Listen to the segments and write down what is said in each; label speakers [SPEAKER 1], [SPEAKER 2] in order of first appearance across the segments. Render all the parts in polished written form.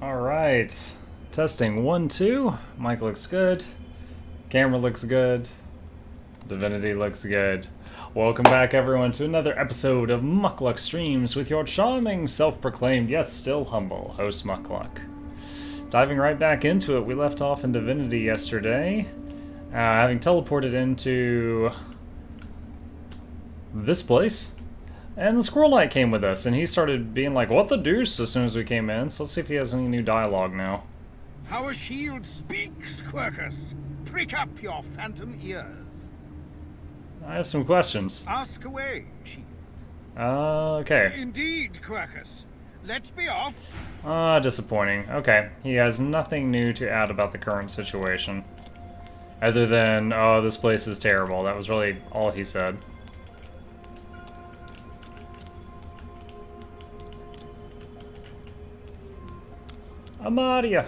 [SPEAKER 1] Alright. Testing 1, 2. Mic looks good. Camera looks good. Divinity looks good. Welcome back, everyone, to another episode of Muckluck Streams with your charming, self-proclaimed, yet still humble, host Muckluck. Diving right back into it, we left off in Divinity yesterday, having teleported into this place. And the Squirrel Knight came with us, and he started being like, what the deuce, as soon as we came in. So let's see if he has any new dialogue now.
[SPEAKER 2] Our shield speaks, Quercus. Prick up your phantom ears.
[SPEAKER 1] I have some questions.
[SPEAKER 2] Ask away, shield.
[SPEAKER 1] Okay.
[SPEAKER 2] Indeed, Quercus. Let's be off.
[SPEAKER 1] Disappointing. Okay, he has nothing new to add about the current situation. Other than, oh, this place is terrible. That was really all he said. Amadia.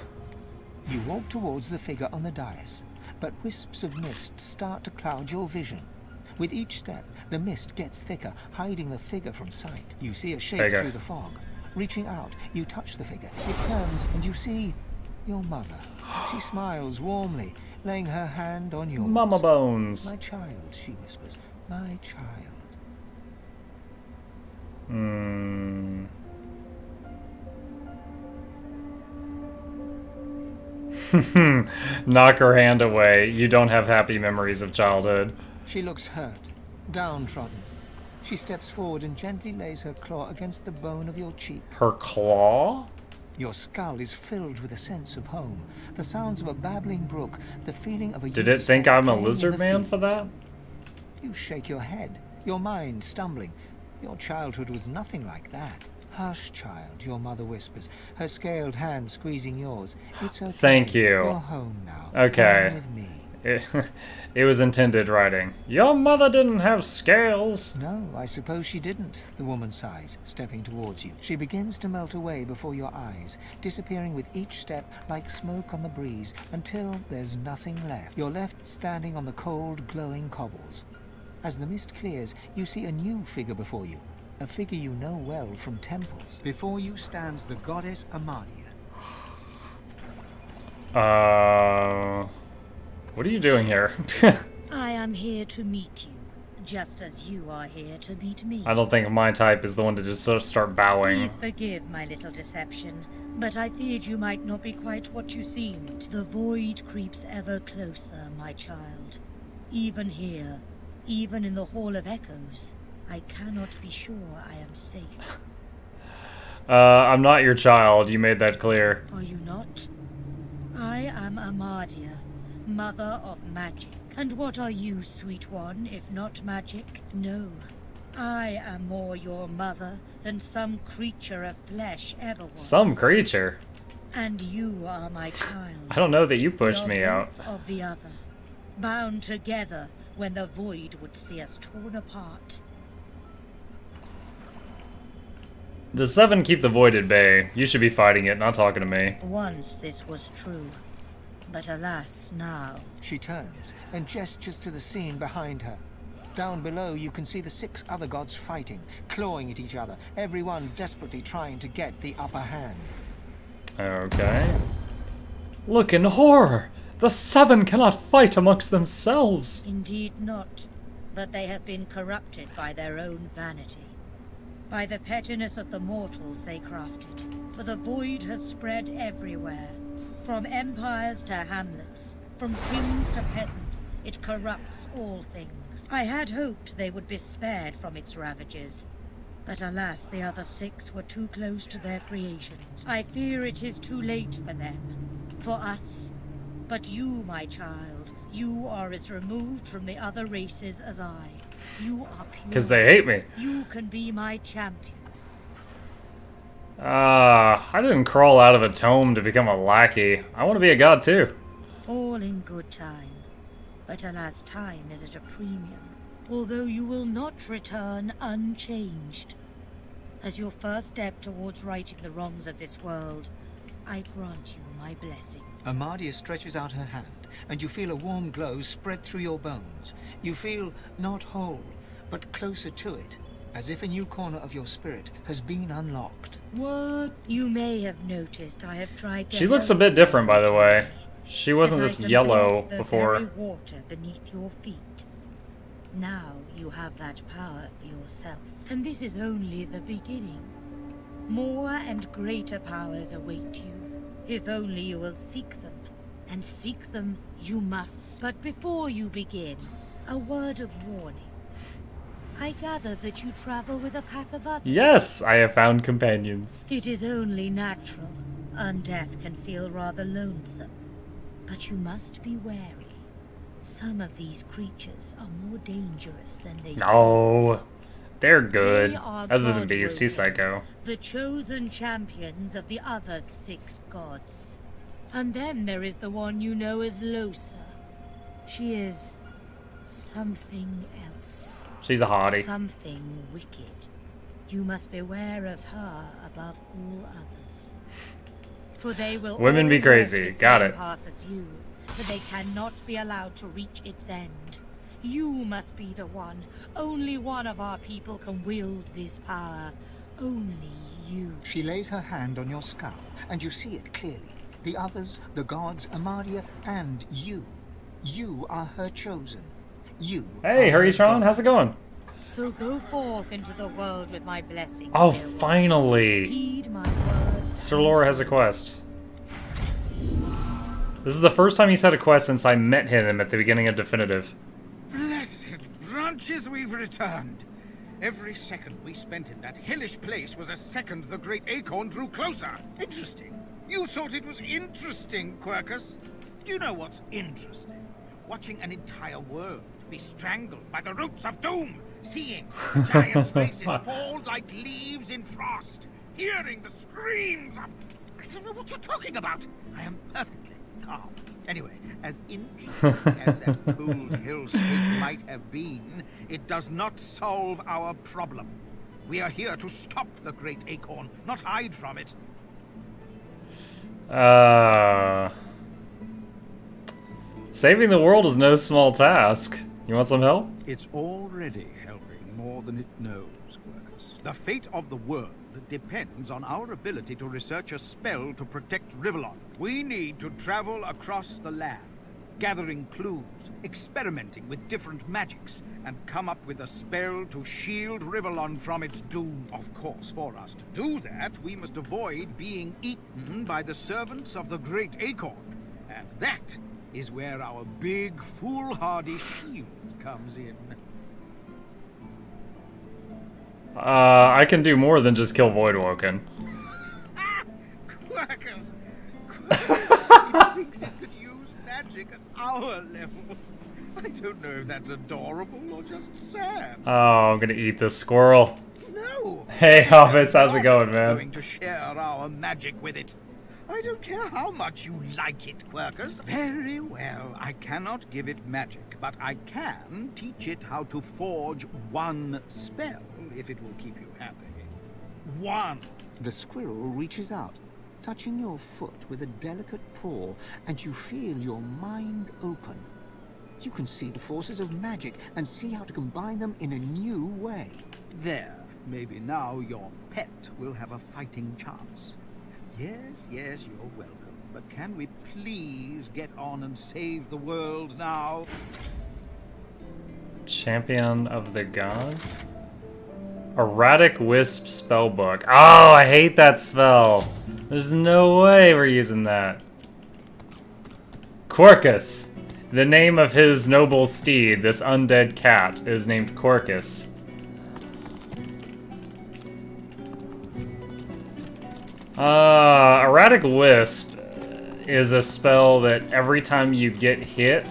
[SPEAKER 3] You walk towards the figure on the dais, but wisps of mist start to cloud your vision. With each step, the mist gets thicker, hiding the figure from sight. You see a shape through the fog. Reaching out, you touch the figure. It turns, and you see your mother. She smiles warmly, laying her hand on yours.
[SPEAKER 1] Mama Bones.
[SPEAKER 3] My child, she whispers. My child.
[SPEAKER 1] Knock her hand away. You don't have happy memories of childhood.
[SPEAKER 3] She looks hurt, downtrodden. She steps forward and gently lays her claw against the bone of your cheek.
[SPEAKER 1] Her claw?
[SPEAKER 3] Your skull is filled with a sense of home. The sounds of a babbling brook, the feeling of a...
[SPEAKER 1] Did it think I'm a lizard man for that?
[SPEAKER 3] You shake your head, your mind stumbling. Your childhood was nothing like that. Hush, child, your mother whispers, her scaled hand squeezing yours. It's okay.
[SPEAKER 1] Thank you.
[SPEAKER 3] You're home now.
[SPEAKER 1] Okay.
[SPEAKER 3] Come with me.
[SPEAKER 1] It was intended writing. Your mother didn't have scales.
[SPEAKER 3] No, I suppose she didn't, the woman sighs, stepping towards you. She begins to melt away before your eyes, disappearing with each step like smoke on the breeze, until there's nothing left. You're left standing on the cold, glowing cobbles. As the mist clears, you see a new figure before you. A figure you know well from temples. Before you stands the goddess Amadia.
[SPEAKER 1] What are you doing here?
[SPEAKER 4] I am here to meet you, just as you are here to meet me.
[SPEAKER 1] I don't think my type is the one to just sort of start bowing.
[SPEAKER 4] Please forgive my little deception, but I feared you might not be quite what you seemed. The void creeps ever closer, my child. Even here, even in the Hall of Echoes, I cannot be sure I am safe.
[SPEAKER 1] I'm not your child, you made that clear.
[SPEAKER 4] Are you not? I am Amadia, mother of magic. And what are you, sweet one, if not magic? No, I am more your mother than some creature of flesh ever was.
[SPEAKER 1] Some creature?
[SPEAKER 4] And you are my child.
[SPEAKER 1] I don't know that you pushed me out.
[SPEAKER 4] Both of the other, bound together when the void would see us torn apart.
[SPEAKER 1] The seven keep the void at bay. You should be fighting it, not talking to me.
[SPEAKER 4] Once this was true, but alas now.
[SPEAKER 3] She turns and gestures to the scene behind her. Down below you can see the 6 other gods fighting, clawing at each other, everyone desperately trying to get the upper hand.
[SPEAKER 1] Okay. Look in horror! The 7 cannot fight amongst themselves!
[SPEAKER 4] Indeed not, but they have been corrupted by their own vanity. By the pettiness of the mortals they crafted, for the void has spread everywhere. From empires to hamlets, from kings to peasants, it corrupts all things. I had hoped they would be spared from its ravages, but alas, the other 6 were too close to their creations. I fear it is too late for them, for us. But you, my child, you are as removed from the other races as I. You are pure.
[SPEAKER 1] Because they hate me.
[SPEAKER 4] You can be my champion.
[SPEAKER 1] I didn't crawl out of a tome to become a lackey. I want to be a god too.
[SPEAKER 4] All in good time. But alas, time is at a premium. Although you will not return unchanged. As your first step towards righting the wrongs of this world, I grant you my blessing.
[SPEAKER 3] Amadia stretches out her hand, and you feel a warm glow spread through your bones. You feel not whole, but closer to it. as if a new corner of your spirit has been unlocked.
[SPEAKER 1] What?
[SPEAKER 4] You may have noticed I have tried to
[SPEAKER 1] She looks a
[SPEAKER 4] help
[SPEAKER 1] bit different, by the
[SPEAKER 4] you
[SPEAKER 1] way.
[SPEAKER 4] today,
[SPEAKER 1] She wasn't
[SPEAKER 4] that I
[SPEAKER 1] this
[SPEAKER 4] can
[SPEAKER 1] yellow
[SPEAKER 4] bless the
[SPEAKER 1] before.
[SPEAKER 4] very water beneath your feet. Now you have that power for yourself, and this is only the beginning. More and greater powers await you, if only you will seek them. And seek them you must. But before you begin, a word of warning. I gather that you travel with a pack of others.
[SPEAKER 1] Yes, I have found companions.
[SPEAKER 4] It is only natural. Undeath can feel rather lonesome. But you must be wary. Some of these creatures are more dangerous than they seem.
[SPEAKER 1] No, they're good.
[SPEAKER 4] They are
[SPEAKER 1] Other than Beast, he's
[SPEAKER 4] God-broken,
[SPEAKER 1] psycho.
[SPEAKER 4] the chosen champions of the other 6 gods. And then there is the one you know as Losa. She is something else.
[SPEAKER 1] She's a hottie.
[SPEAKER 4] Something wicked. You must beware of her above all others. For they will
[SPEAKER 1] Women
[SPEAKER 4] all
[SPEAKER 1] be
[SPEAKER 4] walk
[SPEAKER 1] crazy.
[SPEAKER 4] the
[SPEAKER 1] Got
[SPEAKER 4] same
[SPEAKER 1] it.
[SPEAKER 4] path as you, but they cannot be allowed to reach its end. You must be the one. Only one of our people can wield this power. Only you.
[SPEAKER 3] She lays her hand on your skull, and you see it clearly. The others, the gods, Amadia, and you. You are her chosen. You.
[SPEAKER 1] Hey,
[SPEAKER 3] are her
[SPEAKER 1] Hurrytron,
[SPEAKER 3] god.
[SPEAKER 1] how's it going?
[SPEAKER 4] So go forth into the world with my blessing.
[SPEAKER 1] Oh,
[SPEAKER 4] dear one.
[SPEAKER 1] finally!
[SPEAKER 4] Heed my words.
[SPEAKER 1] Sir Laura has a quest. This is the first time he's had a quest since I met him at the beginning of Definitive.
[SPEAKER 2] Blessed branches, we've returned. Every second we spent in that hellish place was a second the great acorn drew closer. Interesting. You thought it was interesting, Quercus? Do you know what's interesting? Watching an entire world be strangled by the roots of doom. Seeing giant races fall like leaves in frost. Hearing the screams of... I don't know what you're talking about. I am perfectly calm. Anyway, as interesting as that cold hellscape might have been, it does not solve our problem. We are here to stop the great acorn, not hide from it.
[SPEAKER 1] Saving the world is no small task. You want some help?
[SPEAKER 2] It's already helping more than it knows, Quercus. The fate of the world depends on our ability to research a spell to protect Rivellon. We need to travel across the land, gathering clues, experimenting with different magics, and come up with a spell to shield Rivellon from its doom. Of course, for us to do that, we must avoid being eaten by the servants of the Great Acorn. And that is where our big, foolhardy shield comes in.
[SPEAKER 1] I can do more than just kill Voidwoken.
[SPEAKER 2] Quercus! Quercus thinks it could use magic at our level. I don't know if that's adorable or just sad.
[SPEAKER 1] Oh, I'm gonna eat this squirrel.
[SPEAKER 2] No!
[SPEAKER 1] Hey, Hobbits, how's it
[SPEAKER 2] Not
[SPEAKER 1] going, man?
[SPEAKER 2] Going to share our magic with it. I don't care how much you like it, Quercus. Very well, I cannot give it magic, but I can teach it how to forge one spell, if it will keep you happy. One!
[SPEAKER 3] The squirrel reaches out, touching your foot with a delicate paw, and you feel your mind open. You can see the forces of magic and see how to combine them in a new way.
[SPEAKER 2] There, maybe now your pet will have a fighting chance. Yes, yes, you're welcome. But can we please get on and save the world now?
[SPEAKER 1] Champion of the Gods? Erratic Wisp Spellbook. Oh, I hate that spell. There's no way we're using that. Quercus. The name of his noble steed, this undead cat, is named Quercus. Erratic Wisp is a spell that every time you get hit,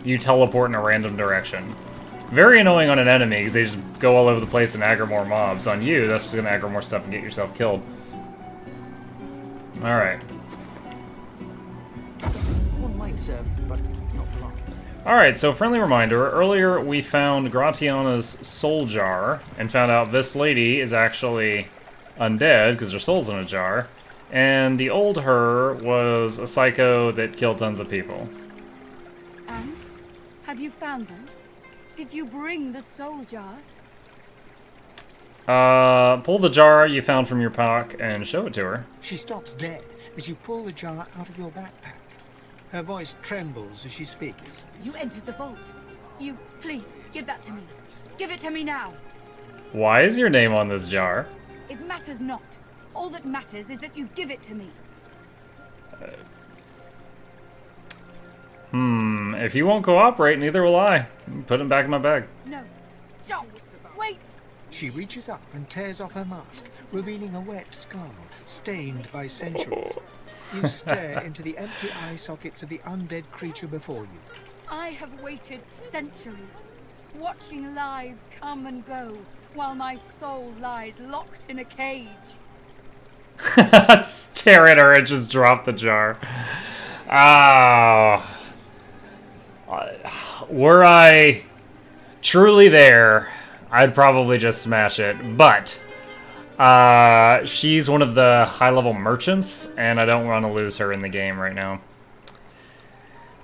[SPEAKER 1] you teleport in a random direction. Very annoying on an enemy, because they just go all over the place and aggro more mobs. On you, that's just going to aggro more stuff and get yourself killed. Alright.
[SPEAKER 5] One might serve, but not for long.
[SPEAKER 1] Alright, so friendly reminder, earlier we found Gratiana's soul jar, and found out this lady is actually undead, because her soul's in a jar, and the old her was a psycho that killed tons of people.
[SPEAKER 6] And? Have you found them? Did you bring the soul jars?
[SPEAKER 1] Pull the jar you found from your pack and show it to her.
[SPEAKER 3] She stops dead as you pull the jar out of your backpack. Her voice trembles as she speaks.
[SPEAKER 6] You entered the vault. You, please, give that to me. Give it to me now.
[SPEAKER 1] Why is your name on this jar?
[SPEAKER 6] It matters not. All that matters is that you give it to me.
[SPEAKER 1] If you won't cooperate, neither will I. Put him back in my bag.
[SPEAKER 6] No. Stop. Wait.
[SPEAKER 3] She reaches up and tears off her mask, revealing a wet skull, stained by centuries. You stare into the empty eye sockets of the undead creature before you.
[SPEAKER 6] I have waited centuries, watching lives come and go, while my soul lies locked in a cage.
[SPEAKER 1] Stare at her and just drop the jar. Ah. Were I truly there, I'd probably just smash it. But she's one of the high-level merchants, and I don't want to lose her in the game right now.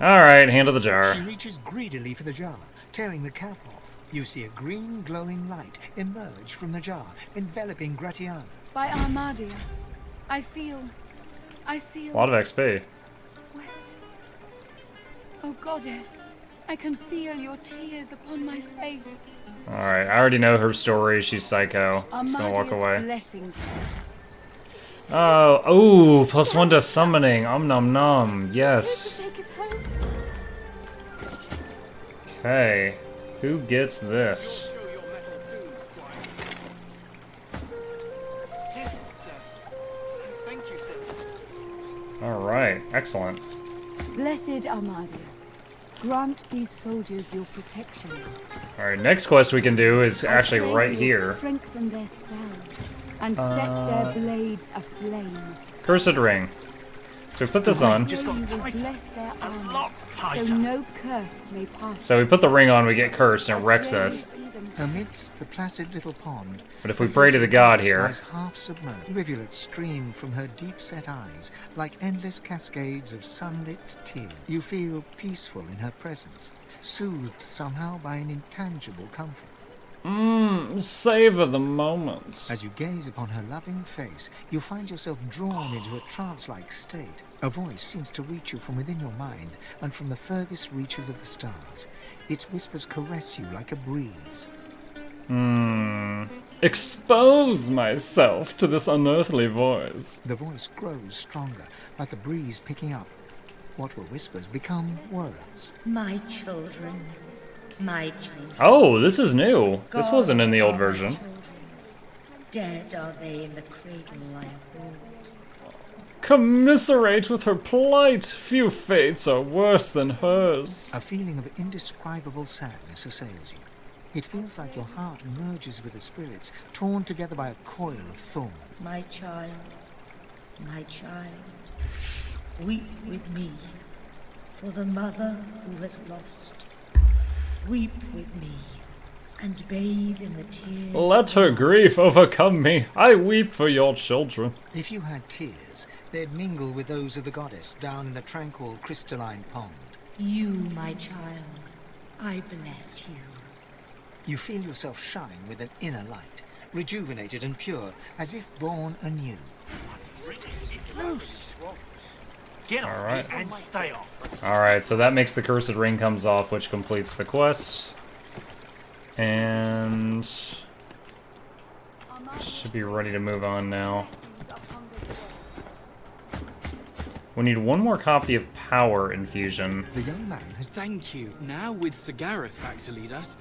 [SPEAKER 1] Alright, handle the jar.
[SPEAKER 3] She reaches greedily for the jar, tearing the cap off. You see a green glowing light emerge from the jar, enveloping Gratiana.
[SPEAKER 6] By Armadia, I feel
[SPEAKER 1] A lot of XP.
[SPEAKER 6] wet. Oh goddess, I can feel your tears upon my face.
[SPEAKER 1] Alright, I already know her story. She's psycho. Just gonna walk
[SPEAKER 6] Armadia's
[SPEAKER 1] away.
[SPEAKER 6] blessings.
[SPEAKER 1] Oh, +1 to summoning. Nom nom. Yes.
[SPEAKER 6] Take us home.
[SPEAKER 1] Okay. Who gets this? Alright, excellent.
[SPEAKER 6] Blessed Armadia, grant these soldiers your protection.
[SPEAKER 1] Alright, next quest we can do is actually
[SPEAKER 6] I pray
[SPEAKER 1] right
[SPEAKER 6] you
[SPEAKER 1] here.
[SPEAKER 6] strengthen their spells and set their blades aflame.
[SPEAKER 1] Cursed ring. So we put this on.
[SPEAKER 6] Just got bless their armor, so no curse may pass.
[SPEAKER 1] So we put the ring on, we get cursed, and it wrecks us.
[SPEAKER 3] Amidst the placid little pond,
[SPEAKER 1] But if we pray to the god here...
[SPEAKER 3] lies half submerged. Rivulets stream from her deep-set eyes like endless cascades of sunlit tears. You feel peaceful in her presence, soothed somehow by an intangible comfort.
[SPEAKER 1] Savor the moment.
[SPEAKER 3] As you gaze upon her loving face, you find yourself drawn into a trance-like state. A voice seems to reach you from within your mind and from the furthest reaches of the stars. Its whispers caress you like a breeze.
[SPEAKER 1] Expose myself to this unearthly voice.
[SPEAKER 3] The voice grows stronger, like a breeze picking up. What were whispers become words.
[SPEAKER 4] My children. My children.
[SPEAKER 1] Oh, this is new. This
[SPEAKER 4] God
[SPEAKER 1] wasn't in the old
[SPEAKER 4] are my
[SPEAKER 1] version.
[SPEAKER 4] children. Dead are they in the cradle I hold.
[SPEAKER 1] Commiserate with her plight. Few fates are worse than hers.
[SPEAKER 3] A feeling of indescribable sadness assails you. It feels like your heart merges with the spirits, torn together by a coil of thorns.
[SPEAKER 4] My child. My child. Weep with me for the mother who has lost. Weep with me and bathe in the tears.
[SPEAKER 1] Let her grief overcome me. I weep for your children.
[SPEAKER 3] If you had tears, they'd mingle with those of the goddess down in the tranquil crystalline pond.
[SPEAKER 4] You, my child, I bless you.
[SPEAKER 3] You feel yourself shine with an inner light, rejuvenated and pure, as if born anew.
[SPEAKER 5] It's loose. Get off
[SPEAKER 1] Alright.
[SPEAKER 5] and stay off.
[SPEAKER 1] Alright, so that makes the cursed ring comes off, which completes the quest. And... should be ready to move on now. We need one more copy of Power Infusion.
[SPEAKER 3] The young man has...
[SPEAKER 7] Thank you. Now with Sir Gareth back to lead us.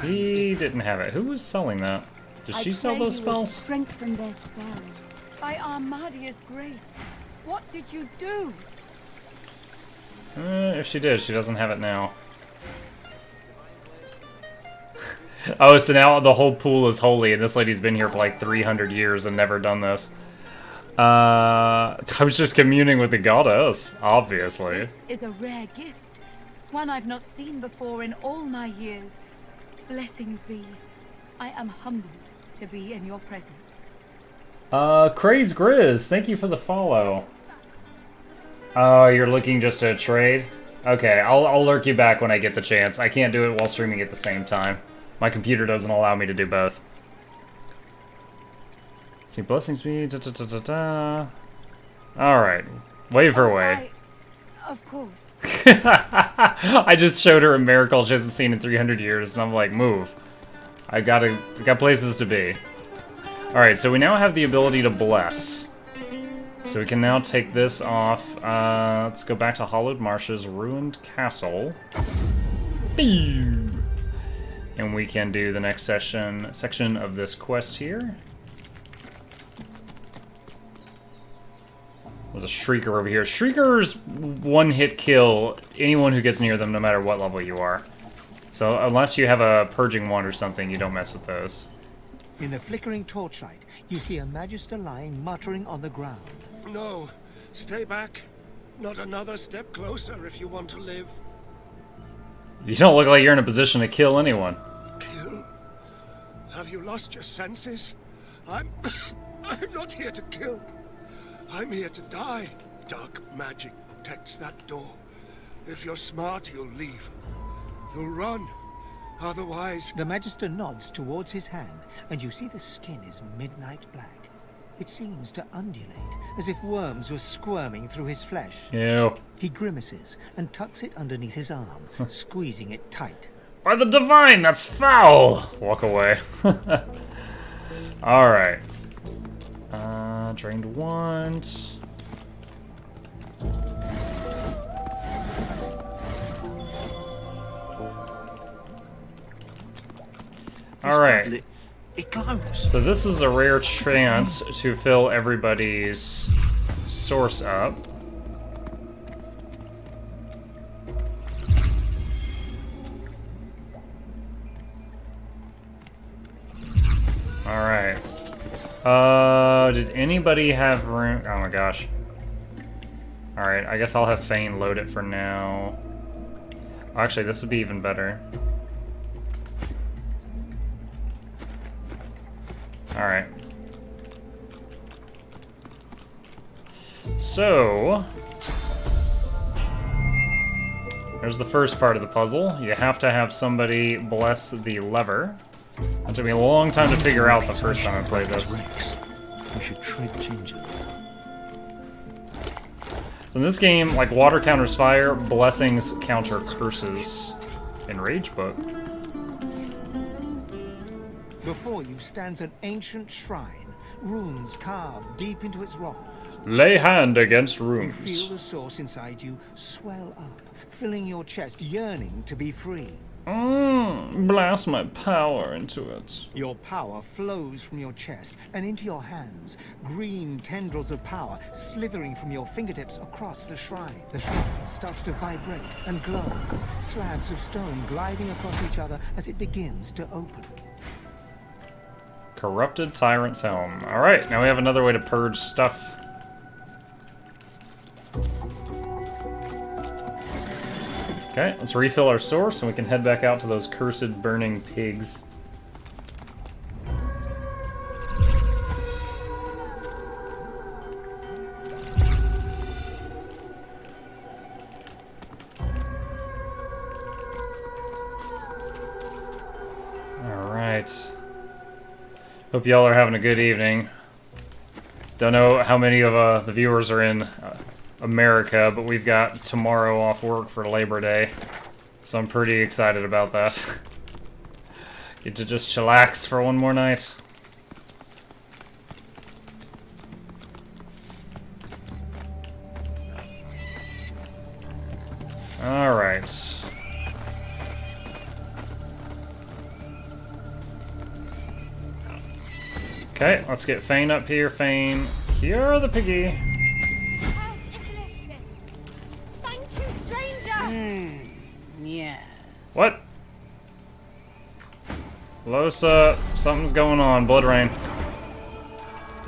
[SPEAKER 1] He didn't have it. Who was selling that? Did she sell those spells?
[SPEAKER 6] Strengthen their spells. By Armadia's grace. What did you do?
[SPEAKER 1] If she did, she doesn't have it now. Oh, so now the whole pool is holy, and this lady's been here for like 300 years and never done this. I was just communing with the goddess, obviously.
[SPEAKER 6] This is a rare gift. One I've not seen before in all my years. Blessings be. I am humbled to be in your presence.
[SPEAKER 1] Craze Grizz, thank you for the follow. Oh, you're looking just to trade? Okay, I'll lurk you back when I get the chance. I can't do it while streaming at the same time. My computer doesn't allow me to do both. See, blessings be. Da, da, da, da, da. All right, wave her away.
[SPEAKER 6] Of course.
[SPEAKER 1] I just showed her a miracle she hasn't seen in 300 years, and I'm like, move. I got places to be. All right, so we now have the ability to bless. So we can now take this off. Let's go back to Hollowed Marshes, Ruined Castle. And we can do the next section of this quest here. There's a Shrieker over here. Shriekers one-hit kill anyone who gets near them, no matter what level you are. So unless you have a Purging Wand or something, you don't mess with those.
[SPEAKER 3] In the flickering torchlight, you see a Magister lying muttering on the ground.
[SPEAKER 8] No, stay back. Not another step closer if you want to live.
[SPEAKER 1] You don't look like you're in a position to kill anyone.
[SPEAKER 8] Kill? Have you lost your senses? I'm not here to kill. I'm here to die. Dark magic protects that door. If you're smart, you'll leave. You'll run. Otherwise...
[SPEAKER 3] The Magister nods towards his hand, and you see the skin is midnight black. It seems to undulate, as if worms were squirming through his flesh.
[SPEAKER 1] Ew.
[SPEAKER 3] He grimaces and tucks it underneath his arm, squeezing it tight.
[SPEAKER 1] By the divine, that's foul! Walk away. Alright. Drained wand. Alright.
[SPEAKER 5] It glows.
[SPEAKER 1] So this is a rare chance to fill everybody's source up. Alright. Did anybody have room? Oh my gosh. Alright, I guess I'll have Fane load it for now. Actually, this would be even better. Alright. So... there's the first part of the puzzle. You have to have somebody bless the lever. It took me a long time to figure out the first time I played this.
[SPEAKER 5] We should tread gingerly.
[SPEAKER 1] So in this game, like water counters fire, blessings counter curses. In Rage Book.
[SPEAKER 3] Before you stands an ancient shrine, runes carved deep into its rock.
[SPEAKER 1] Lay hand against
[SPEAKER 3] You
[SPEAKER 1] runes.
[SPEAKER 3] feel the source inside you swell up, filling your chest, yearning to be free.
[SPEAKER 1] Blast my power into it.
[SPEAKER 3] Your power flows from your chest and into your hands, green tendrils of power slithering from your fingertips across the shrine. The shrine starts to vibrate and glow, slabs of stone gliding across each other as it begins to open.
[SPEAKER 1] Corrupted Tyrant's Helm. Alright, now we have another way to purge stuff. Okay, let's refill our source and we can head back out to those cursed burning pigs. Alright. Hope y'all are having a good evening. Don't know how many of the viewers are in America, but we've got tomorrow off work for Labor Day, so I'm pretty excited about that. Get to just chillax for one more night. Alright. Okay, let's get Fane up here. Fane, you're the piggy.
[SPEAKER 6] Thank you, stranger.
[SPEAKER 4] Yes.
[SPEAKER 1] What? Losa, something's going on. Blood rain.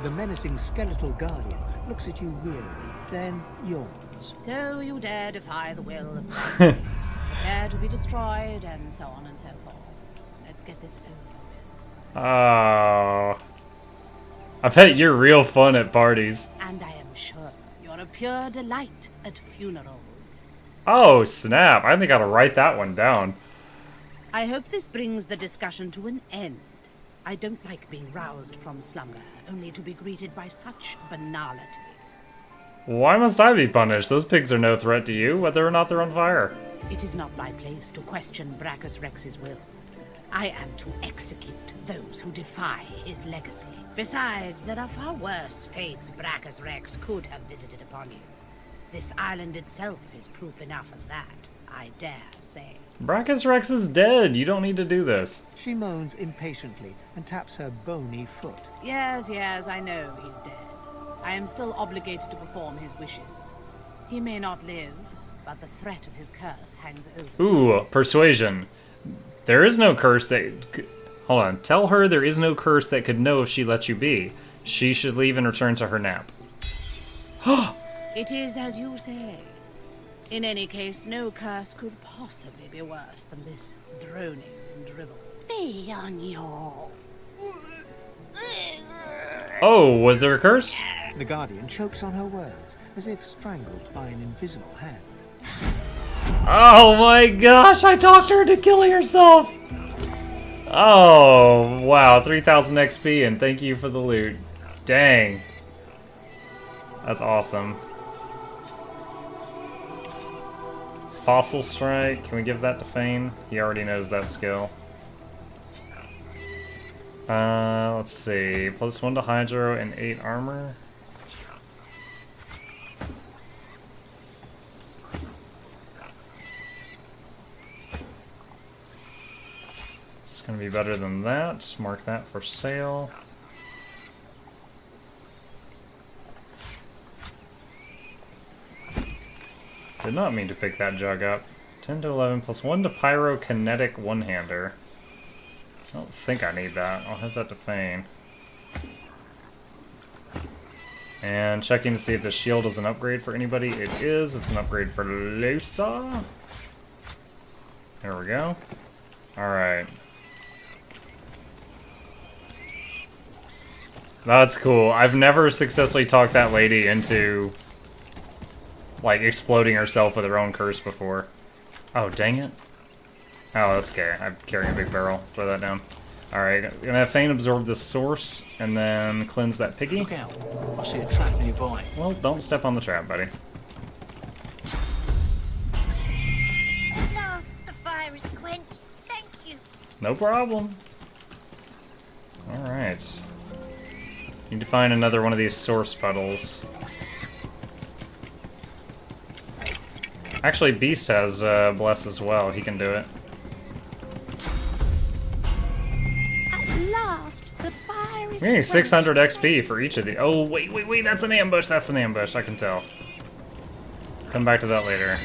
[SPEAKER 3] The menacing skeletal guardian looks at you wearily, then yawns.
[SPEAKER 4] So you dare defy the will of God. Prepare to be destroyed, and so on and so forth. Let's get this over with.
[SPEAKER 1] Oh. I bet you're real fun at parties.
[SPEAKER 4] And I am sure you're a pure delight at funerals.
[SPEAKER 1] Oh, snap. I think I ought to write that one down.
[SPEAKER 4] I hope this brings the discussion to an end.
[SPEAKER 9] I don't like being roused from slumber, only to be greeted by such banality.
[SPEAKER 1] Why must I be punished? Those pigs are no threat to you, whether or not they're on fire.
[SPEAKER 9] It is not my place to question Brachus Rex's will. I am to execute those who defy his legacy. Besides, there are far worse fates Brachus Rex could have visited upon you. This island itself is proof enough of that, I dare say.
[SPEAKER 1] Brachus Rex is dead. You don't need to do this.
[SPEAKER 3] She moans impatiently and taps her bony foot.
[SPEAKER 9] Yes, I know he's dead. I am still obligated to perform his wishes. He may not live, but the threat of his curse hangs over.
[SPEAKER 1] Ooh, persuasion. There is no curse that... Hold on. Tell her there is no curse that could know if she lets you be. She should leave and return to her nap.
[SPEAKER 9] It is as you say. In any case, no curse could possibly be worse than this droning drivel. Be on your...
[SPEAKER 1] Oh, was there a curse?
[SPEAKER 3] The Guardian chokes on her words, as if strangled by an invisible hand.
[SPEAKER 1] Oh my gosh, I talked her into killing herself! Oh, wow, 3,000 XP, and thank you for the loot. Dang. That's awesome. Fossil Strike, can we give that to Fane? He already knows that skill. Let's see. +1 to Hydro and 8 armor. It's gonna be better than that. Mark that for sale. Did not mean to pick that jug up. 10 to 11 +1 to Pyrokinetic one-hander. I don't think I need that. I'll have that to Fane. And checking to see if the shield is an upgrade for anybody. It is. It's an upgrade for Lusa. There we go. Alright. That's cool. I've never successfully talked that lady into, like, exploding herself with her own curse before. Oh, dang it. Oh, that's okay. I'm carrying a big barrel. Throw that down. Alright, gonna have Fane absorb the source, and then cleanse that piggy.
[SPEAKER 5] Look out. I see a trap nearby.
[SPEAKER 1] Well, don't step on the trap, buddy.
[SPEAKER 4] At last, the fire is quenched. Thank you.
[SPEAKER 1] No problem. Alright. Need to find another one of these source puddles. Actually, Beast has Bless as well. He can do it.
[SPEAKER 4] At last, the fire is
[SPEAKER 1] We need 600 XP for each of the. Oh, wait, that's an ambush. That's an ambush. I can tell. Come back to that later.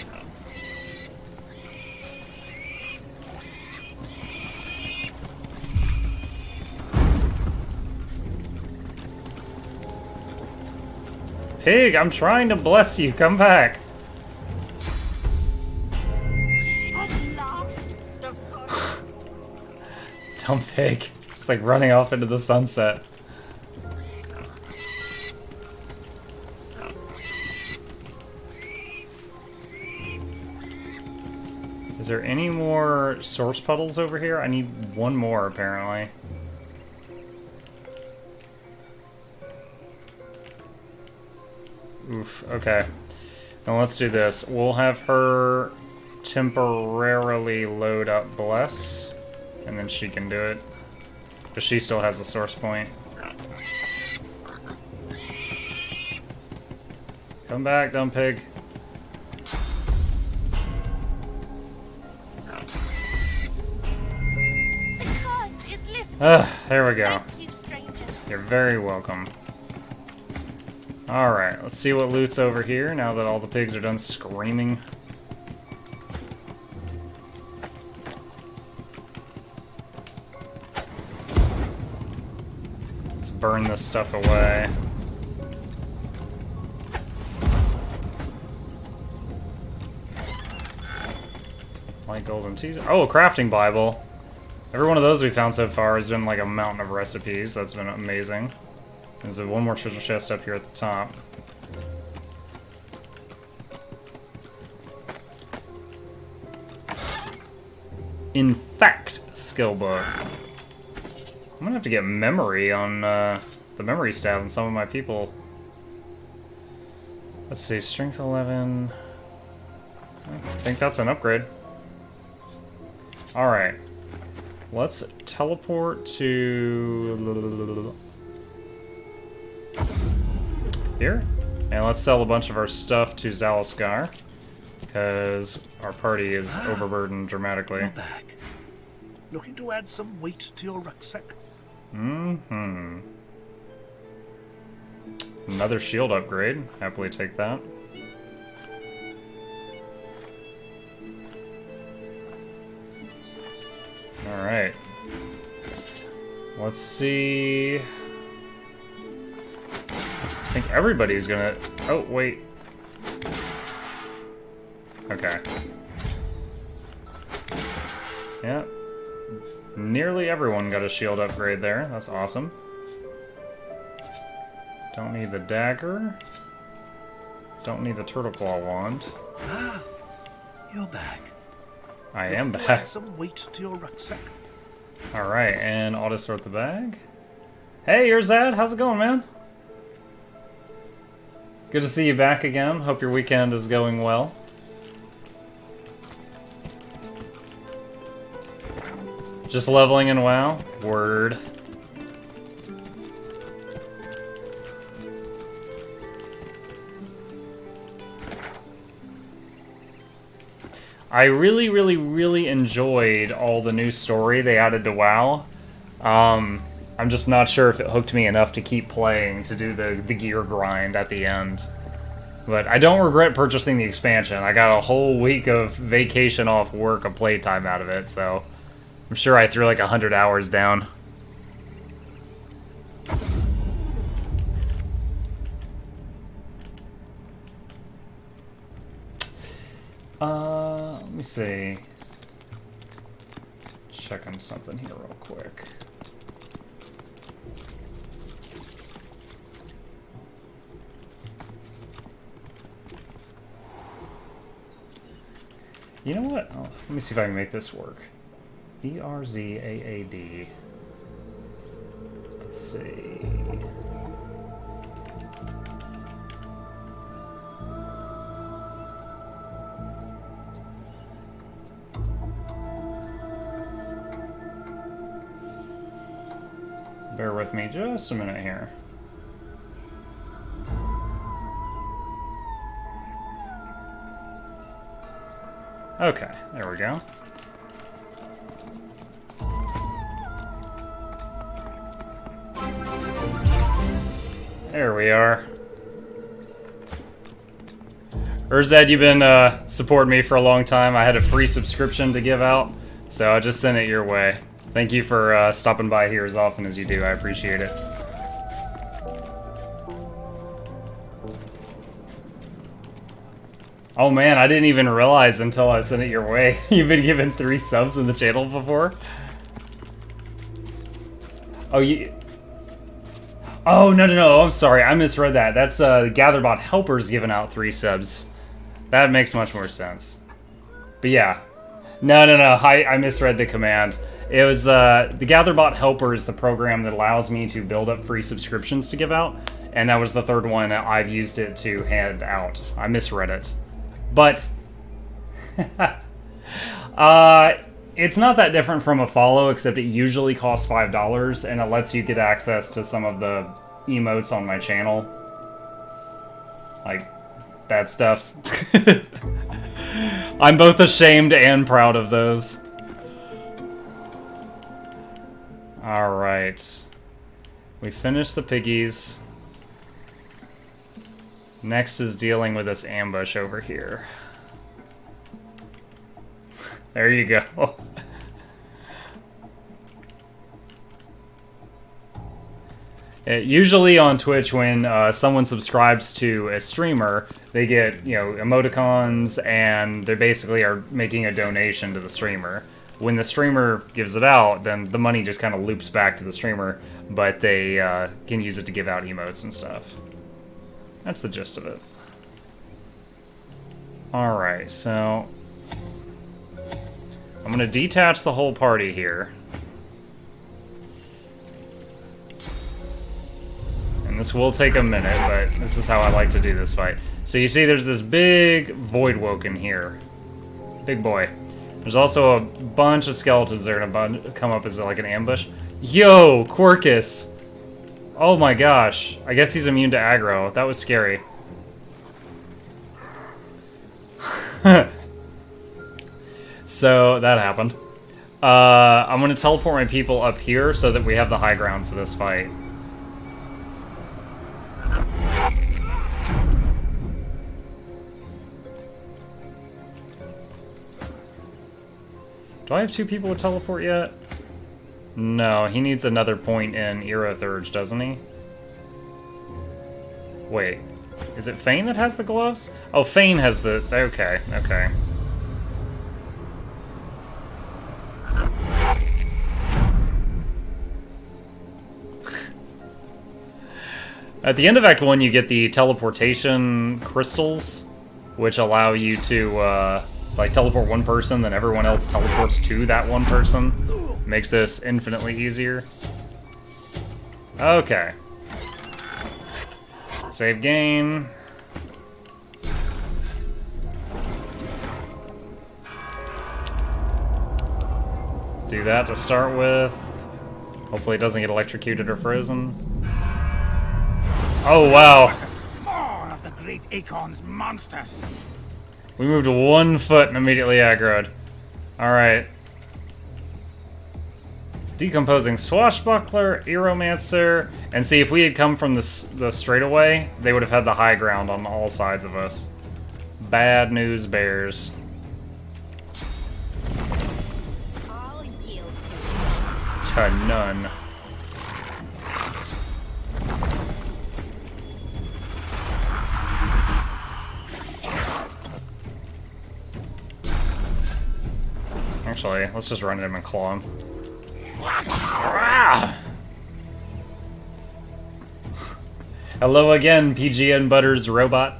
[SPEAKER 1] Pig, I'm trying to bless you. Come back. Dumb pig. Just like running off into the sunset. Is there any more source puddles over here? I need one more, apparently. Oof, okay. Now let's do this. We'll have her temporarily load up Bless, and then she can do it. But she still has a source point. Come back, dumb pig.
[SPEAKER 4] The curse is lifted.
[SPEAKER 1] There we go.
[SPEAKER 4] Thank you, stranger.
[SPEAKER 1] You're very welcome. Alright, let's see what loot's over here now that all the pigs are done screaming. Let's burn this stuff away. Light golden teaser. Oh, a crafting Bible. Every one of those we found so far has been like a mountain of recipes. That's been amazing. There's one more treasure chest up here at the top. In fact, skill book. I'm gonna have to get memory on the memory stat on some of my people. Let's see, strength 11. I think that's an upgrade. Alright. Let's teleport to here. And let's sell a bunch of our stuff to Zalaskar, because our party is overburdened dramatically.
[SPEAKER 10] You're back. Looking to add some weight to your rucksack?
[SPEAKER 1] Mm-hmm. Another shield upgrade. Happily take that. Alright. Let's see. I think everybody's gonna... Oh, wait. Okay. Yeah. Nearly everyone got a shield upgrade there. That's awesome. Don't need the dagger. Don't need the turtle claw wand.
[SPEAKER 10] Ah, you're back.
[SPEAKER 1] I am
[SPEAKER 10] Looking to
[SPEAKER 1] back.
[SPEAKER 10] add some weight to your rucksack?
[SPEAKER 1] Alright, and auto sort the bag. Hey, you're Zad. How's it going, man? Good to see you back again. Hope your weekend is going well. Just leveling in WoW? Word. I really enjoyed all the new story they added to WoW. I'm just not sure if it hooked me enough to keep playing, to do the gear grind at the end. But I don't regret purchasing the expansion. I got a whole week of vacation off work of playtime out of it, so I'm sure I threw like 100 hours down. Let me see. Checking something here real quick. You know what? Oh, let me see if I can make this work. ERZAAD. Let's see. Bear with me just a minute here. Okay, there we go. There we are. Urzad, you've been supporting me for a long time. I had a free subscription to give out, so I just sent it your way. Thank you for stopping by here as often as you do. I appreciate it. Oh man, I didn't even realize until I sent it your way. You've been given 3 subs in the channel before? Oh, you... Oh, no, I'm sorry. I misread that. That's Gatherbot Helpers giving out 3 subs. That makes much more sense. But yeah. No. I misread the command. It was the Gatherbot Helper is the program that allows me to build up free subscriptions to give out, and that was the 3rd one I've used it to hand out. I misread it, but it's not that different from a follow, except it usually costs $5, and it lets you get access to some of the emotes on my channel, like that stuff. I'm both ashamed and proud of those. Alright. We finished the piggies. Next is dealing with this ambush over here. There you go. Usually on Twitch, when someone subscribes to a streamer, they get, you know, emoticons, and they basically are making a donation to the streamer. When the streamer gives it out, then the money just kind of loops back to the streamer, but they can use it to give out emotes and stuff. That's the gist of it. Alright, so I'm going to detach the whole party here. This will take a minute, but this is how I like to do this fight. So you see there's this big void woken here. Big boy. There's also a bunch of skeletons that are gonna come up as like an ambush. Yo, Quirkus! Oh my gosh. I guess he's immune to aggro. That was scary. So, that happened. I'm gonna teleport my people up here so that we have the high ground for this fight. Do I have 2 people to teleport yet? No, he needs another point in Erothurge, doesn't he? Wait, is it Fane that has the gloves? Oh, Fane has the... Okay, okay. At the end of Act 1, you get the teleportation crystals, which allow you to, like, teleport one person, then everyone else teleports to that one person. Makes this infinitely easier. Okay. Save game. Do that to start with. Hopefully it doesn't get electrocuted or frozen. Oh, wow.
[SPEAKER 2] More of the great Acorn's monsters.
[SPEAKER 1] We moved 1 foot and immediately aggroed. Alright. Decomposing Swashbuckler, Aeromancer, and see, if we had come from the straightaway, they would have had the high ground on all sides of us. Bad news bears. To none. Actually, let's just run at him and claw him. Hello again, PGN Butters robot.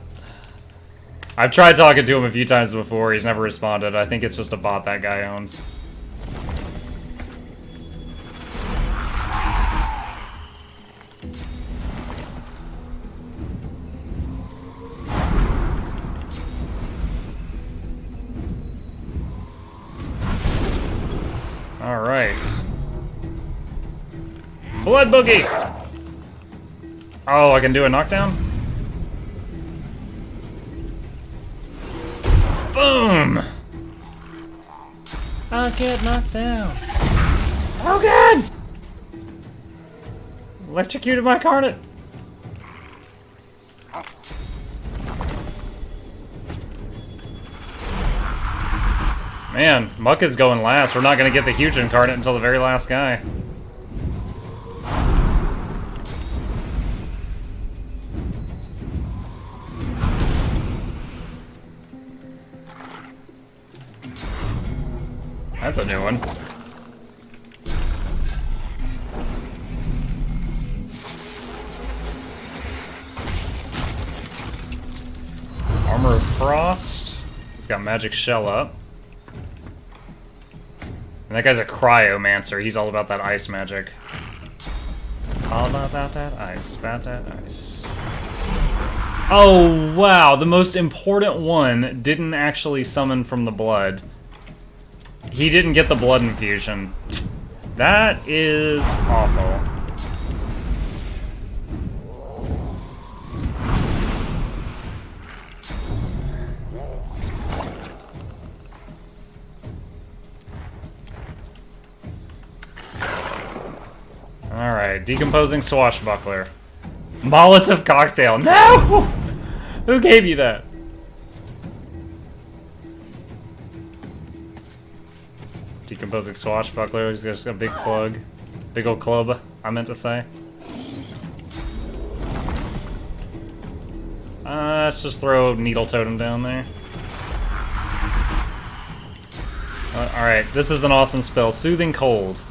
[SPEAKER 1] I've tried talking to him a few times before, he's never responded. I think it's just a bot that guy owns. Alright. Blood Boogie! Oh, I can do a knockdown? Boom! I'll get knocked down. Oh god! Electrocuted my Carnot. Man, Muck is going last. We're not going to get the huge incarnate until the very last guy. That's a new one. Armor of Frost. He's got Magic Shell up. And that guy's a Cryomancer. He's all about that ice magic. All about that ice, about that ice. Oh, wow. The most important one didn't actually summon from the blood. He didn't get the blood infusion. That is awful. Alright, decomposing Swashbuckler. Molotov cocktail. No! Who gave you that? Decomposing Swashbuckler. He's just got a big plug. Big old club, I meant to say. Let's just throw Needle Totem down there. Alright, this is an awesome spell. Soothing Cold.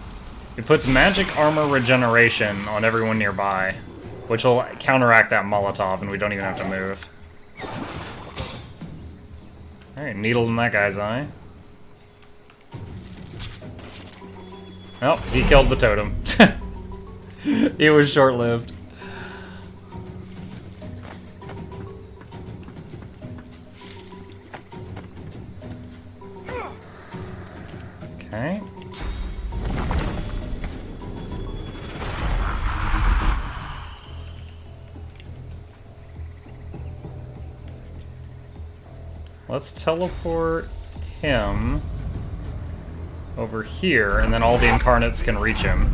[SPEAKER 1] It puts magic armor regeneration on everyone nearby, which will counteract that Molotov, and we don't even have to move. Alright, needle in that guy's eye. Oh, he killed the totem. It was short-lived. Okay. Let's teleport him over here, and then all the incarnates can reach him.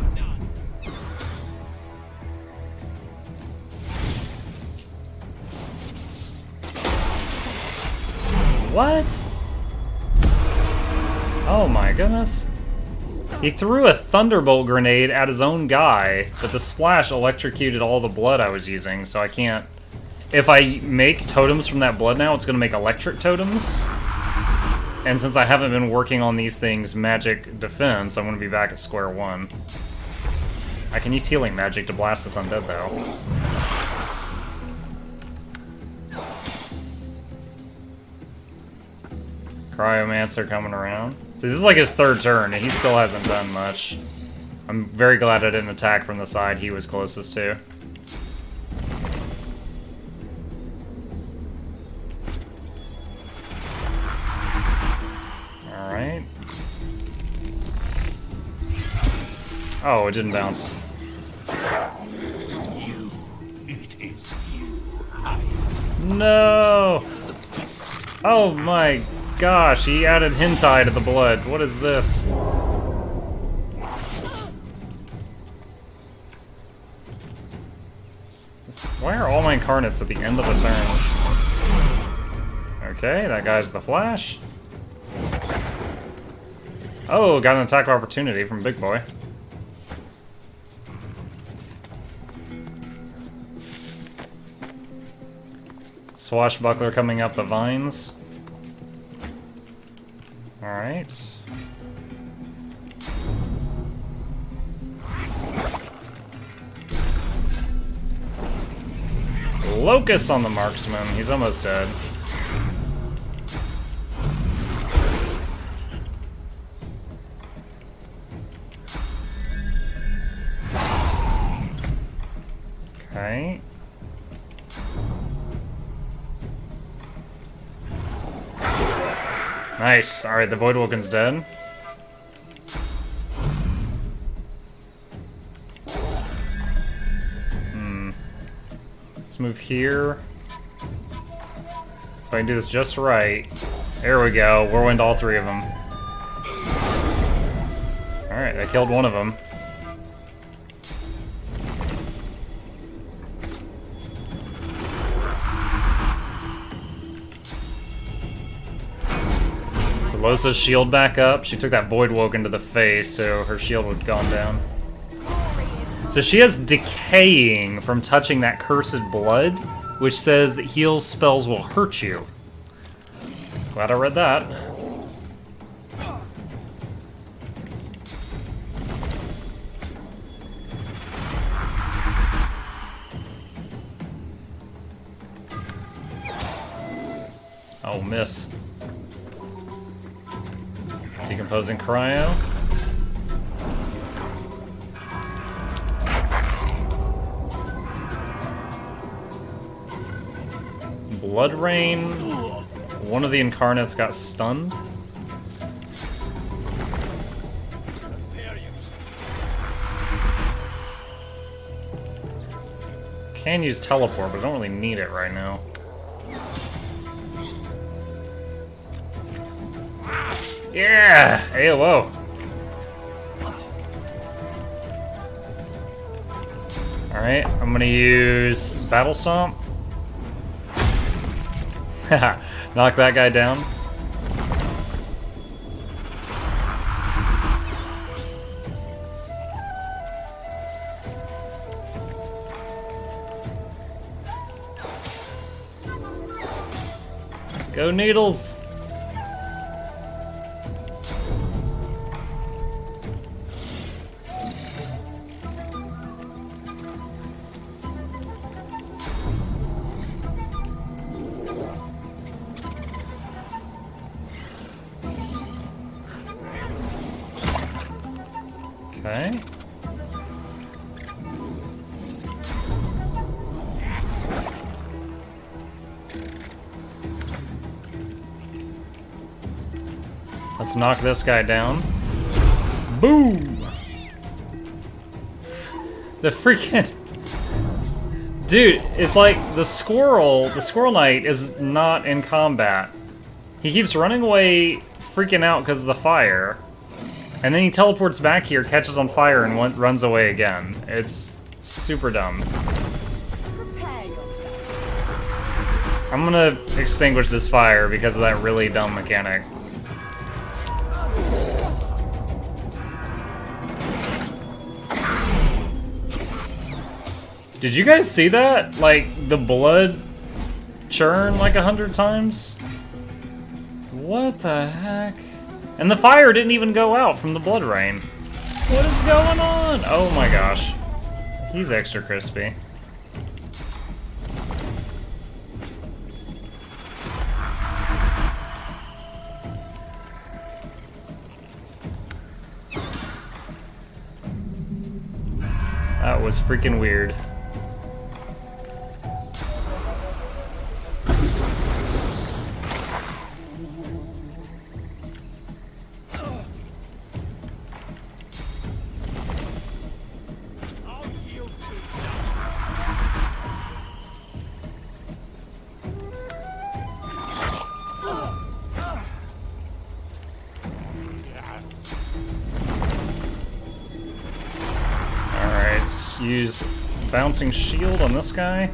[SPEAKER 1] What? Oh my goodness. He threw a thunderbolt grenade at his own guy, but the splash electrocuted all the blood I was using, so I can't... If I make totems from that blood now, it's going to make electric totems. And since I haven't been working on these things' magic defense, I'm going to be back at square one. I can use healing magic to blast this undead, though. Cryomancer coming around. See, this is like his third turn, and he still hasn't done much. I'm very glad I didn't attack from the side he was closest to. Alright. Oh, it didn't bounce. No! Oh my gosh, he added hentai to the blood. What is this? Why are all my incarnates at the end of the turn? Okay, that guy's the Flash. Oh, got an attack opportunity from Big Boy. Swashbuckler coming up the vines. Alright. Locust on the marksman. He's almost dead. Okay. Nice. Alright, the Voidwalken's dead. Let's move here. So I can do this just right. There we go. Whirlwind all three of them. Alright, I killed one of them. Losa's shield back up. She took that Voidwoken to the face, so her shield would have gone down. So she has decaying from touching that cursed blood, which says that heal spells will hurt you. Glad I read that. Oh, miss. Decomposing cryo. Blood rain. One of the incarnates got stunned. Can use teleport, but I don't really need it right now. Yeah! AOO! Alright, I'm gonna use Battle Stomp. Haha, knock that guy down. Go Needles! Okay. Let's knock this guy down. Boom! The freaking... Dude, it's like the squirrel knight is not in combat. He keeps running away, freaking out because of the fire. And then he teleports back here, catches on fire, and runs away again. It's super dumb. I'm gonna extinguish this fire because of that really dumb mechanic. Did you guys see that? Like, the blood churn like 100 times? What the heck? And the fire didn't even go out from the blood rain. What is going on? Oh my gosh. He's extra crispy. That was freaking weird. Use bouncing shield on this guy.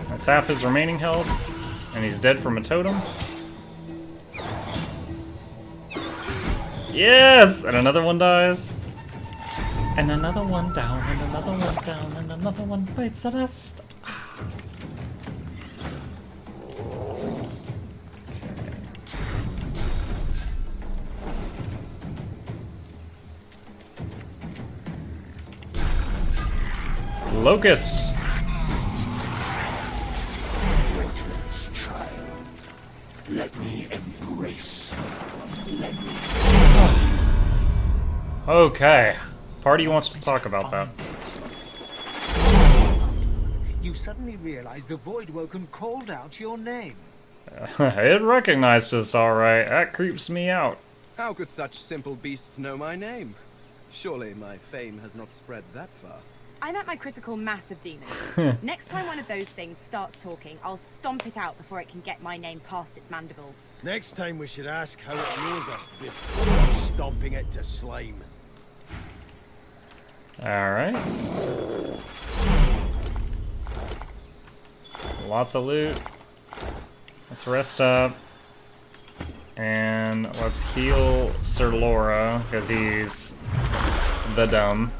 [SPEAKER 1] That's half his remaining health, and he's dead from a totem. Yes! And another one dies. And another one down, and another one down, and another one bites the dust. Locust.
[SPEAKER 8] Let me embrace. Let me.
[SPEAKER 1] Okay. Party wants to talk about that.
[SPEAKER 3] You suddenly realize the Voidwoken called out your name.
[SPEAKER 1] It recognized us, alright. That creeps me out.
[SPEAKER 11] How could such simple beasts know my name? Surely my fame has not spread that far.
[SPEAKER 12] I'm at my critical mass of demons. Next time one of those things starts talking, I'll stomp it out before it can get my name past its mandibles.
[SPEAKER 13] Next time we should ask how it knows us before stomping it to slime.
[SPEAKER 1] Alright. Lots of loot. Let's rest up. And let's heal Sir Laura, because he's the dumb.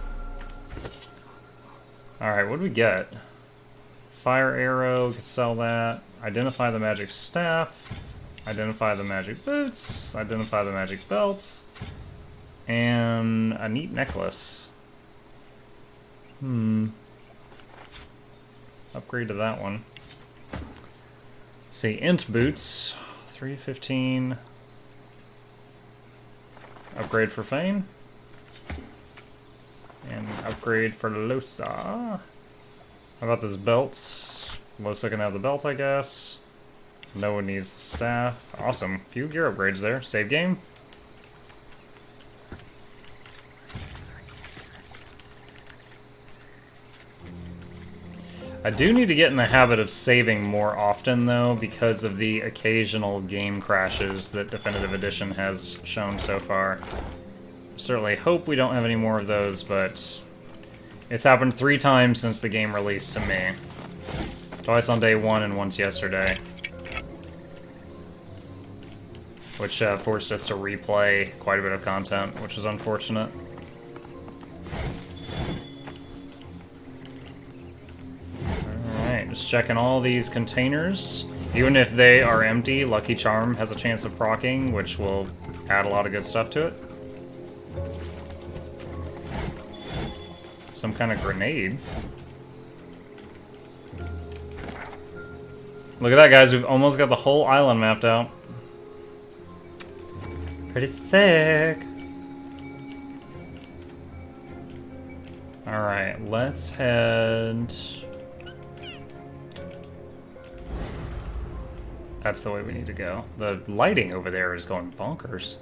[SPEAKER 1] Alright, what do we get? Fire arrow, can sell that. Identify the magic staff. Identify the magic boots. Identify the magic belt. And a neat necklace. Upgrade to that one. Let's see, int boots. 315. Upgrade for Fane. And upgrade for Losa. How about this belt? Losa can have the belt, I guess. No one needs the staff. Awesome. Few gear upgrades there. Save game. I do need to get in the habit of saving more often, though, because of the occasional game crashes that Definitive Edition has shown so far. Certainly hope we don't have any more of those, but it's happened 3 times since the game released to me. Twice on day 1 and once yesterday. Which forced us to replay quite a bit of content, which is unfortunate. Alright, just checking all these containers. Even if they are empty, Lucky Charm has a chance of proccing, which will add a lot of good stuff to it. Some kind of grenade. Look at that, guys. We've almost got the whole island mapped out. Pretty sick. Alright, let's head... That's the way we need to go. The lighting over there is going bonkers.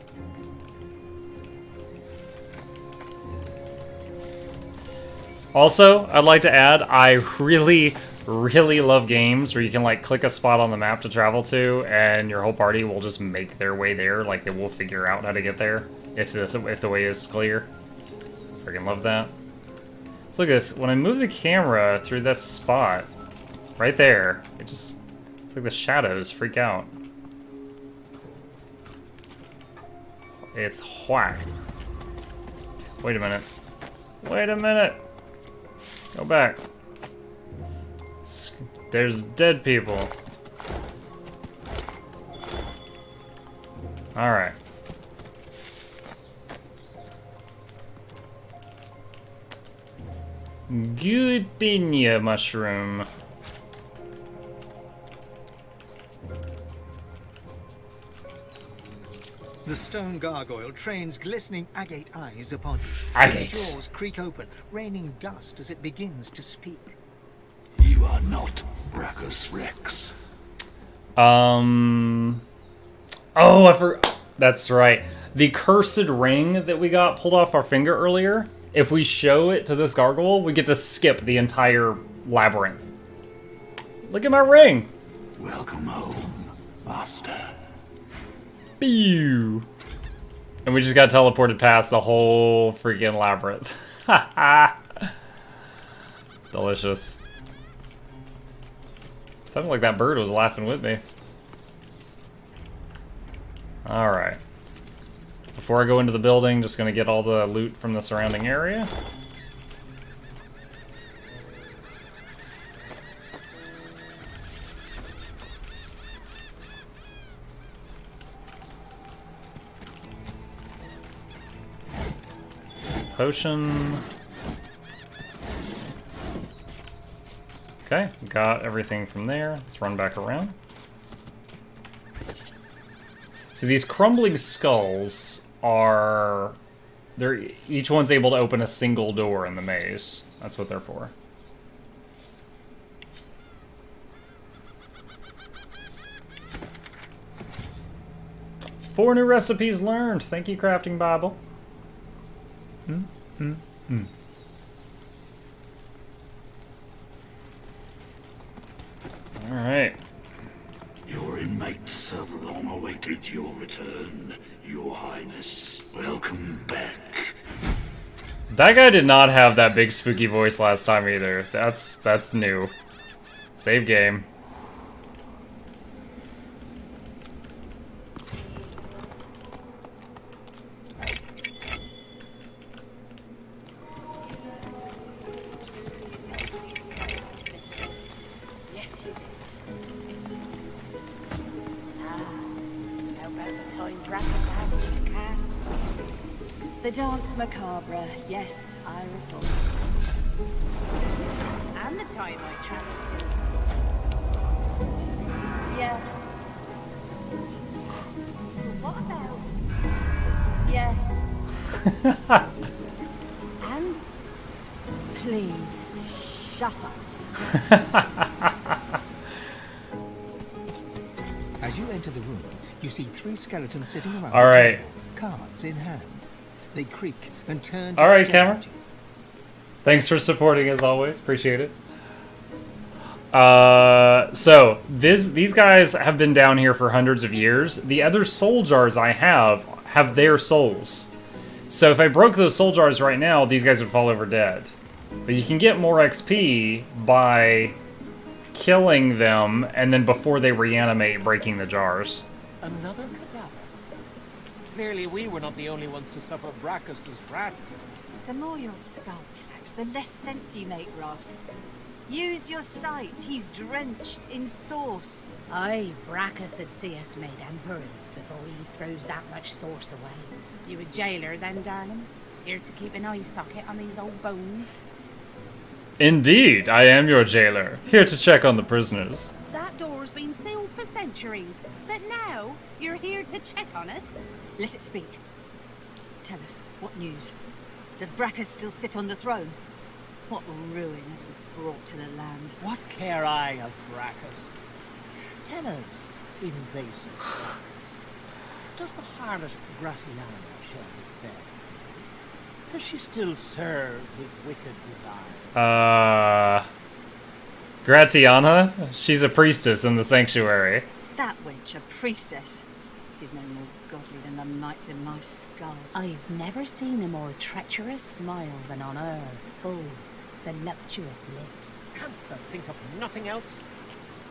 [SPEAKER 1] Also, I'd like to add, I really love games where you can like click a spot on the map to travel to, and your whole party will just make their way there. Like they will figure out how to get there if the way is clear. Freaking love that. So look at this. When I move the camera through this spot, right there, it's like the shadows freak out. It's whack. Wait a minute. Wait a minute. Go back. There's dead people. Alright. Guipinia mushroom.
[SPEAKER 3] The stone gargoyle trains glistening agate eyes upon you.
[SPEAKER 1] Agate.
[SPEAKER 3] Its jaws creak open, raining dust as it begins to speak.
[SPEAKER 10] You are not Brachus Rex.
[SPEAKER 1] Oh, I forgot. That's right. The cursed ring that we got pulled off our finger earlier, if we show it to this gargoyle, we get to skip the entire labyrinth. Look at my ring.
[SPEAKER 10] Welcome home, Master.
[SPEAKER 1] Pew. And we just got teleported past the whole freaking labyrinth. Ha Delicious. Sounded like that bird was laughing with me. Alright. Before I go into the building, just gonna get all the loot from the surrounding area. Potion. Okay, got everything from there. Let's run back around. So these crumbling skulls are... each one's able to open a single door in the maze. That's what they're for. Four new recipes learned. Thank you, Crafting Bible. Alright.
[SPEAKER 10] Your inmates have long awaited your return, Your Highness. Welcome back.
[SPEAKER 1] That guy did not have that big spooky voice last time either. That's new. Save game.
[SPEAKER 12] The dance macabre, yes, I recall.
[SPEAKER 9] And the time I traveled.
[SPEAKER 12] Yes. What about? Yes. And please, shut up.
[SPEAKER 3] As you enter the room, you see three skeletons sitting around.
[SPEAKER 1] All right.
[SPEAKER 3] Cards in hand. They creak and turn to
[SPEAKER 1] All right,
[SPEAKER 3] stare
[SPEAKER 1] Cameron.
[SPEAKER 3] at you.
[SPEAKER 1] Thanks for supporting as always. Appreciate it. So these guys have been down here for hundreds of years. The other soul jars I have their souls. So if I broke those soul jars right now, these guys would fall over dead. But you can get more XP by killing them, and then before they reanimate, breaking the jars.
[SPEAKER 13] Another cadaver? Clearly we were not the only ones to suffer Brachus's wrath.
[SPEAKER 4] The more your skull cracks, the less sense you make, Ross. Use your sight. He's drenched in sauce.
[SPEAKER 9] Aye, Brachus would see us made emperors before he throws that much sauce away. You a jailer then, darling? Here to keep an eye socket on these old bones?
[SPEAKER 1] Indeed, I am your jailer, here to check on the prisoners.
[SPEAKER 9] That door's been sealed for centuries, but now you're here to check on us?
[SPEAKER 4] Let it speak. Tell us, what news? Does Brachus still sit on the throne? What ruin has been brought to the land?
[SPEAKER 13] What care I of Brachus? Tell us, invasive. Does the harlot Gratiana show his best? Does she still serve his wicked desire?
[SPEAKER 1] Gratiana? She's a priestess in the sanctuary.
[SPEAKER 6] That witch, a priestess, is no more godly than the knights in my skull.
[SPEAKER 9] I've never seen a more treacherous smile than on her full, voluptuous lips.
[SPEAKER 13] Canst thou think of nothing else?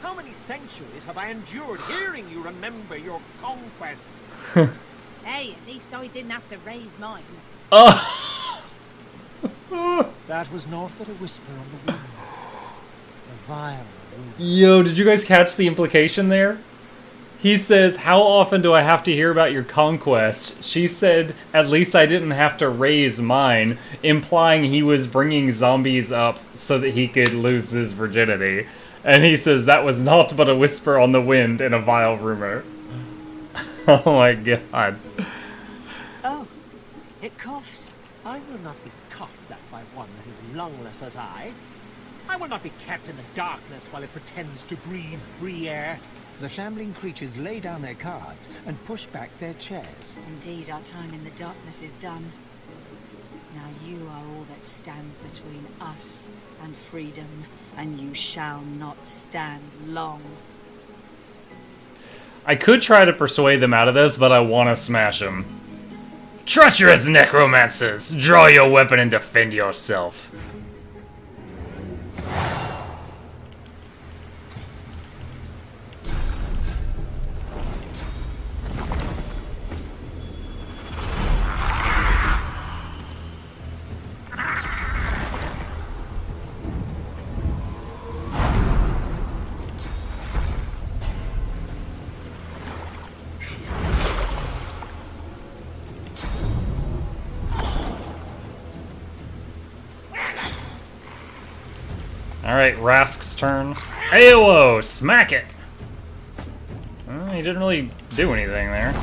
[SPEAKER 13] How many centuries have I endured hearing you remember your conquests?
[SPEAKER 9] Hey, at least I didn't have to raise mine.
[SPEAKER 1] Oh!
[SPEAKER 13] That was naught but a whisper on the wind. A vile rumor.
[SPEAKER 1] Yo, did you guys catch the implication there? He says, how often do I have to hear about your conquest? She said, at least I didn't have to raise mine, implying he was bringing zombies up so that he could lose his virginity. And he says, that was not but a whisper on the wind and a vile rumor. Oh my god.
[SPEAKER 6] Oh, it coughs.
[SPEAKER 13] I will not be coughed at by one that is lungless as I. I will not be kept in the darkness while it pretends to breathe free air.
[SPEAKER 3] The shambling creatures lay down their cards and push back their chairs.
[SPEAKER 6] Indeed, our time in the darkness is done. Now you are all that stands between us and freedom, and you shall not stand long.
[SPEAKER 1] I could try to persuade them out of this, but I want to smash them. Treacherous necromancers! Draw your weapon and defend yourself. Alright, Rask's turn. Ayo! Smack it! He didn't really do anything there.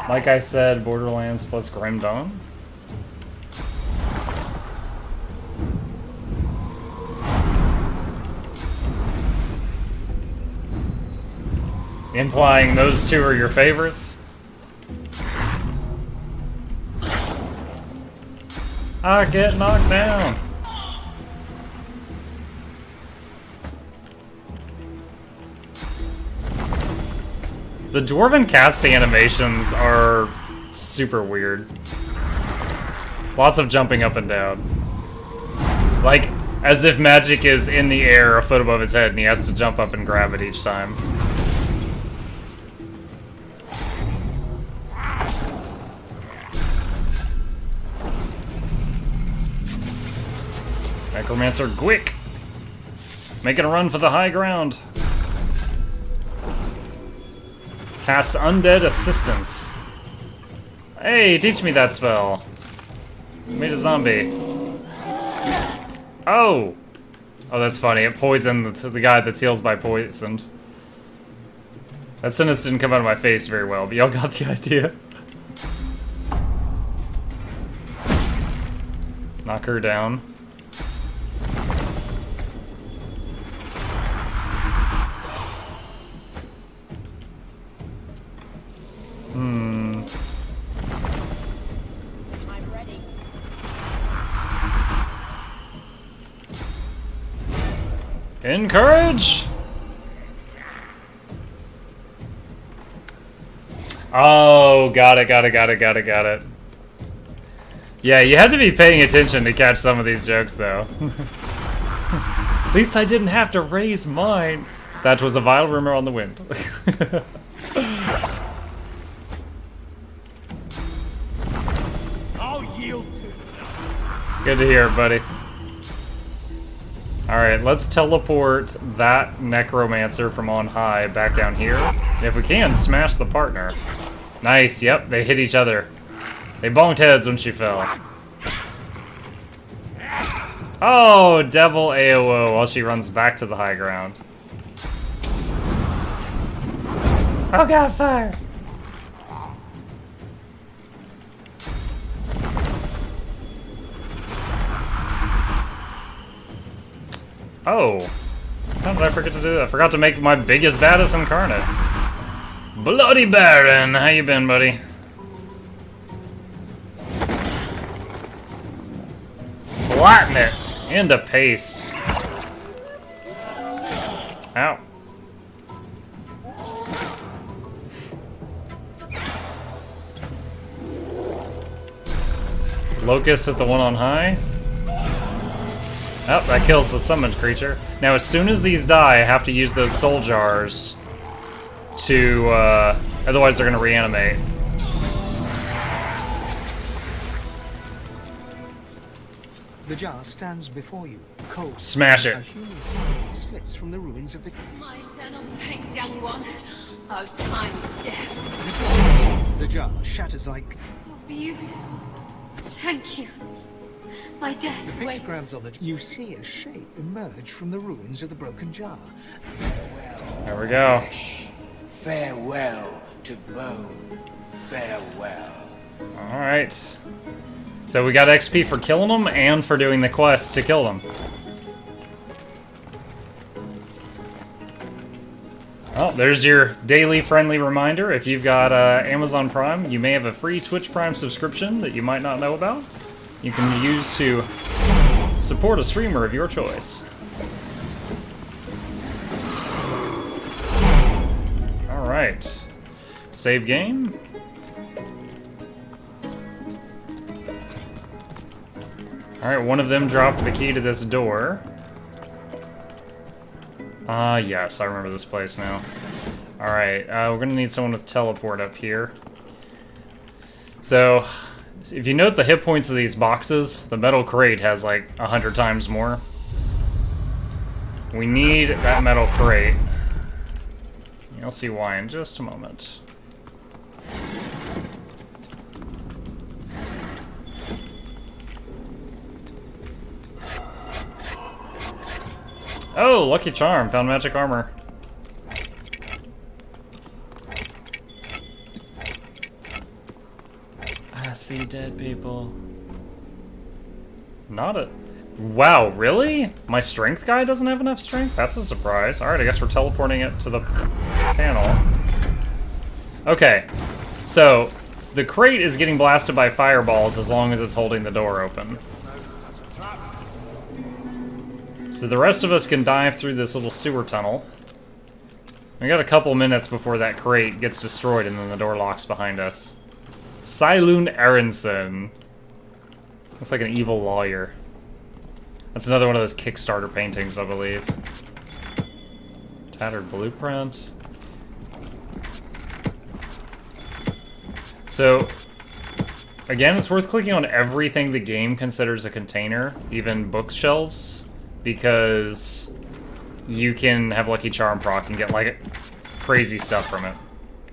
[SPEAKER 1] Like I said, Borderlands plus Grim Dawn. Implying those two are your favorites? I get knocked down. The Dwarven casting animations are super weird. Lots of jumping up and down. Like, as if magic is in the air a foot above his head and he has to jump up and grab it each time. Necromancer Gwick! Making a run for the high ground. Cast Undead Assistance. Hey, teach me that spell. Made a zombie. Oh! Oh, that's funny. It poisoned the guy that's heals by poisoned. That sentence didn't come out of my face very well, but y'all got the idea. Knock her down.
[SPEAKER 9] I'm ready.
[SPEAKER 1] Encourage! Oh, got it. Yeah, you had to be paying attention to catch some of these jokes, though. At least I didn't have to raise mine. That was a vile rumor on the wind.
[SPEAKER 13] I'll yield to.
[SPEAKER 1] Good to hear, buddy. Alright, let's teleport that necromancer from on high back down here. If we can, smash the partner. Nice, yep, they hit each other. They bonked heads when she fell. Oh, devil AOO while she runs back to the high ground. Oh god, fire! Oh, how did I forget to do that? I forgot to make my biggest, baddest incarnate. Bloody Baron, how you been, buddy? Flatten it into paste. Ow. Locust at the one on high. Oh, that kills the summoned creature. Now, as soon as these die, I have to use those soul jars to, otherwise they're gonna reanimate.
[SPEAKER 3] The jar stands before you, cold.
[SPEAKER 1] Smash it.
[SPEAKER 3] A human slits from the ruins of the...
[SPEAKER 14] My eternal thanks, young one. Oh, time of death.
[SPEAKER 3] The jar shatters like...
[SPEAKER 14] Beautiful. Thank you. My death
[SPEAKER 3] The
[SPEAKER 14] waits.
[SPEAKER 3] pictograms on the... You see a shape emerge from the ruins of the broken jar.
[SPEAKER 1] There we go.
[SPEAKER 15] Farewell to bone. Farewell.
[SPEAKER 1] Alright. So we got XP for killing them and for doing the quest to kill them. Oh, there's your daily friendly reminder. If you've got Amazon Prime, you may have a free Twitch Prime subscription that you might not know about. You can use to support a streamer of your choice. Alright. Save game. Alright, one of them dropped the key to this door. Yes, I remember this place now. Alright, we're gonna need someone with teleport up here. So, if you note the hit points of these boxes, the metal crate has like 100 times more. We need that metal crate. You'll see why in just a moment. Oh, lucky charm. Found magic armor. I see dead people. Not a... Wow, really? My strength guy doesn't have enough strength? That's a surprise. Alright, I guess we're teleporting it to the panel. Okay. So, the crate is getting blasted by fireballs as long as it's holding the door open. So the rest of us can dive through this little sewer tunnel. We got a couple minutes before that crate gets destroyed and then the door locks behind us. Silun Aronson. Looks like an evil lawyer. That's another one of those Kickstarter paintings, I believe. Tattered blueprint. So, again, it's worth clicking on everything the game considers a container, even bookshelves. Because you can have Lucky Charm proc and get like crazy stuff from it.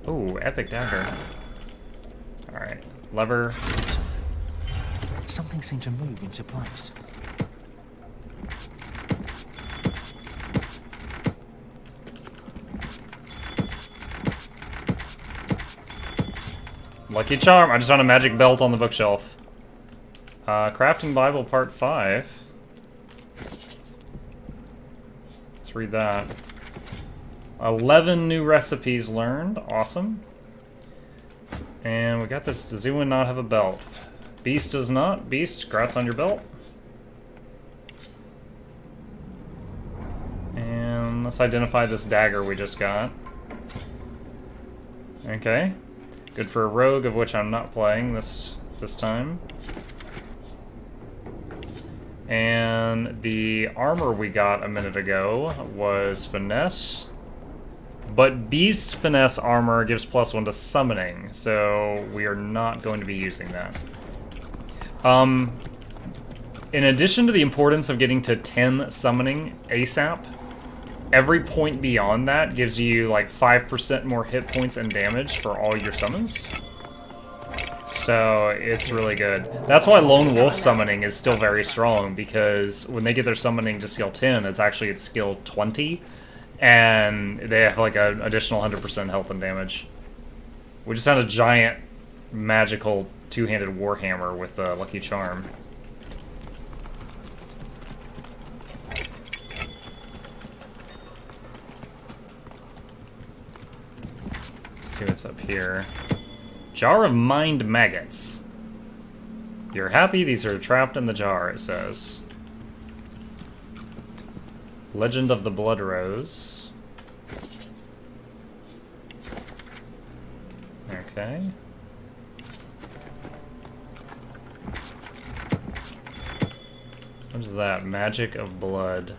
[SPEAKER 1] Ooh, epic dagger. Alright, lever.
[SPEAKER 3] Something seemed to move into place.
[SPEAKER 1] Lucky Charm. I just found a magic belt on the bookshelf. Crafting Bible Part 5. Read that. 11 new recipes learned. Awesome. And we got this. Does anyone not have a belt? Beast does not. Beast, grats on your belt. And let's identify this dagger we just got. Okay. Good for a rogue, of which I'm not playing this time. And the armor we got a minute ago was finesse. But beast finesse armor gives +1 to summoning, so we are not going to be using that. In addition to the importance of getting to 10 summoning ASAP, every point beyond that gives you like 5% more hit points and damage for all your summons. So it's really good. That's why Lone Wolf summoning is still very strong, because when they get their summoning to skill 10, it's actually at skill 20, and they have like an additional 100% health and damage. We just had a giant magical two-handed warhammer with a Lucky Charm. Let's see what's up here. Jar of Mind Maggots. You're happy these are trapped in the jar, it says. Legend of the Blood Rose. Okay. What is that? Magic of Blood.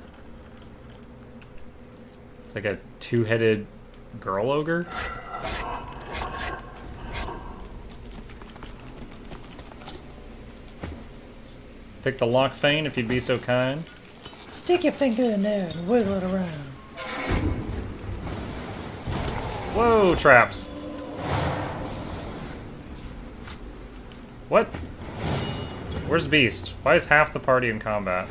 [SPEAKER 1] It's like a two-headed girl ogre? Pick the lock, Fane, if you'd be so kind.
[SPEAKER 16] Stick your finger in there and wiggle it around.
[SPEAKER 1] Whoa, traps. What? Where's Beast? Why is half the party in combat?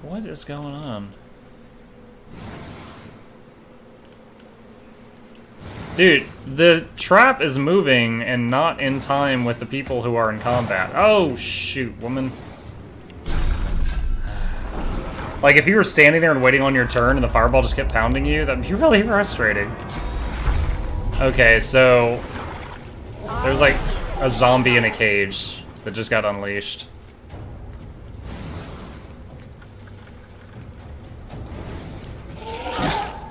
[SPEAKER 1] What is going on? Dude, the trap is moving and not in time with the people who are in combat. Oh, shoot, woman. Like, if you were standing there and waiting on your turn and the fireball just kept pounding you, that'd be really frustrating. Okay, so there's like a zombie in a cage that just got unleashed.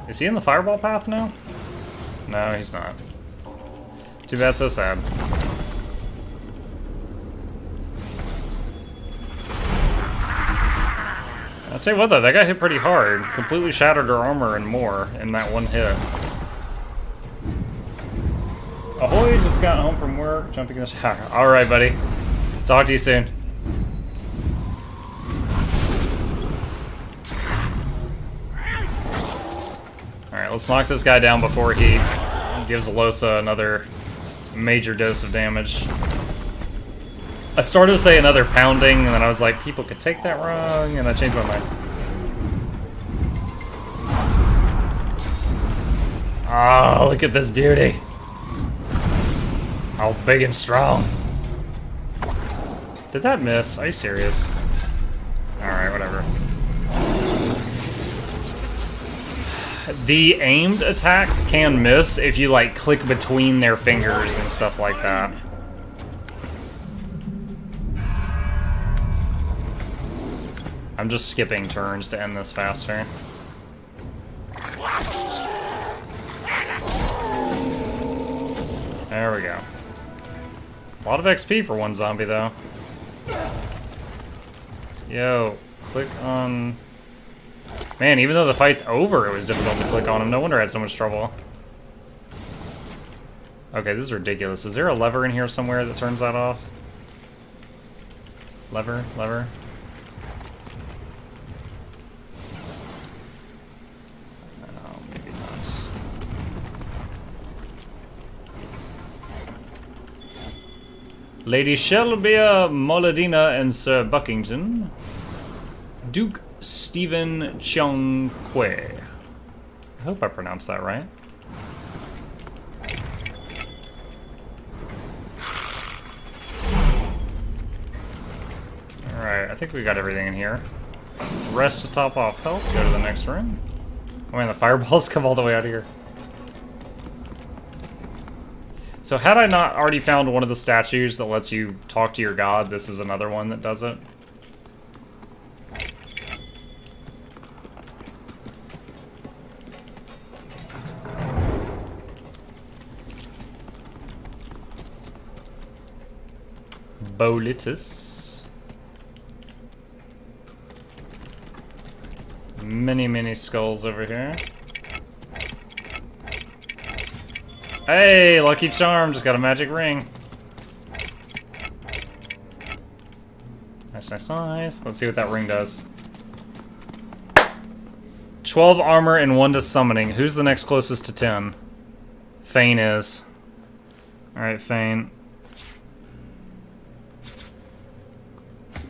[SPEAKER 1] Is he in the fireball path now? No, he's not. Too bad, so sad. I'll tell you what though, that guy hit pretty hard. Completely shattered her armor and more in that one hit. Ahoy, just got home from work, jumping in the shower. Alright, buddy. Talk to you soon. Alright, let's knock this guy down before he gives Losa another major dose of damage. I started to say another pounding, and then I was like, people could take that wrong, and I changed my mind. Oh, look at this beauty. How big and strong. Did that miss? Are you serious? Alright, whatever. The aimed attack can miss if you, like, click between their fingers and stuff like that. I'm just skipping turns to end this faster. There we go. A lot of XP for one zombie, though. Yo, click on... Man, even though the fight's over, it was difficult to click on him. No wonder I had so much trouble. Okay, this is ridiculous. Is there a lever in here somewhere that turns that off? Lever, lever. No, maybe not. Lady Shelbia Moladina and Sir Buckington. Duke Stephen Cheong Quay. I hope I pronounced that right. Alright, I think we got everything in here. Let's rest to top off health, go to the next room. Oh man, the fireballs come all the way out of here. So had I not already found one of the statues that lets you talk to your god, this is another one that does it. Bolitus. Many skulls over here. Hey, Lucky Charm just got a magic ring. Nice, nice, nice. Let's see what that ring does. 12 armor and 1 to summoning. Who's the next closest to 10? Fane is. Alright, Fane.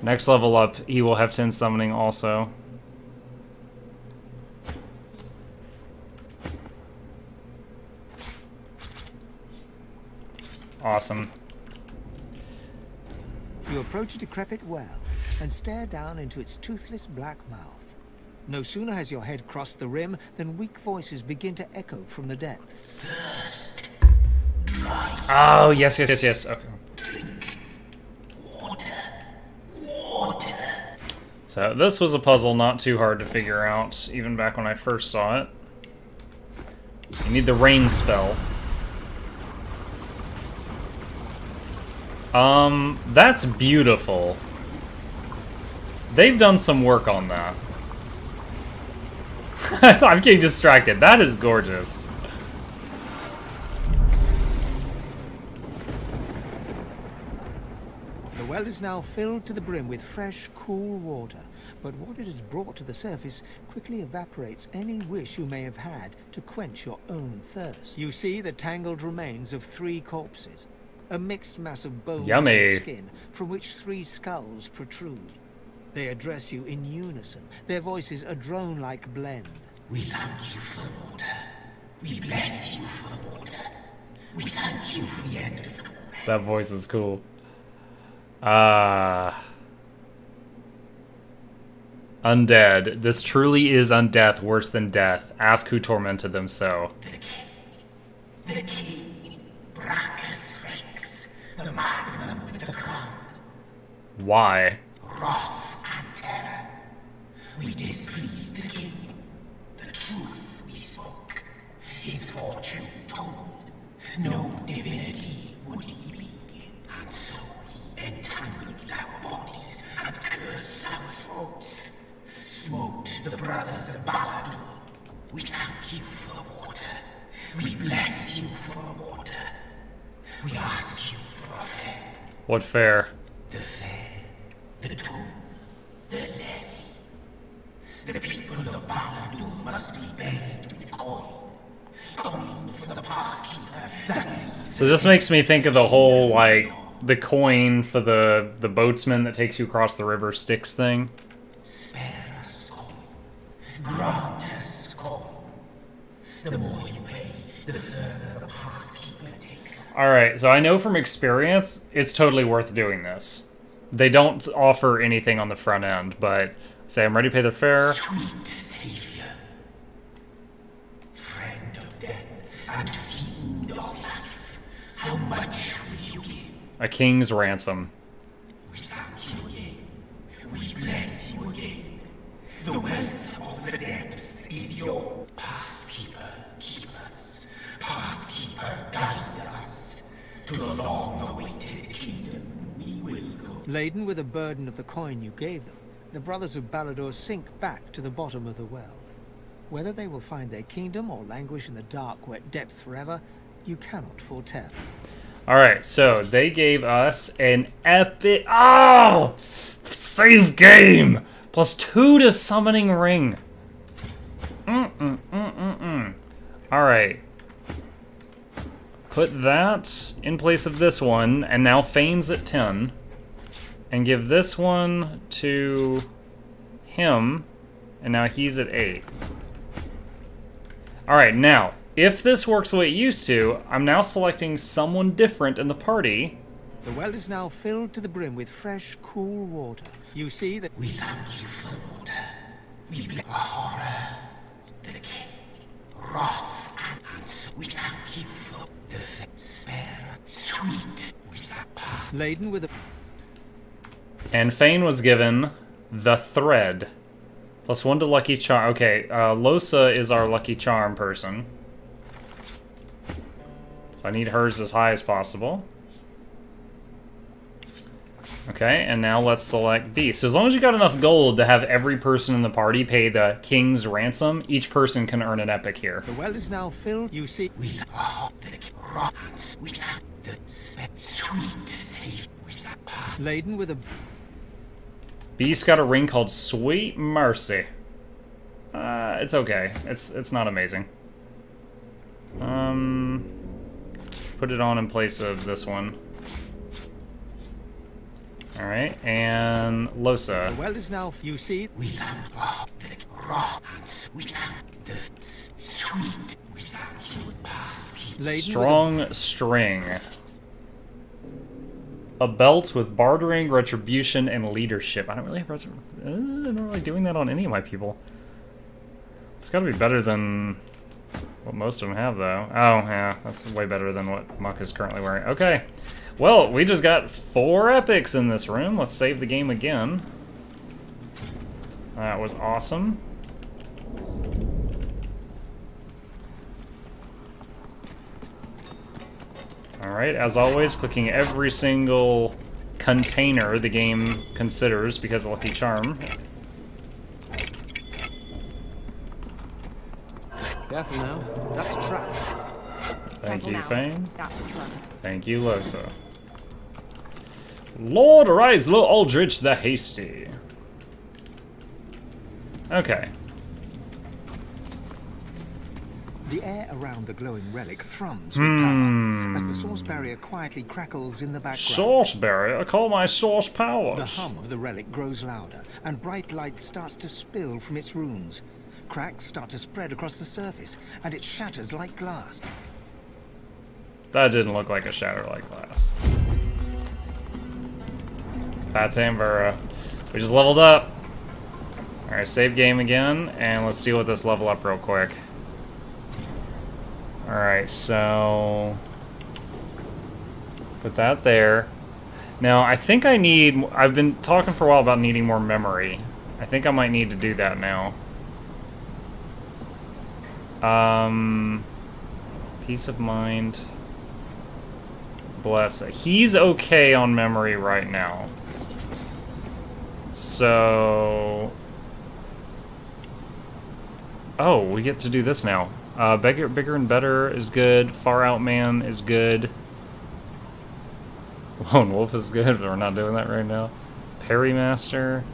[SPEAKER 1] Next level up, he will have 10 summoning also. Awesome.
[SPEAKER 3] You approach a decrepit well and stare down into its toothless black mouth. No sooner has your head crossed the rim than weak voices begin to echo from the depths.
[SPEAKER 1] Oh, yes. Okay. So this was a puzzle not too hard to figure out, even back when I first saw it. You need the rain spell. That's beautiful. They've done some work on that. I'm getting distracted. That is gorgeous.
[SPEAKER 3] The well is now filled to the brim with fresh, cool water, but what it has brought to the surface quickly evaporates any wish you may have had to quench your own thirst. You see the tangled remains of 3 corpses, a mixed mass of bones
[SPEAKER 1] Yummy.
[SPEAKER 3] and skin from which 3 skulls protrude. They address you in unison, their voices a drone-like blend.
[SPEAKER 10] We thank you for the water. We bless you for the water. We thank you for the end of torment.
[SPEAKER 1] That voice is cool. Undead. This truly is undeath, worse than death. Ask who tormented them so.
[SPEAKER 10] The king, Brachus Rex, the madman with the crown.
[SPEAKER 1] Why?
[SPEAKER 10] Wrath and terror. We displeased the king. The truth we spoke. His fortune told. No divinity would he be. And so he entangled our bodies and cursed our throats. Smoked the brothers of Baladur. We thank you for the water. We bless you for the water. We ask you for a fair.
[SPEAKER 1] What fair?
[SPEAKER 10] The fair, the tomb, the levy. The people of Baladur must be buried with coin. Coin for the pathkeeper.
[SPEAKER 1] So this makes me think of the whole, like, the coin for the boatsman that takes you across the river Styx thing.
[SPEAKER 10] Spare us coin. Grant us coin. The more you pay, the further the pathkeeper takes.
[SPEAKER 1] Alright, so I know from experience, it's totally worth doing this. They don't offer anything on the front end, but say I'm ready to pay the fare.
[SPEAKER 10] Sweet savior, friend of death and fiend of life, how much will you give?
[SPEAKER 1] A king's ransom.
[SPEAKER 10] We thank you again. We bless you again. The wealth of the depths is your pathkeeper. Keep us. Pathkeeper, guide us to the long-awaited kingdom we will go.
[SPEAKER 3] Laden with the burden of the coin you gave them, the brothers of Baladur sink back to the bottom of the well. Whether they will find their kingdom or languish in the dark, wet depths forever, you cannot foretell.
[SPEAKER 1] Alright, so they gave us an epic... Oh! Save game! +2 to Summoning Ring. Alright. Put that in place of this one, and now Fane's at 10. And give this one to him, and now he's at 8. Alright, now, if this works the way it used to, I'm now selecting someone different in the party.
[SPEAKER 3] The well is now filled to the brim with fresh, cool water. You see that...
[SPEAKER 10] We thank you for the water. We bless horror, the king, wrath, and we thank you for the spare, sweet, with that path.
[SPEAKER 3] Laden with a...
[SPEAKER 1] And Fane was given the thread. +1 to Lucky Charm. Okay, Losa is our Lucky Charm person. So I need hers as high as possible. Okay, and now let's select B. So as long as you got enough gold to have every person in the party pay the king's ransom, each person can earn an epic here.
[SPEAKER 3] The well is now filled, you see...
[SPEAKER 10] With the sweet safe with that path.
[SPEAKER 3] Laden with a...
[SPEAKER 1] B's got a ring called Sweet Mercy. It's okay. It's not amazing. Put it on in place of this one. Alright, and Losa.
[SPEAKER 3] The well is now, you see...
[SPEAKER 10] We thank the wrath, we thank the sweet, we thank you path.
[SPEAKER 1] Strong string. A belt with bartering, retribution, and leadership. I don't really have I'm not really doing that on any of my people. It's gotta be better than what most of them have, though. Oh, yeah, that's way better than what Muck is currently wearing. Okay. Well, we just got 4 epics in this room. Let's save the game again. That was awesome. Alright, as always, clicking every single container the game considers because of Lucky Charm.
[SPEAKER 11] Careful now. That's a trap.
[SPEAKER 1] Thank you,
[SPEAKER 12] now.
[SPEAKER 1] Fane.
[SPEAKER 12] That's a trap.
[SPEAKER 1] Thank you, Losa. Lord Reisler Aldrich the Hasty. Okay.
[SPEAKER 3] The air around the glowing relic thrums with power as the source barrier quietly crackles in the background.
[SPEAKER 1] Source barrier? Call my source powers.
[SPEAKER 3] The hum of the relic grows louder, and bright light starts to spill from its runes. Cracks start to spread across the surface, and it shatters like glass.
[SPEAKER 1] That didn't look like a shatter like glass. That's Amvera. We just leveled up. Alright, save game again, and let's deal with this level up real quick. Alright, so... put that there. Now, I think I need... I've been talking for a while about needing more memory. I think I might need to do that now. Peace of mind. Bless. He's okay on memory right now. So... oh, we get to do this now. Bigger and better is good. Far Out Man is good. Lone Wolf is good, but we're not doing that right now. Parry Master.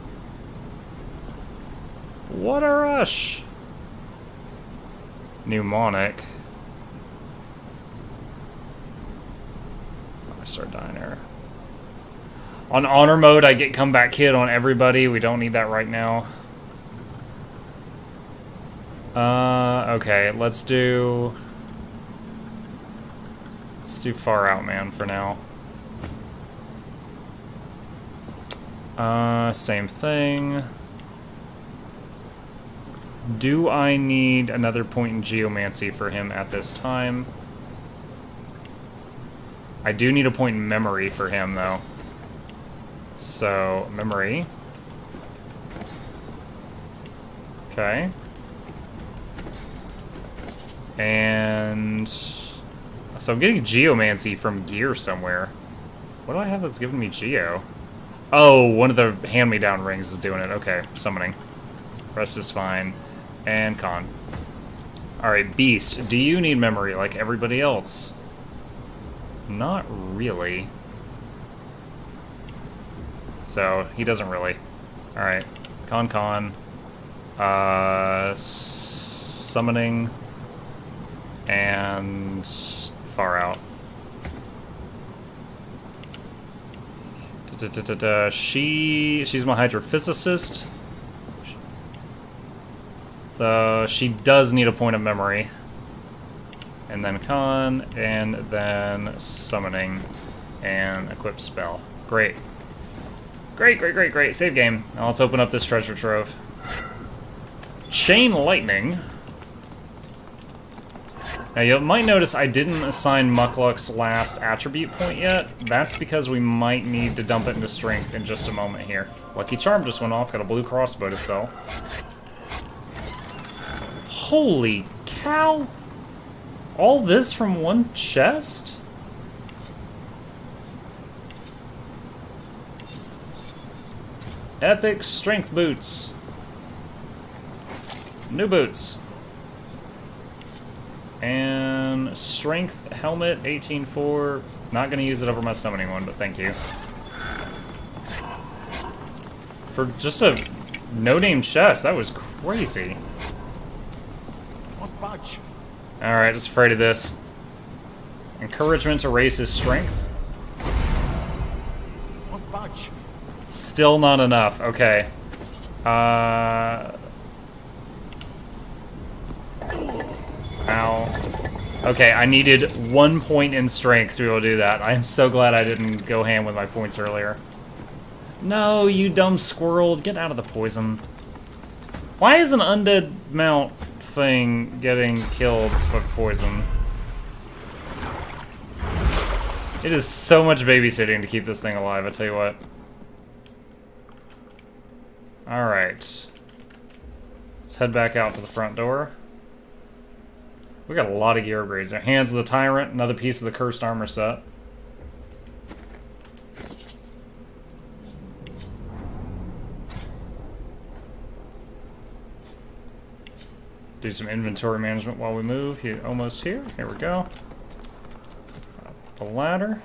[SPEAKER 1] What a rush! Mnemonic. I start dying here. On honor mode, I get Comeback Kid on everybody. We don't need that right now. Okay, let's do Far Out Man for now. Same thing. Do I need another point in Geomancy for him at this time? I do need a point in Memory for him, though. So, Memory. Okay. And... so I'm getting Geomancy from gear somewhere. What do I have that's giving me Geo? Oh, one of the hand-me-down rings is doing it. Okay, summoning. Rest is fine. And Con. Alright, Beast. Do you need memory like everybody else? Not really. So, he doesn't really. Alright. Con. Summoning. And Far Out. She's my hydrophysicist. So she does need a point of memory. And then Con, and then summoning, and equip spell. Great. Great. Save game. Now let's open up this treasure trove. Chain Lightning. Now you might notice I didn't assign Mukluk's last attribute point yet. That's because we might need to dump it into strength in just a moment here. Lucky Charm just went off, got a blue crossbow to sell. Holy cow! All this from one chest? Epic strength boots. New boots. And strength helmet, 18.4. Not gonna use it over my summoning one, but thank you. For just a no-name chest, that was crazy. Alright, just afraid of this. Encouragement to raise his strength. Still not enough. Okay. Ow. Okay, I needed 1 point in strength to be able to do that. I'm so glad I didn't go ham with my points earlier. No, you dumb squirrel. Get out of the poison. Why is an undead mount thing getting killed with poison? It is so much babysitting to keep this thing alive, I tell you what. Alright. Let's head back out to the front door. We got a lot of gear upgrades there. Hands of the Tyrant, another piece of the cursed armor set. Do some inventory management while we move. Almost here. Here we go. Up the ladder.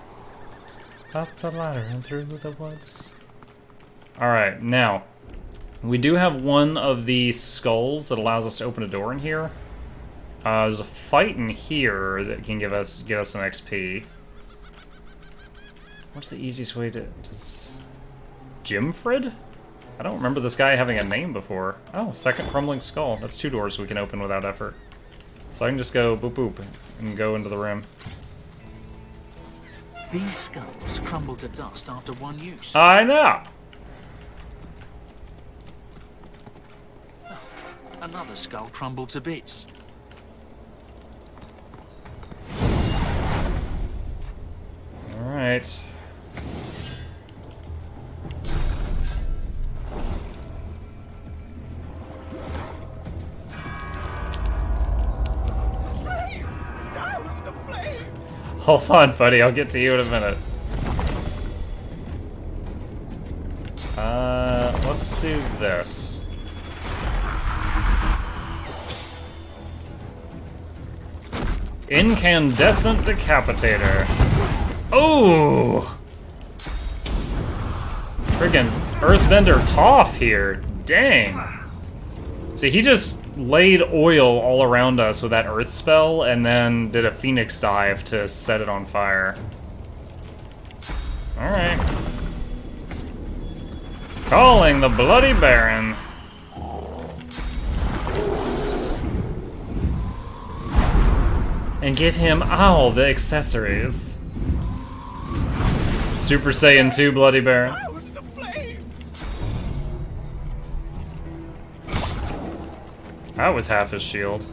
[SPEAKER 1] Up the ladder and through the woods. Alright, now. We do have one of the skulls that allows us to open a door in here. There's a fight in here that can get us some XP. What's the easiest way to... Jimfred? I don't remember this guy having a name before. Oh, second crumbling skull. That's 2 doors we can open without effort. So I can just go boop boop and go into the rim.
[SPEAKER 5] These skulls crumble to dust after one use.
[SPEAKER 1] I know!
[SPEAKER 5] Oh, another skull crumbled to bits.
[SPEAKER 1] Alright. Hold on, buddy. I'll get to you in a minute. Let's do this. Incandescent Decapitator. Oh! Friggin' Earthbender Toph here. Dang. See, he just laid oil all around us with that earth spell and then did a phoenix dive to set it on fire. Alright. Calling the Bloody Baron. And give him all the accessories. Super Saiyan 2 Bloody Baron. That was half his shield.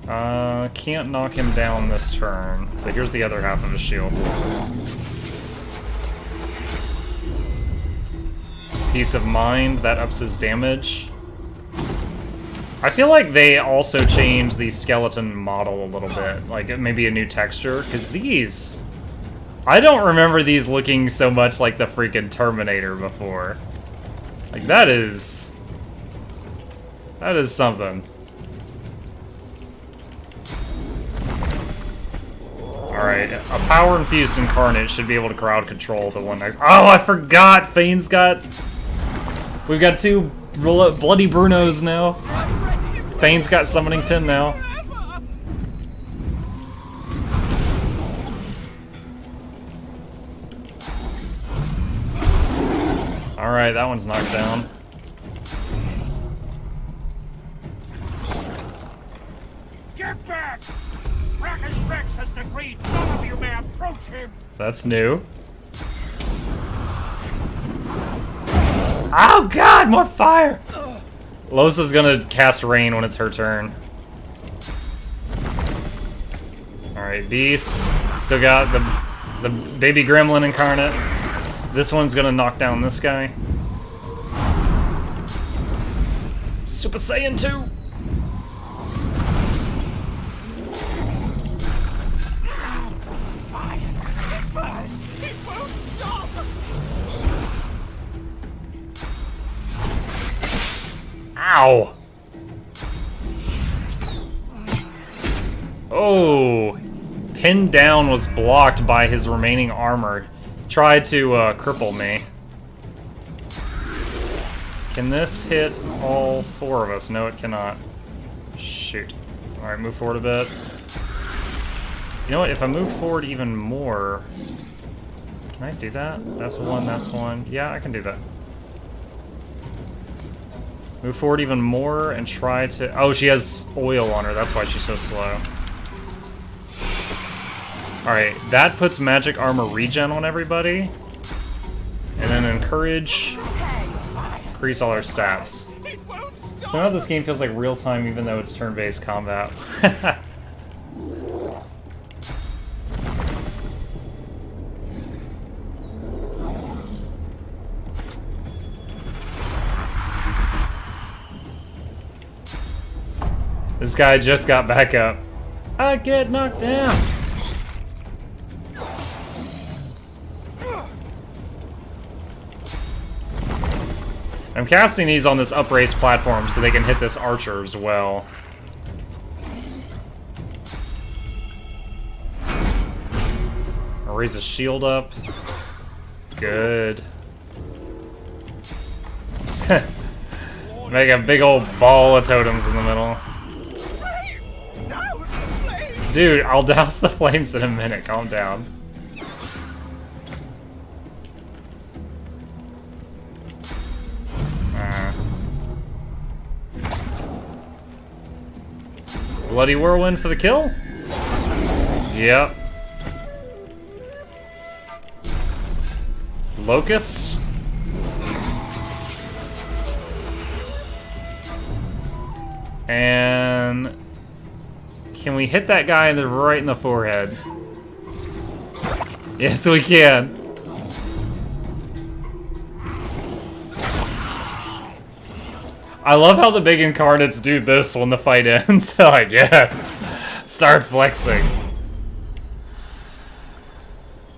[SPEAKER 1] Can't knock him down this turn. So here's the other half of his shield. Peace of Mind, that ups his damage. I feel like they also changed the skeleton model a little bit. Like, maybe a new texture. Because these... I don't remember these looking so much like the freaking Terminator before. Like, that is... That is something. Alright, a power-infused Incarnate should be able to crowd control the one next... Oh, I forgot! Fane's got... We've got 2 Bloody Brunos now. Fane's got Summoning 10 now. Alright, that one's knocked down.
[SPEAKER 13] Get back! Brackus Rex has decreed none of you may approach him!
[SPEAKER 1] That's new. Oh god, more fire! Losa's gonna cast Rain when it's her turn. Alright, Beast. Still got the baby gremlin incarnate. This one's gonna knock down this guy. Super Saiyan 2! Ow! Oh! Pinned down was blocked by his remaining armor. Tried to cripple me. Can this hit all 4 of us? No, it cannot. Shoot. Alright, move forward a bit. You know what? If I move forward even more... Can I do that? That's one, that's one. Yeah, I can do that. Move forward even more and try to... Oh, she has oil on her. That's why she's so slow. Alright, that puts magic armor regen on everybody. And then encourage... Increase all our stats. Somehow this game feels like real time even though it's turn-based combat. This guy just got back up. I get knocked down. I'm casting these on this upraised platform so they can hit this archer as well. I'll raise a shield up. Good. Make a big old ball of totems in the middle. Dude, I'll douse the flames in a minute. Calm down. Bloody whirlwind for the kill? Yep. Locust? And can we hit that guy right in the forehead? Yes, we can. I love how the big incarnates do this when the fight ends. Like, yes, start flexing.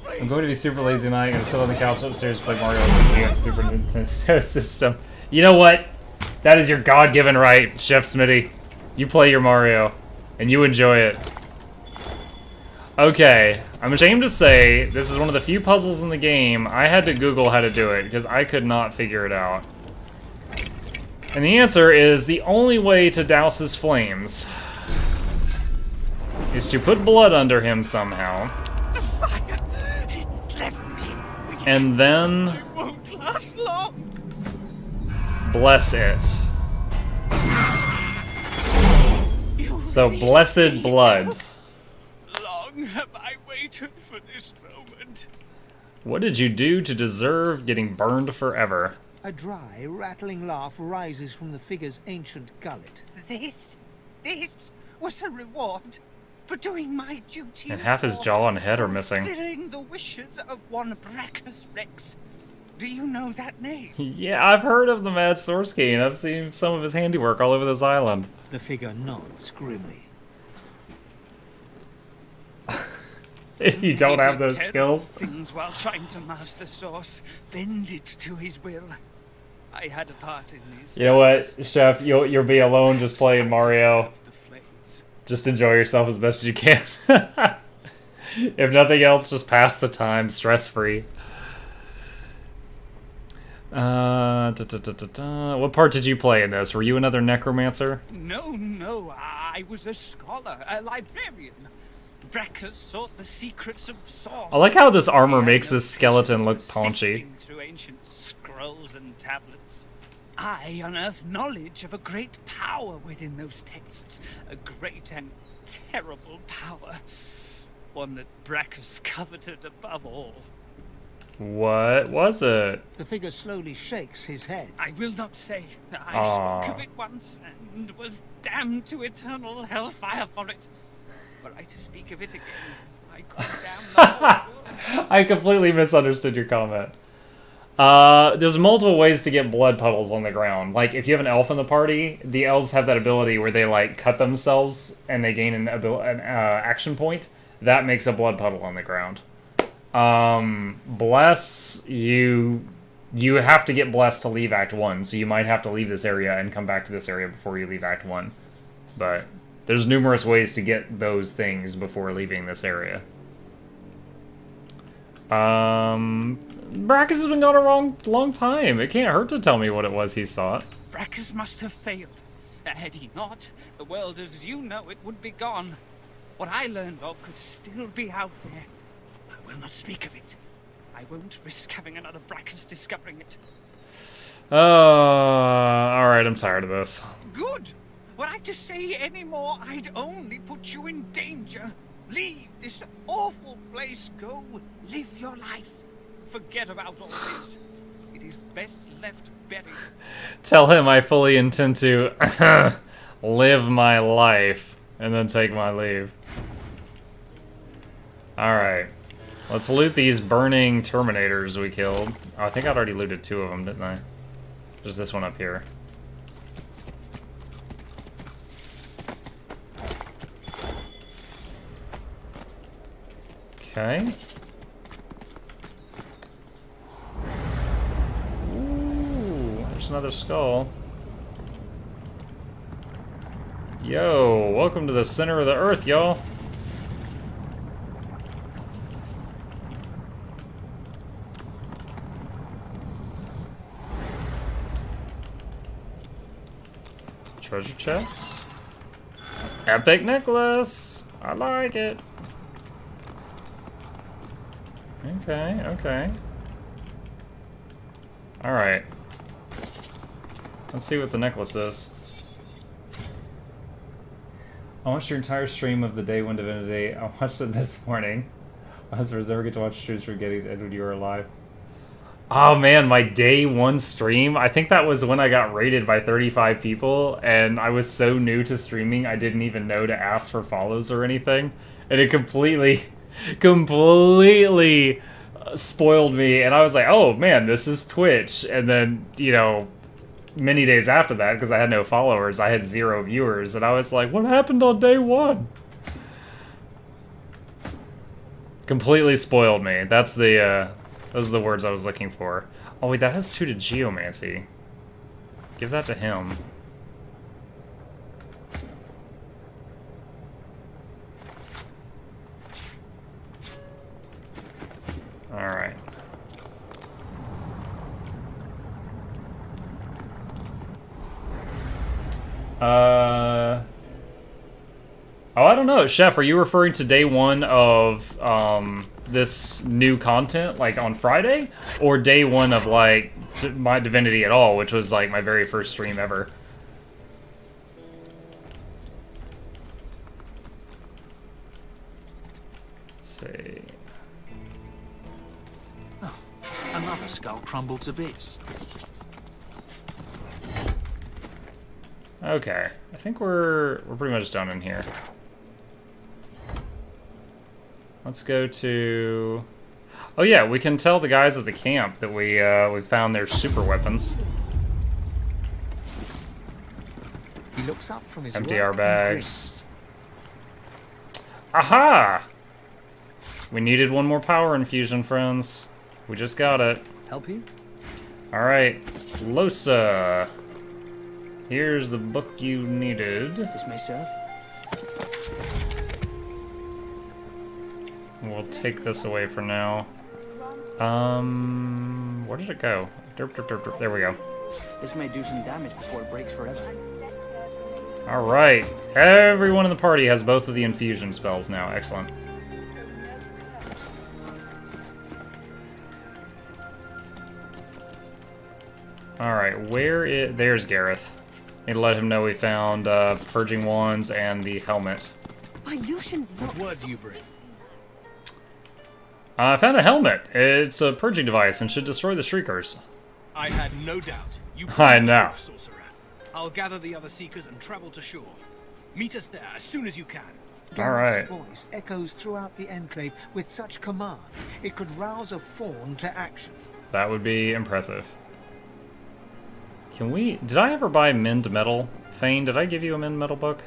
[SPEAKER 1] I'm going to be super lazy tonight. I'm going to sit on the couch upstairs and play Mario on Super Nintendo system. You know what? That is your God-given right, Chef Smitty. You play your Mario, and you enjoy it. Okay, I'm ashamed to say, this is one of the few puzzles in the game I had to Google how to do it, because I could not figure it out. And the answer is the only way to douse his flames is to put blood under him somehow.
[SPEAKER 10] The fire, it's left me weak.
[SPEAKER 1] And then
[SPEAKER 10] It won't last long.
[SPEAKER 1] bless it. So blessed blood.
[SPEAKER 10] Long have I waited for this moment.
[SPEAKER 1] What did you do to deserve getting burned forever?
[SPEAKER 3] A dry, rattling laugh rises from the figure's ancient gullet.
[SPEAKER 10] This was a reward for doing my duty.
[SPEAKER 1] And half his jaw and head are missing.
[SPEAKER 10] Fulfilling the wishes of one Brachus Rex. Do you know that name?
[SPEAKER 1] Yeah, I've heard of the Mad Source King. I've seen some of his handiwork all over this island.
[SPEAKER 3] The figure nods grimly.
[SPEAKER 1] If you don't have those skills.
[SPEAKER 10] Things while trying to master Source, bend it to his will. I had a part in these.
[SPEAKER 1] You know what, Chef? You'll be alone just playing Mario. Just enjoy yourself as best as you can. If nothing else, just pass the time, stress-free. What part did you play in this? Were you another necromancer?
[SPEAKER 10] No, I was a scholar, a librarian. Brachus sought the secrets of Source.
[SPEAKER 1] I like how this armor makes this skeleton look paunchy.
[SPEAKER 10] Through ancient scrolls and tablets, I unearthed knowledge of a great power within those texts. A great and terrible power. One that Brachus coveted above all.
[SPEAKER 1] What was it?
[SPEAKER 3] The figure slowly shakes his head.
[SPEAKER 10] I will not say. I spoke of it once and was damned to eternal hellfire for it. Were I to speak of it again, I could damn the whole world.
[SPEAKER 1] I completely misunderstood your comment. There's multiple ways to get blood puddles on the ground. Like, if you have an elf in the party, the elves have that ability where they, like, cut themselves and they gain an action point. That makes a blood puddle on the ground. Bless, you have to get blessed to leave Act 1, so you might have to leave this area and come back to this area before you leave Act 1. But there's numerous ways to get those things before leaving this area. Brachus has been gone a long time. It can't hurt to tell me what it was he sought.
[SPEAKER 10] Brachus must have failed. Had he not, the world as you know it would be gone. What I learned of could still be out there. I will not speak of it. I won't risk having another Brachus discovering it.
[SPEAKER 1] Alright, I'm tired of this.
[SPEAKER 10] Good! Were I to say any more, I'd only put you in danger. Leave this awful place. Go live your life. Forget about all this. It is better
[SPEAKER 5] best left buried.
[SPEAKER 1] Tell him I fully intend to live my life and then take my leave. Alright. Let's loot these burning Terminators we killed. Oh, I think I'd already looted 2 of them, didn't I? There's this one up here. Okay. Ooh, there's another skull. Yo, welcome to the center of the earth, y'all. Treasure chest. Epic necklace. I like it. Okay, okay. Alright. Let's see what the necklace is. I watched your entire stream of the Day 1 Divinity. I watched it this morning. I was ever get to watch streams for getting Edward, you were alive. Oh man, my Day 1 stream, I think that was when I got rated by 35 people, and I was so new to streaming, I didn't even know to ask for follows or anything, and it completely spoiled me, and I was like, oh man, this is Twitch, and then, you know, many days after that, because I had no followers, I had 0 viewers, and I was like, what happened on Day 1? Completely spoiled me. That's the, those are the words I was looking for. Oh wait, that has 2 to Geomancy. Give that to him. Alright. Oh, I don't know. Chef, are you referring to Day 1 of, this new content, like, on Friday? Or Day 1 of, like, my Divinity at all, which was, like, my very first stream ever? Let's see.
[SPEAKER 5] Oh, another skull crumbled to bits.
[SPEAKER 1] Okay, I think we're pretty much done in here. Let's go to... Oh yeah, we can tell the guys at the camp that we found their super weapons.
[SPEAKER 3] He looks up from his
[SPEAKER 1] Empty our
[SPEAKER 3] work
[SPEAKER 1] bags. Aha! We needed one more power infusion, friends. We just got it.
[SPEAKER 3] Help you?
[SPEAKER 1] Alright, Losa. Here's the book you needed.
[SPEAKER 5] This may serve.
[SPEAKER 1] We'll take this away for now. Where did it go? Derp, derp, derp, derp. There we go.
[SPEAKER 5] This may do some damage before it breaks forever.
[SPEAKER 1] Alright. Everyone in the party has both of the infusion spells now. Excellent. Alright, where is... There's Gareth. Need to let him know we found Purging Wands and the helmet.
[SPEAKER 12] What
[SPEAKER 2] word do you bring?
[SPEAKER 1] I found a helmet. It's a purging device and should destroy the Shriekers.
[SPEAKER 2] I had no doubt. You
[SPEAKER 1] I know.
[SPEAKER 2] sorcerer. I'll gather the other seekers and travel to shore. Meet us there as soon as you can.
[SPEAKER 3] Gareth's voice echoes throughout the Enclave with such command, it could rouse a fawn to action.
[SPEAKER 1] That would be impressive. Can we... Did I ever buy Mend Metal? Thane, did I give you a Mend Metal book?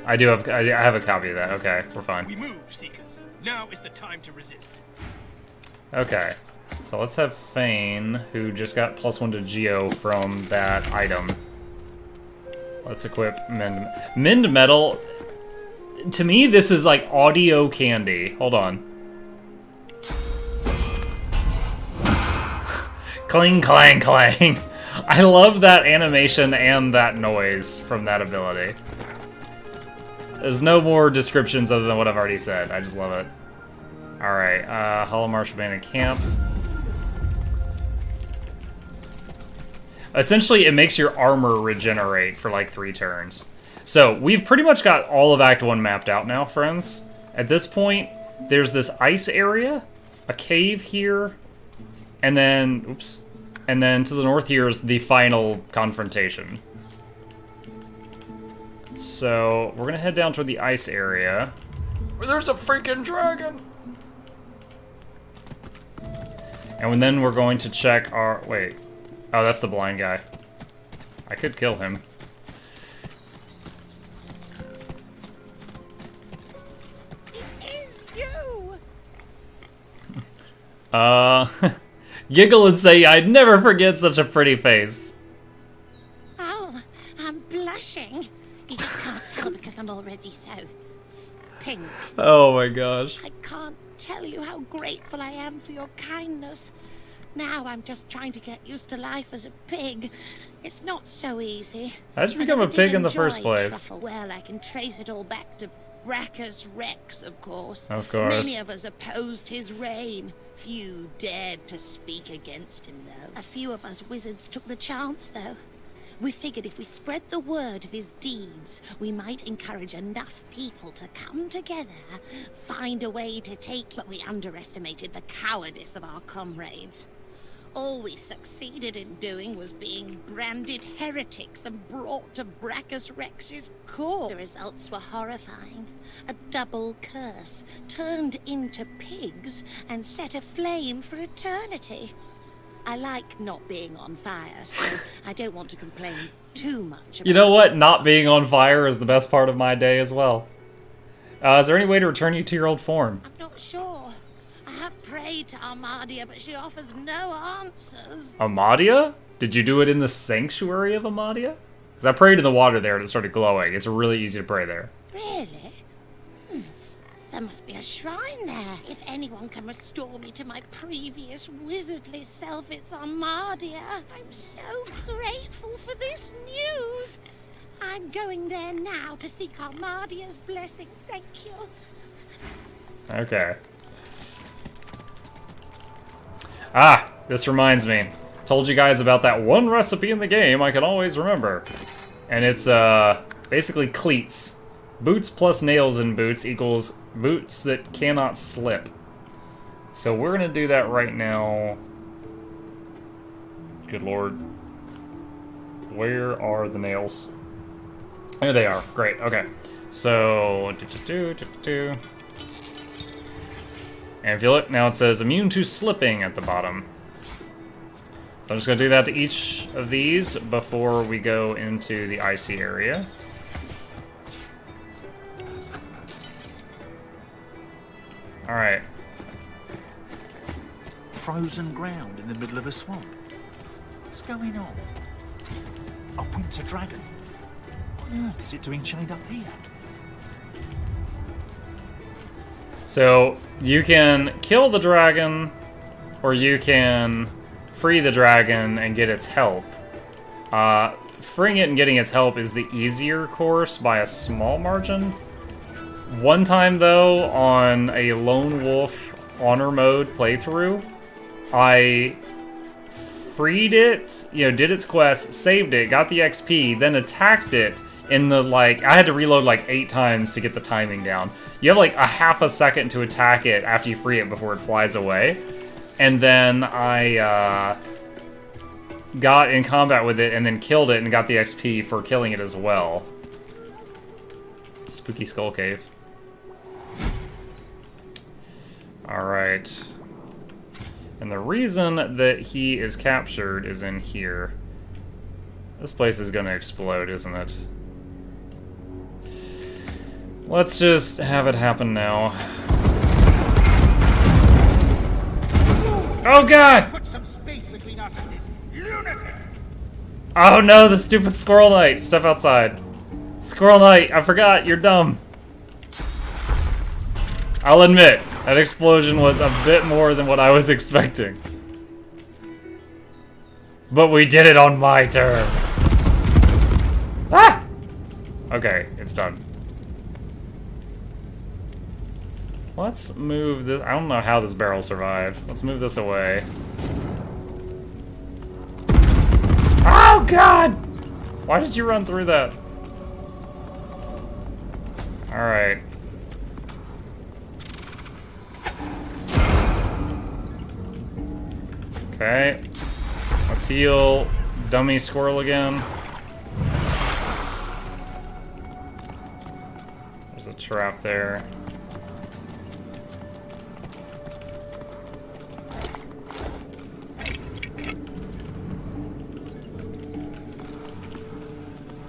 [SPEAKER 1] I do have... I have a copy of that. Okay, we're fine.
[SPEAKER 2] We move, seekers. Now is the time to resist.
[SPEAKER 1] Okay. So let's have Thane, who just got +1 to Geo from that item. Let's equip Mend Metal. To me, this is like audio candy. Hold on. Cling, clang, clang. I love that animation and that noise from that ability. There's no more descriptions other than what I've already said. I just love it. Alright, Hollow Marsh Abandoned Camp. Essentially, it makes your armor regenerate for like 3 turns. So, we've pretty much got all of Act 1 mapped out now, friends. At this point, there's this ice area, a cave here, and then, oops, and then to the north here is the final confrontation. So, we're gonna head down toward the ice area, where there's a freaking dragon! And then we're going to check our, wait. Oh, that's the blind guy. I could kill him. Giggle and say, I'd never forget such a pretty face.
[SPEAKER 9] Oh, I'm blushing. You just can't tell because I'm already so pink.
[SPEAKER 1] Oh my gosh.
[SPEAKER 9] I can't tell you how grateful I am for your kindness. Now I'm just trying to get used to life as a pig. It's not so easy.
[SPEAKER 1] How did you become a pig in the first place?
[SPEAKER 9] Truffle. Well, I can trace it all back to Brachus Rex, of course.
[SPEAKER 1] Of course.
[SPEAKER 9] Many of us opposed his reign. Few dared to speak against him, though. A few of us wizards took the chance, though. We figured if we spread the word of his deeds, we might encourage enough people to come together, find a way to take... But we underestimated the cowardice of our comrades. All we succeeded in doing was being branded heretics and brought to Brachus Rex's court. The results were horrifying. A double curse, turned into pigs and set aflame for eternity. I like not being on fire, so I don't want to complain too much about...
[SPEAKER 1] You know what? Not being on fire is the best part of my day as well. Is there any way to return you to your old form?
[SPEAKER 9] I'm not sure. I have prayed to Armadia, but she offers no answers.
[SPEAKER 1] Amadia? Did you do it in the sanctuary of Amadia? Because I prayed in the water there and it started glowing. It's really easy to pray there.
[SPEAKER 9] Really? There must be a shrine there. If anyone can restore me to my previous wizardly self, it's Armadia. I'm so grateful for this news. I'm going there now to seek Armadia's blessing. Thank you.
[SPEAKER 1] Okay. Ah, this reminds me. Told you guys about that one recipe in the game I can always remember. And it's basically cleats. Boots plus nails in boots equals boots that cannot slip. So we're gonna do that right now. Good lord. Where are the nails? There they are. Great, okay. So, and if you look, now it says immune to slipping at the bottom. So I'm just gonna do that to each of these before we go into the icy area. Alright.
[SPEAKER 5] Frozen ground in the middle of a swamp. What's going on? A winter dragon? What on earth is it doing chained up here?
[SPEAKER 1] So, you can kill the dragon, or you can free the dragon and get its help. Freeing it and getting its help is the easier course by a small margin. One time, though, on a Lone Wolf Honor Mode playthrough, I freed it, did its quest, saved it, got the XP, then attacked it in the, I had to reload 8 times to get the timing down. You have a half a second to attack it after you free it before it flies away. And then I got in combat with it and then killed it and got the XP for killing it as well. Spooky Skull Cave. Alright. And the reason that he is captured is in here. This place is gonna explode, isn't it? Let's just have it happen now. Oh god!
[SPEAKER 2] Put some space between us and this lunatic.
[SPEAKER 1] Oh no, the stupid Squirrel Knight! Step outside. Squirrel Knight, I forgot, you're dumb. I'll admit, that explosion was a bit more than what I was expecting. But we did it on my terms. Ah! Okay, it's done. Let's move this. I don't know how this barrel survived. Let's move this away. Oh god! Why did you run through that? Alright. Okay. Let's heal dummy squirrel again. There's a trap there.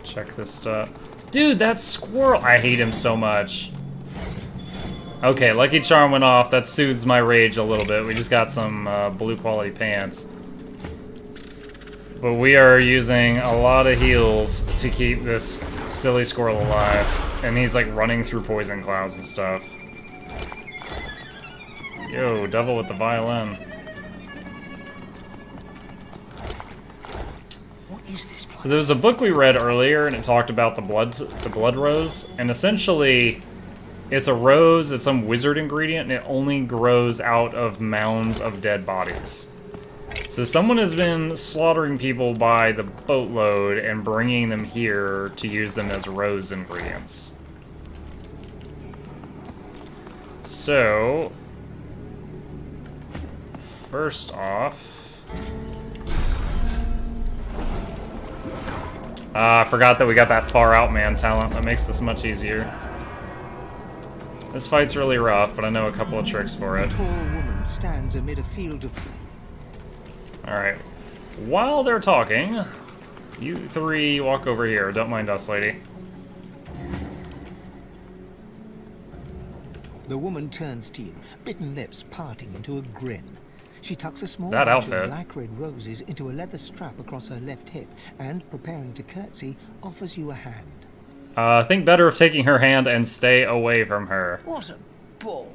[SPEAKER 1] Check this stuff. Dude, that squirrel! I hate him so much. Okay, Lucky Charm went off. That soothes my rage a little bit. We just got some blue quality pants. But we are using a lot of heals to keep this silly squirrel alive. And he's like running through poison clouds and stuff. Yo, devil with the violin. So there was a book we read earlier, and it talked about the blood rose, and essentially, it's a rose. It's some wizard ingredient, and it only grows out of mounds of dead bodies. So someone has been slaughtering people by the boatload and bringing them here to use them as rose ingredients. So, first off. I forgot that we got that far out man talent. That makes this much easier. This fight's really rough, but I know a couple of tricks for it.
[SPEAKER 3] A tall woman stands amid a field of...
[SPEAKER 1] Alright. While they're talking, you three walk over here. Don't mind us, lady.
[SPEAKER 3] The woman turns to you, bitten lips parting into a grin. She tucks a small
[SPEAKER 1] That
[SPEAKER 3] bunch of
[SPEAKER 1] outfit.
[SPEAKER 3] black red roses into a leather strap across her left hip and, preparing to curtsy, offers you a hand.
[SPEAKER 1] Think better of taking her hand and stay away from her.
[SPEAKER 3] What a ball!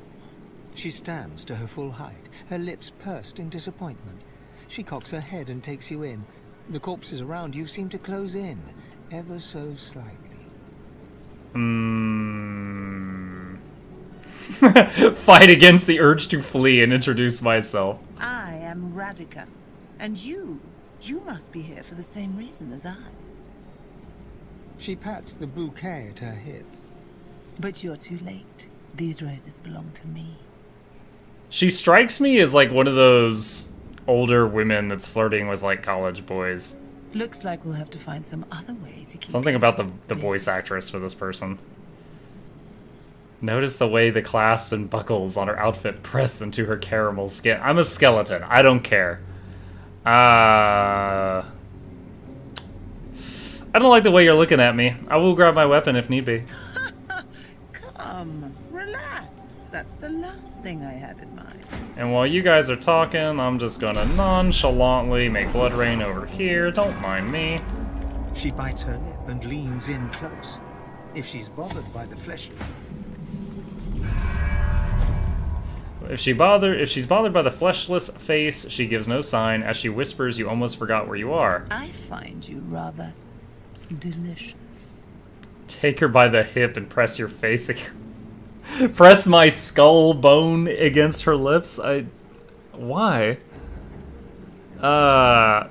[SPEAKER 3] She stands to her full height, her lips pursed in disappointment. She cocks her head and takes you in. The corpses around you seem to close in, ever so slightly.
[SPEAKER 1] Fight against the urge to flee and introduce myself.
[SPEAKER 6] I am Radhika. And you must be here for the same reason as I.
[SPEAKER 3] She pats the bouquet at her hip.
[SPEAKER 6] But you're too late. These roses belong to me.
[SPEAKER 1] She strikes me as like one of those older women that's flirting with like college boys.
[SPEAKER 6] Looks like we'll have to find some other way to keep...
[SPEAKER 1] Something about the voice actress for this person. Notice the way the clasps and buckles on her outfit press into her caramel skin. I'm a skeleton. I don't care. I don't like the way you're looking at me. I will grab my weapon if need be.
[SPEAKER 6] Come, relax. That's the last thing I had in mind.
[SPEAKER 1] And while you guys are talking, I'm just gonna nonchalantly make blood rain over here. Don't mind me.
[SPEAKER 3] She bites her lip and leans in close. If she's bothered by the flesh...
[SPEAKER 1] If she's bothered by the fleshless face, she gives no sign. As she whispers, you almost forgot where you are.
[SPEAKER 6] I find you rather delicious.
[SPEAKER 1] Take her by the hip and press your face press my skull bone against her lips? Why?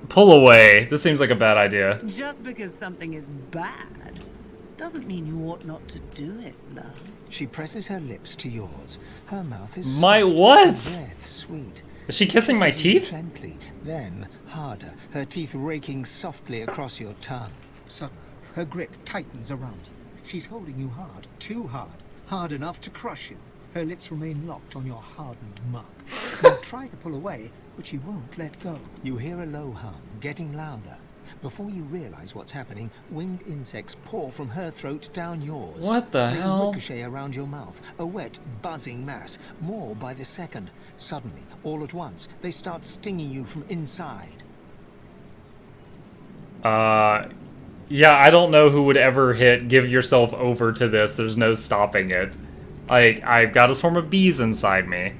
[SPEAKER 1] Pull away. This seems like a bad idea.
[SPEAKER 6] Just because something is bad doesn't mean you ought not to do it, love.
[SPEAKER 3] She presses her lips to yours. Her mouth is
[SPEAKER 1] my
[SPEAKER 3] soft,
[SPEAKER 1] what?
[SPEAKER 3] her breath sweet.
[SPEAKER 1] Is she kissing my teeth?
[SPEAKER 3] Gently, then harder, her teeth raking softly across your tongue. Suddenly, her grip tightens around you. She's holding you hard, too hard, hard enough to crush you. Her lips remain locked on your hardened mug. You try to pull away, but she won't let go. You hear a low hum, getting louder. Before you realize what's happening, winged insects pour from her throat down yours.
[SPEAKER 1] What the
[SPEAKER 3] They
[SPEAKER 1] hell?
[SPEAKER 3] ricochet around your mouth, a wet, buzzing mass, more by the second. Suddenly, all at once, they start stinging you from inside.
[SPEAKER 1] Yeah, I don't know who would ever hit give yourself over to this. There's no stopping it. Like, I've got a swarm of bees inside me.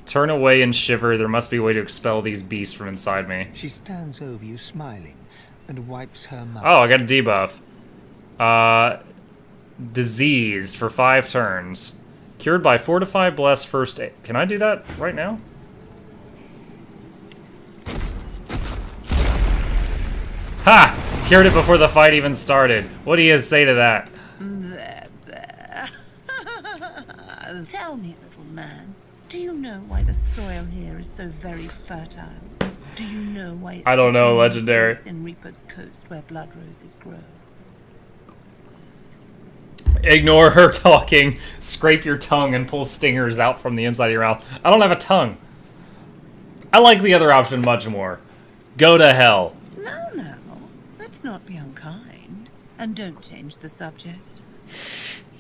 [SPEAKER 1] Turn away and shiver. There must be a way to expel these beasts from inside me.
[SPEAKER 3] She stands over you, smiling, and wipes her mouth.
[SPEAKER 1] Oh, I got a debuff. Diseased for 5 turns. Cured by Fortify, Bless, First Aid. Can I do that right now? Ha! Cured it before the fight even started. What do you say to that?
[SPEAKER 6] There. Tell me, little man,
[SPEAKER 9] Do you know why the soil here is so very fertile? Do you know why it's
[SPEAKER 1] I don't know,
[SPEAKER 9] the only
[SPEAKER 1] legendary.
[SPEAKER 9] place in Reaper's Coast where blood roses grow?
[SPEAKER 1] Ignore her talking. Scrape your tongue and pull stingers out from the inside of your mouth. I don't have a tongue. I like the other option much more. Go to hell.
[SPEAKER 9] No, let's not be unkind. And don't change the subject.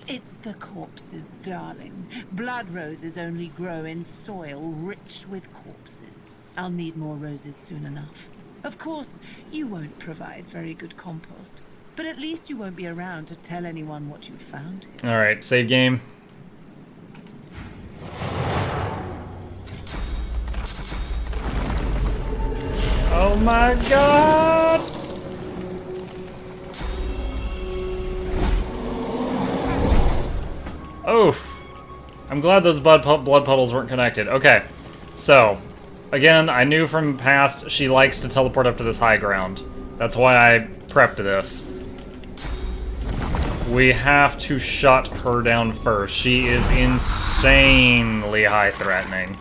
[SPEAKER 9] It's the corpses, darling. Blood roses only grow in soil rich with corpses. I'll need more roses soon enough. Of course, you won't provide very good compost, but at least you won't be around to tell anyone what you found here.
[SPEAKER 1] Alright, save game. Oh my god! Oof. I'm glad those blood puddles weren't connected. Okay, so, again, I knew from past she likes to teleport up to this high ground. That's why I prepped this. We have to shut her down first. She is insanely high-threatening.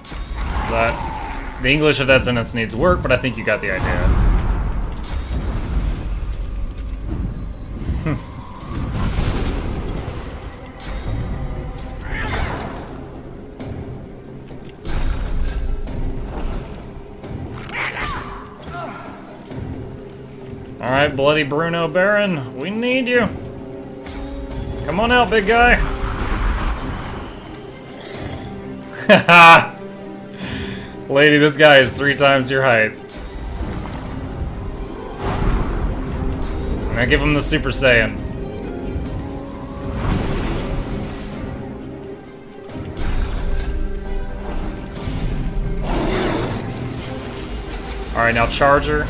[SPEAKER 1] But the English of that sentence needs work, but I think you got the idea. Alright, Bloody Bruno Baron, we need you. Come on out, big guy. Haha! Lady, this guy is 3 times your height. Now give him the Super Saiyan. Alright, now charge her.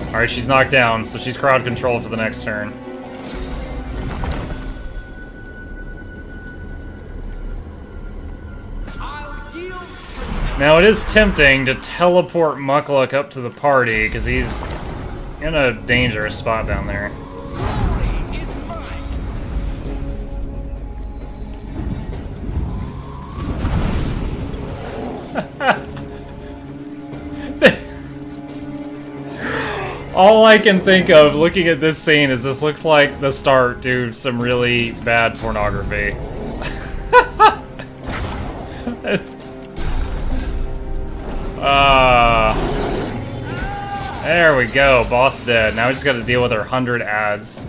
[SPEAKER 1] Alright, she's knocked down, so she's crowd control for the next turn. Now, it is tempting to teleport Mukluk up to the party, because he's in a dangerous spot down there. All I can think of looking at this scene is this looks like the start to some really bad pornography. There we go, boss dead. Now we just gotta deal with our 100 ads.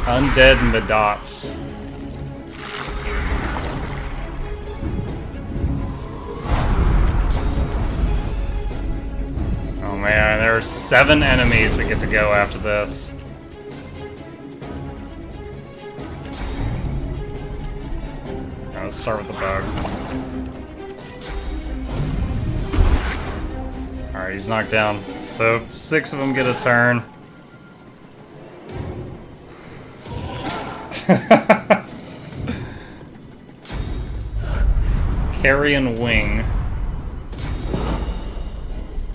[SPEAKER 1] Undead Medot. Oh man, there are 7 enemies that get to go after this. Now let's start with the bug. Alright, he's knocked down. So 6 of them get a turn. Carrion Wing.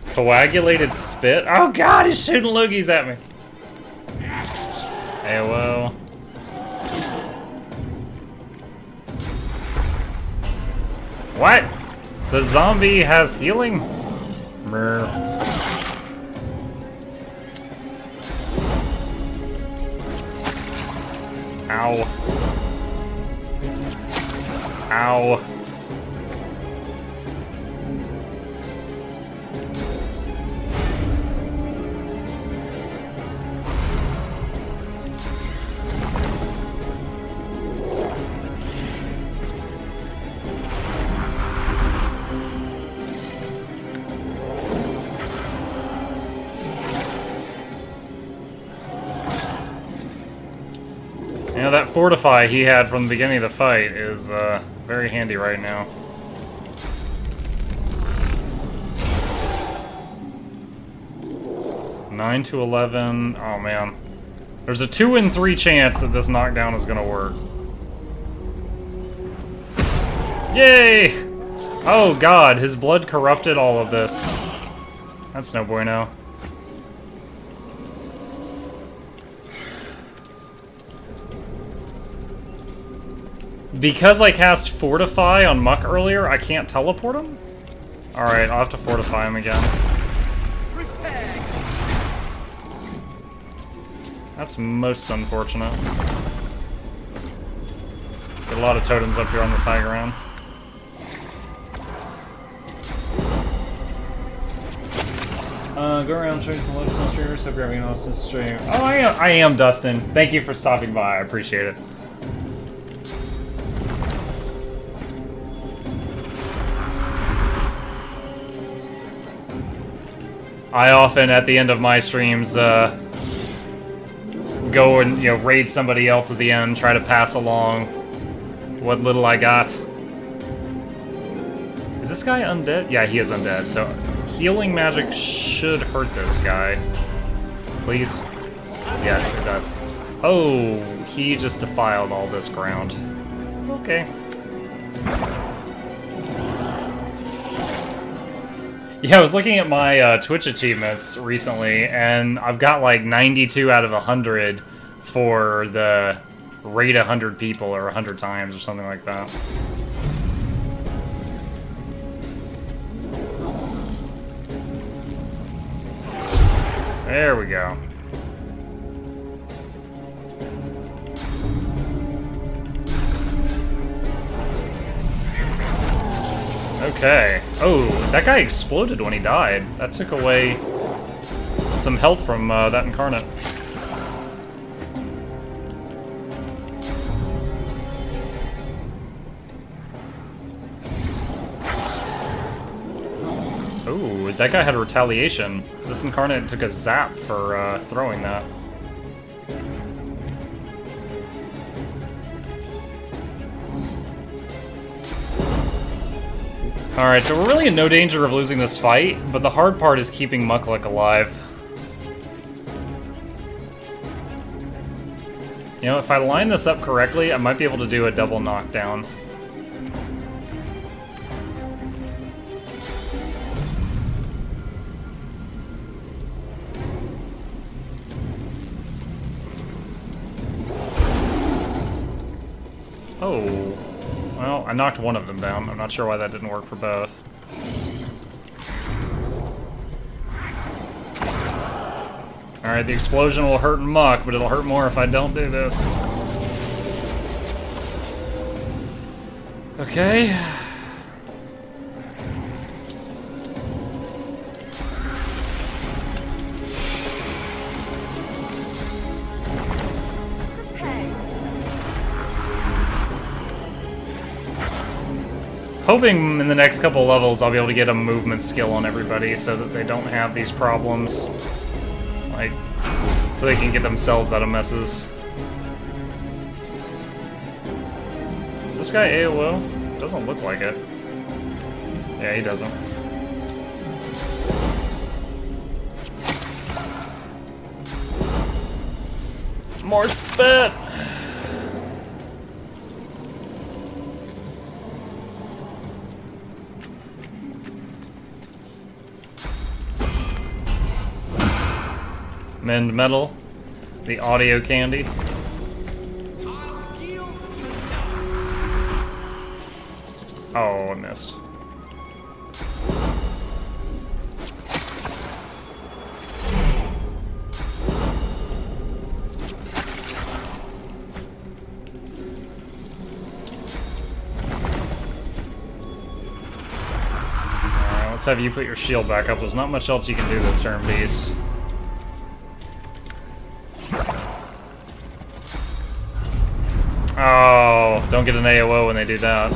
[SPEAKER 1] Coagulated Spit? Oh god, he's shooting loogies at me. AOO. What? The zombie has healing? Brr. Ow. Ow. You know, that fortify he had from the beginning of the fight is very handy right now. Nine to 11. Oh man, there's a 2 in 3 chance that this knockdown is gonna work. Yay! Oh god, his blood corrupted all of this. That's no bueno. Because I cast Fortify on Muck earlier, I can't teleport him? Alright, I'll have to Fortify him again. That's most unfortunate. Got a lot of totems up here on this high ground. Go around showing some looks on streamers. Hope you're having an awesome stream. Oh, I am, Dustin. Thank you for stopping by. I appreciate it. I often, at the end of my streams, go and, raid somebody else at the end, try to pass along what little I got. Is this guy undead? Yeah, he is undead, so healing magic should hurt this guy. Please? Yes, it does. Oh, he just defiled all this ground. Okay. Yeah, I was looking at my Twitch achievements recently, and I've got like 92 out of 100 for the raid 100 people or 100 times or something like that. There we go. Okay. Oh, that guy exploded when he died. That took away some health from that incarnate. Oh, that guy had a retaliation. This incarnate took a zap for throwing that. Alright, so we're really in no danger of losing this fight, but the hard part is keeping Mukluk alive. You know, if I line this up correctly, I might be able to do a double knockdown. Oh. Well, I knocked one of them down. I'm not sure why that didn't work for both. Alright, the explosion will hurt Muck, but it'll hurt more if I don't do this. Okay. Hoping in the next couple levels I'll be able to get a movement skill on everybody so that they don't have these problems. Like, so they can get themselves out of messes. Is this guy AOO? Doesn't look like it. Yeah, he doesn't. More spit! Mend metal, the audio candy. Oh, I missed. Alright, let's have you put your shield back up. There's not much else you can do this turn, Beast. Oh, don't get an AOO when they do that.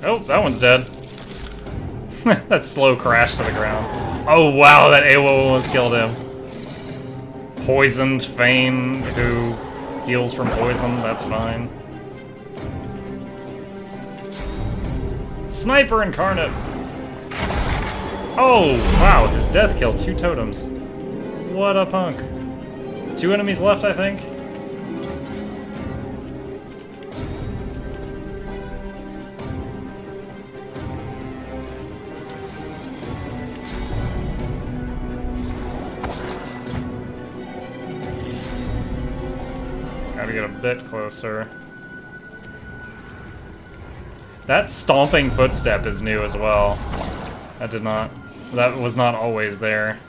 [SPEAKER 1] Oh, that one's dead. That slow crash to the ground. Oh wow, that AOO almost killed him. Poisoned Fane, who heals from poison, that's fine. Sniper Incarnate! Oh, wow, his death killed 2 totems. What a punk. 2 enemies left, I think. we get a bit closer. That stomping footstep is new as well. That was not always there.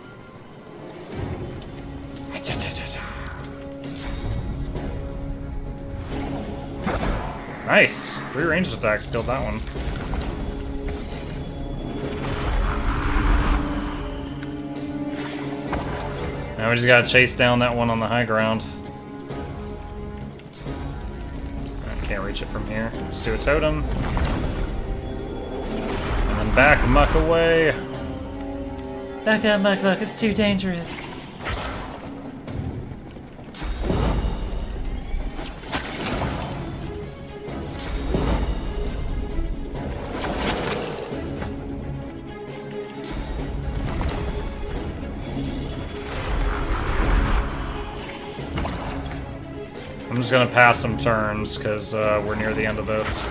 [SPEAKER 1] Nice! 3 ranged attacks killed that one. Now we just gotta chase down that one on the high ground. I can't reach it from here. Just do a totem. And then back muck away.
[SPEAKER 16] Back up, Muck, it's too dangerous.
[SPEAKER 1] I'm just gonna pass some turns, because we're near the end of this.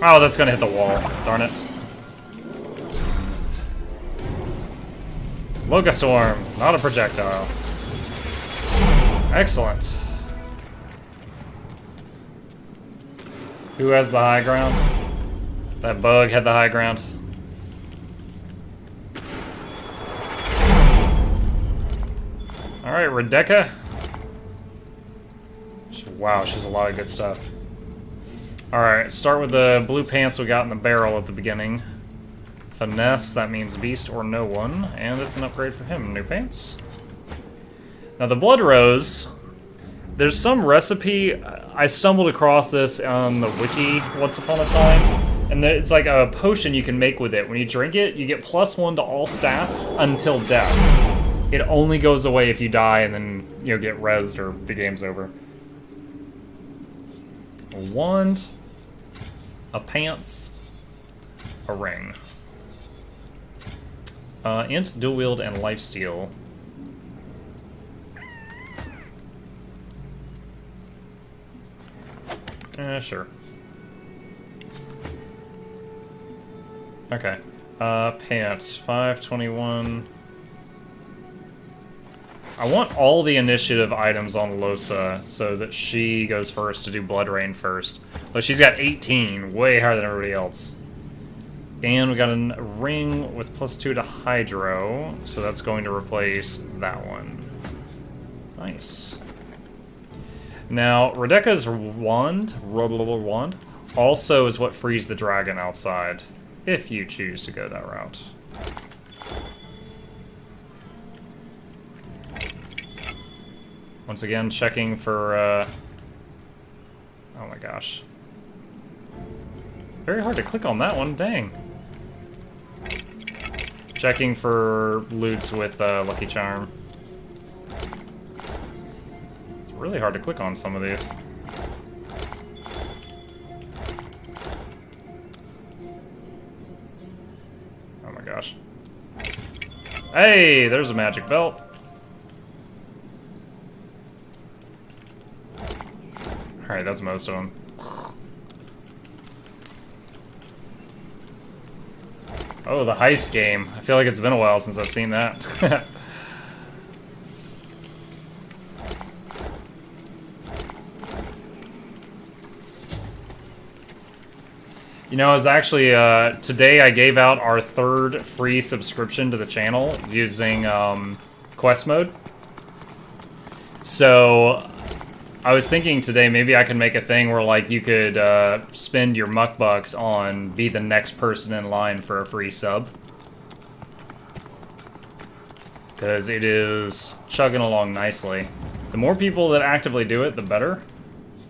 [SPEAKER 1] Oh, that's gonna hit the wall. Darn it. Locust Swarm, not a projectile. Excellent. Who has the high ground? That bug had the high ground. Alright, Rebecca. Wow, she's a lot of good stuff. Alright, start with the blue pants we got in the barrel at the beginning. Finesse, that means beast or no one, and it's an upgrade for him. New pants. Now the Blood Rose, there's some recipe, I stumbled across this on the wiki once upon a time, and it's like a potion you can make with it. When you drink it, you get +1 to all stats until death. It only goes away if you die and then, you know, get rezzed or the game's over. A wand, a pants, a ring. Int, dual wield, and lifesteal. Sure. Okay. Pants, 521. I want all the initiative items on Losa so that she goes first to do Blood Rain first. But she's got 18, way higher than everybody else. And we got a ring with +2 to Hydro, so that's going to replace that one. Nice. Now, Rebecca's wand also is what frees the dragon outside, if you choose to go that route. Once again, checking for, oh my gosh. Very hard to click on that one, dang. Checking for loots with Lucky Charm. It's really hard to click on some of these. Oh my gosh. Hey, there's a magic belt. Alright, that's most of them. Oh, the heist game. I feel like it's been a while since I've seen that. You know, I was actually, today I gave out our 3rd free subscription to the channel using quest mode. So, I was thinking today maybe I could make a thing where, like, you could spend your muck bucks on be the next person in line for a free sub. Because it is chugging along nicely. The more people that actively do it, the better.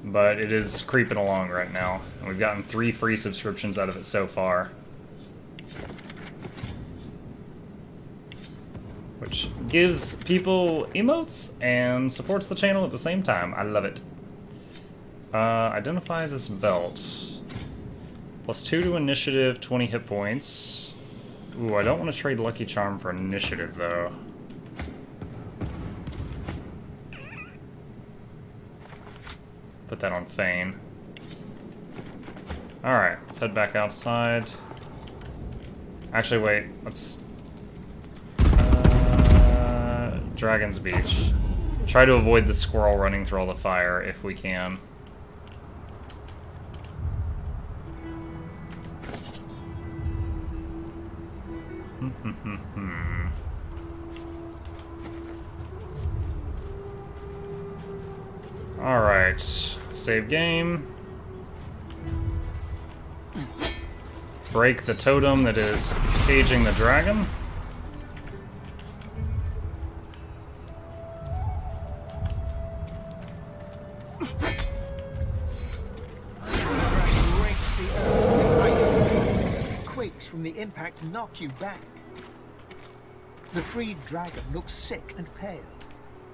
[SPEAKER 1] But it is creeping along right now. And we've gotten 3 free subscriptions out of it so far. Which gives people emotes and supports the channel at the same time. I love it. Identify this belt. +2 to initiative, 20 hit points. Ooh, I don't want to trade Lucky Charm for initiative, though. Put that on Feign. Alright, let's head back outside. Actually, wait. Let's... Dragon's Beach. Try to avoid the squirrel running through all the fire if we can. Alright. Save game. Break the totem that is caging the dragon.
[SPEAKER 3] Quakes from the impact knock you back. The freed dragon looks sick and pale.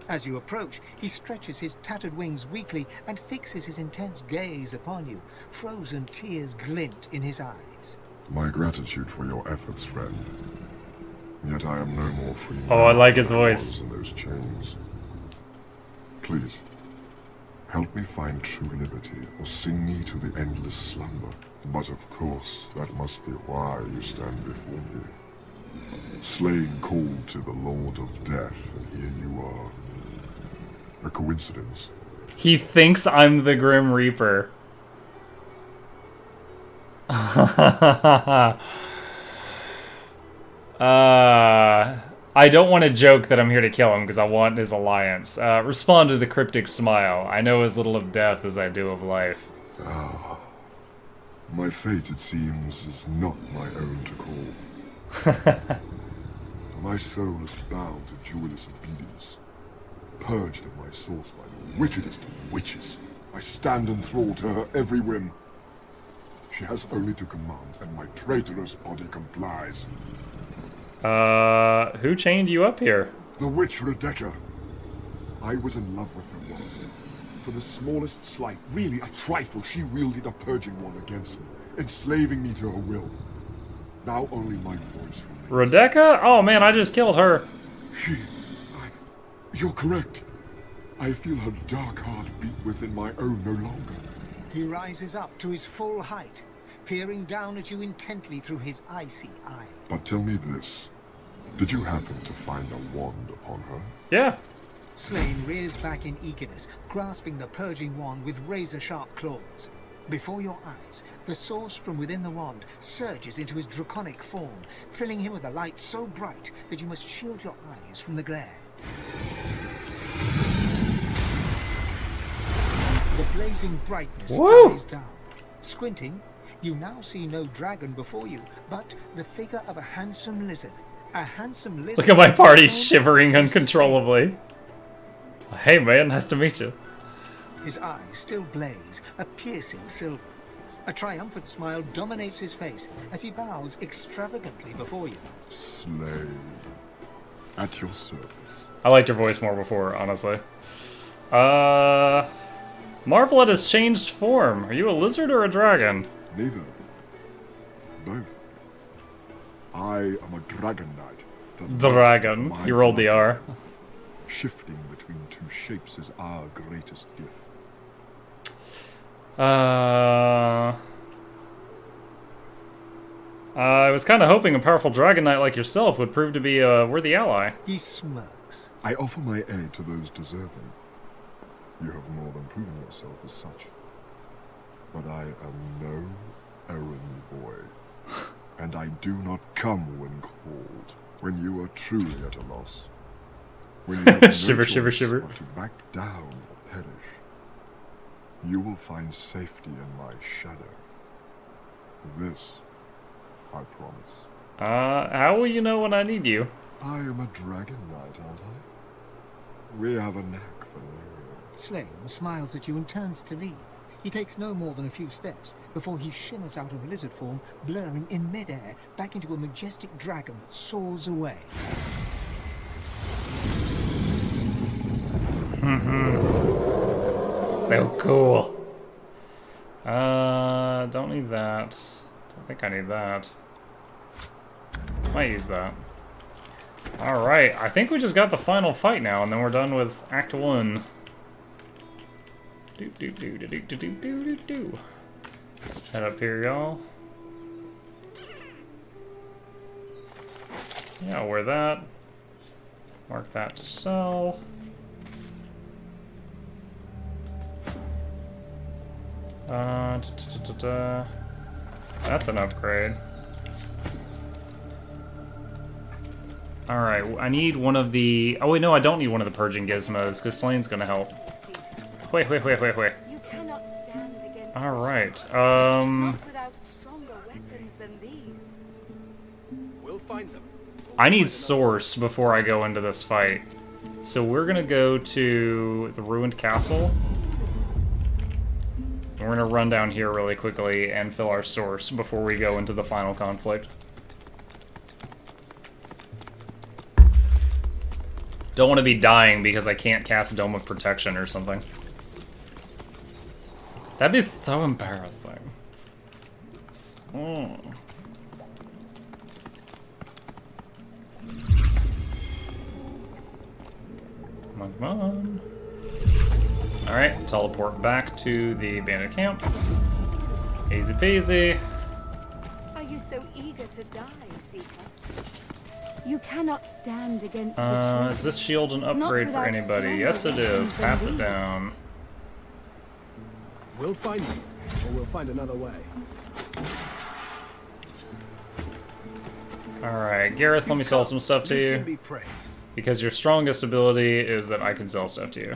[SPEAKER 3] As you approach, he stretches his tattered wings weakly and fixes his intense gaze upon you. Frozen tears glint in his eyes.
[SPEAKER 17] My gratitude for your efforts, friend. Yet I am no more free.
[SPEAKER 1] Oh, I like his voice.
[SPEAKER 17] In those chains. Please, help me find true liberty, or sing me to the endless slumber. But of course, that must be why you stand before me. Slain called to the Lord of Death, and here you are. A coincidence?
[SPEAKER 1] He thinks I'm the Grim Reaper. I don't want to joke that I'm here to kill him because I want his alliance. Respond to the cryptic smile. I know as little of death as I do of life.
[SPEAKER 17] Ah. My fate, it seems, is not my own to call. My soul is bound to Julius' obedience. Purged at my source by the wickedest of witches, I stand enthralled to her every whim. She has only to command, and my traitorous body complies.
[SPEAKER 1] Who chained you up here?
[SPEAKER 17] The witch Rebecca. I was in love with her once. For the smallest slight, really a trifle, she wielded a purging wand against me, enslaving me to her will. Now only my voice remains.
[SPEAKER 1] Rebecca? Oh man, I just killed her.
[SPEAKER 17] You're correct. I feel her dark heart beat within my own no longer.
[SPEAKER 3] He rises up to his full height, peering down at you intently through his icy eye.
[SPEAKER 17] But tell me this. Did you happen to find a wand upon her?
[SPEAKER 1] Yeah.
[SPEAKER 3] Slain rears back in eagerness, grasping the purging wand with razor-sharp claws. Before your eyes, the source from within the wand surges into his draconic form, filling him with a light so bright that you must shield your eyes from the glare. The blazing brightness dies down. Squinting, you now see no dragon before you, but the figure of a handsome lizard. A handsome lizard.
[SPEAKER 1] Look at my party shivering uncontrollably. Hey man, nice to meet you.
[SPEAKER 3] His eyes still blaze, a piercing silver. A triumphant smile dominates his face as he bows extravagantly before you.
[SPEAKER 17] Slave. At your service.
[SPEAKER 1] I liked your voice more before, honestly. Marvelet has changed form. Are you a lizard or a dragon?
[SPEAKER 17] Neither. Both. I am a dragon knight.
[SPEAKER 1] Dragon. You rolled the R.
[SPEAKER 17] Shifting between two shapes is our greatest gift.
[SPEAKER 1] I was kind of hoping a powerful dragon knight like yourself would prove to be a worthy ally.
[SPEAKER 3] He smirks.
[SPEAKER 17] I offer my aid to those deserving. You have more than proven yourself as such. But I am no errand boy. And I do not come when called. When you are truly at a loss. When you have no
[SPEAKER 1] shiver,
[SPEAKER 17] choice
[SPEAKER 1] shiver, shiver.
[SPEAKER 17] but to back down or perish. You will find safety in my shadow. This, I promise.
[SPEAKER 1] How will you know when I need you?
[SPEAKER 17] I am a dragon knight, aren't I? We have a knack for knowing.
[SPEAKER 3] Slain smiles at you and turns to leave. He takes no more than a few steps before he shimmers out of lizard form, blurring in midair back into a majestic dragon that soars away.
[SPEAKER 1] So cool. Don't need that. Don't think I need that. Might use that. Alright, I think we just got the final fight now, and then we're done with Act 1. Head up here, y'all. Yeah, I'll wear that. Mark that to sell. That's an upgrade. Alright, I need one of the... Oh wait, no, I don't need one of the purging gizmos, because Slane's gonna help. Wait. Alright,
[SPEAKER 11] We'll find them.
[SPEAKER 1] I need source before I go into this fight. So we're gonna go to the ruined castle. We're gonna run down here really quickly and fill our source before we go into the final conflict. Don't want to be dying because I can't cast Dome of Protection or something. That'd be so embarrassing. Oh. Come on. Alright, teleport back to the bandit camp. Easy peasy.
[SPEAKER 6] Are you so eager to die, Seeker? You cannot stand against the
[SPEAKER 1] Is this shield an upgrade for anybody? Yes, it is. Pass it down.
[SPEAKER 11] We'll find them, or we'll find another way.
[SPEAKER 1] Alright, Gareth, let me sell some stuff to
[SPEAKER 11] You should
[SPEAKER 1] you.
[SPEAKER 11] be praised.
[SPEAKER 1] Because your strongest ability is that I can sell stuff to you.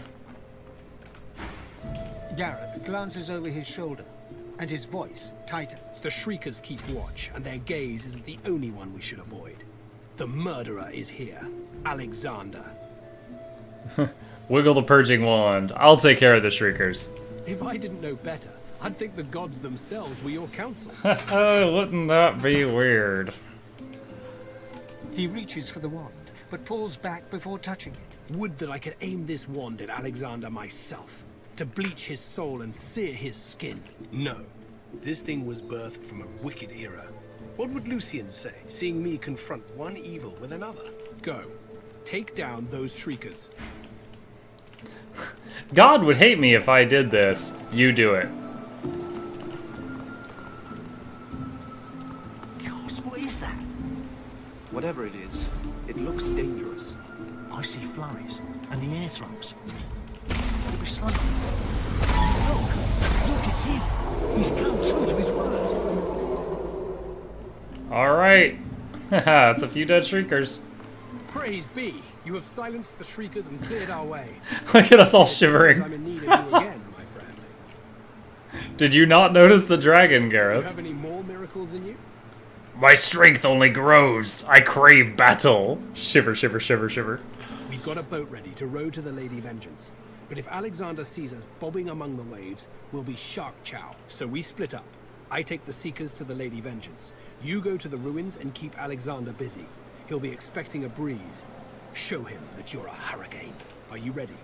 [SPEAKER 3] Gareth glances over his shoulder, and his voice tightens.
[SPEAKER 18] The Shriekers keep watch, and their gaze isn't the only one we should avoid. The murderer is here, Alexander.
[SPEAKER 1] Wiggle the purging wand. I'll take care of the Shriekers.
[SPEAKER 18] If I didn't know better, I'd think the gods themselves were your counsel.
[SPEAKER 1] Wouldn't that be weird?
[SPEAKER 3] He reaches for the wand, but pulls back before touching it.
[SPEAKER 18] Would that I could aim this wand at Alexander myself, to bleach his soul and sear his skin.
[SPEAKER 19] No. This thing was birthed from a wicked era. What would Lucian say, seeing me confront one evil with another?
[SPEAKER 18] Go. Take down those Shriekers.
[SPEAKER 1] God would hate me if I did this. You do it.
[SPEAKER 5] Gosh, what is that?
[SPEAKER 11] Whatever it is, it looks dangerous.
[SPEAKER 5] I see flurries and the air throws. It'll be slow. Look, it's him. He's come true to his word.
[SPEAKER 1] Alright. Haha, it's a few dead Shriekers.
[SPEAKER 18] Praise be, you have silenced the Shriekers and cleared our way.
[SPEAKER 1] Look at us all shivering.
[SPEAKER 18] I'm in need of you again, my friend.
[SPEAKER 1] Did you not notice the dragon,
[SPEAKER 18] Do you
[SPEAKER 1] Gareth?
[SPEAKER 18] have any more miracles in you?
[SPEAKER 1] My strength only grows. I crave battle. Shiver, shiver, shiver, shiver.
[SPEAKER 18] We've got a boat ready to row to the Lady Vengeance. But if Alexander sees us bobbing among the waves, we'll be shark chow. So we split up. I take the Seekers to the Lady Vengeance. You go to the ruins and keep Alexander busy. He'll be expecting a breeze. Show him that you're a hurricane. Are you ready?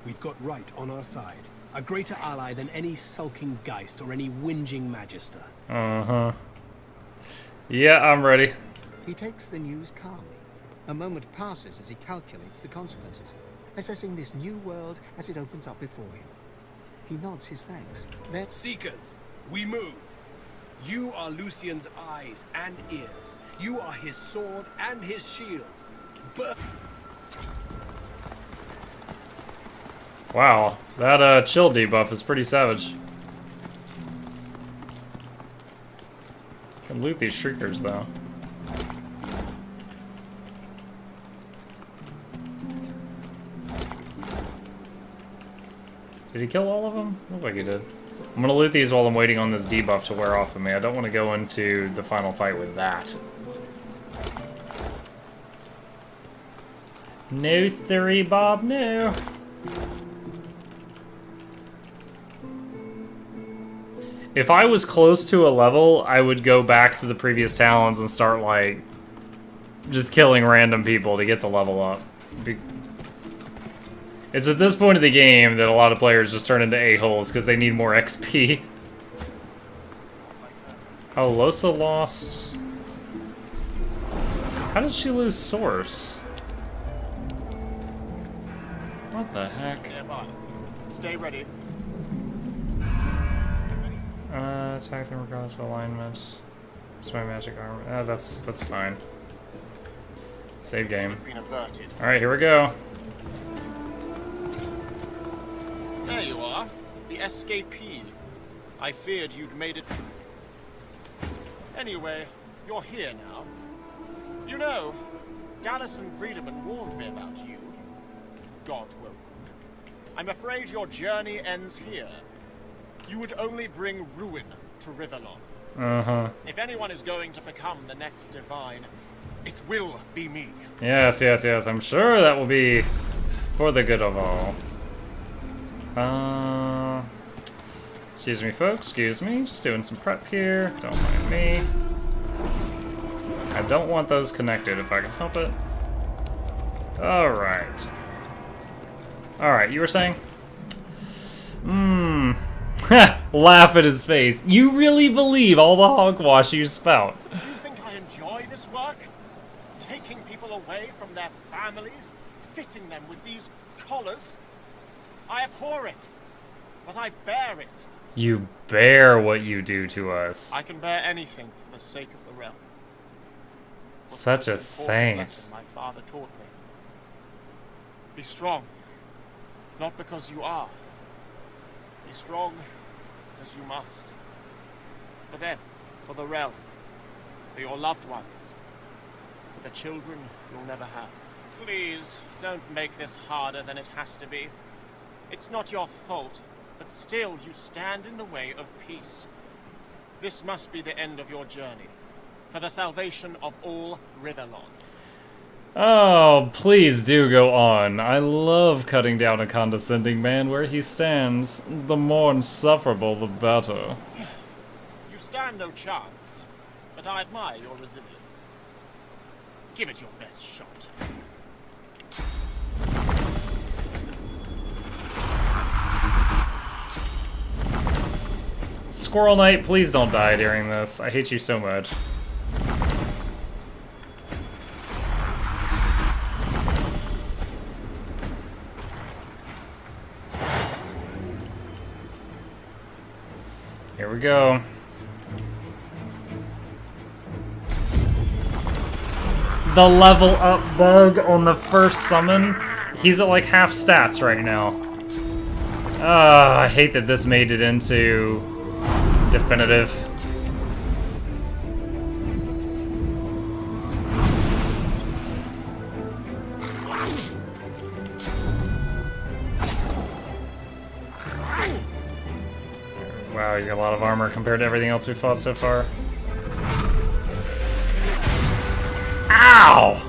[SPEAKER 18] We've got right on our side. A greater ally than any sulking Geist or any whinging Magister.
[SPEAKER 1] Uh-huh. Yeah, I'm ready.
[SPEAKER 3] He takes the news calmly. A moment passes as he calculates the consequences, assessing this new world as it opens up before him. He nods his thanks. Then...
[SPEAKER 19] Seekers, we move. You are Lucian's eyes and ears. You are his sword and his shield.
[SPEAKER 1] Wow, that chill debuff is pretty savage. Can loot these Shriekers though. Did he kill all of them? Looked like he did. I'm gonna loot these while I'm waiting on this debuff to wear off of me. I don't want to go into the final fight with that. No, sorry, Bob, no. If I was close to a level, I would go back to the previous talons and start, like, just killing random people to get the level up. It's at this point of the game that a lot of players just turn into a-holes because they need more XP. Oh, Losa lost. How did she lose Source? What the heck?
[SPEAKER 5] Stay ready.
[SPEAKER 1] Attack them regardless of alignment. It's my magic armor. That's fine. Save game. Alright, here we go.
[SPEAKER 20] There you are. The escapee. I feared you'd made it. Anyway, you're here now. You know, Gallus and Friedemann warned me about you. God welcome. I'm afraid your journey ends here. You would only bring ruin to Rivellon.
[SPEAKER 1] Uh-huh.
[SPEAKER 20] If anyone is going to become the next divine, it will be me.
[SPEAKER 1] Yes, yes, yes. I'm sure that will be for the good of all. Excuse me, folks. Excuse me. Just doing some prep here. Don't mind me. I don't want those connected if I can help it. Alright. Alright, you were saying? Laugh at his face. You really believe all the hogwash you spout.
[SPEAKER 20] Do you think I enjoy this work? Taking people away from their families? Fitting them with these collars? I abhor it, but I bear it.
[SPEAKER 1] You bear what you do to us.
[SPEAKER 20] I can bear anything for the sake of the realm.
[SPEAKER 1] Such a saint.
[SPEAKER 20] Lesson my father taught me. Be strong, not because you are. Be strong because you must. For them, for the realm, for your loved ones, for the children you'll never have. Please, don't make this harder than it has to be. It's not your fault, but still you stand in the way of peace. This must be the end of your journey, for the salvation of all Rivellon.
[SPEAKER 1] Oh, please do go on. I love cutting down a condescending man where he stands. The more insufferable, the better.
[SPEAKER 20] You stand no chance, but I admire your resilience. Give it your best shot.
[SPEAKER 1] Squirrel Knight, please don't die during this. I hate you so much. Here we go. The level up bug on the first summon. He's at like half stats right now. I hate that this made it into definitive. Wow, he's got a lot of armor compared to everything else we've fought so far. Ow!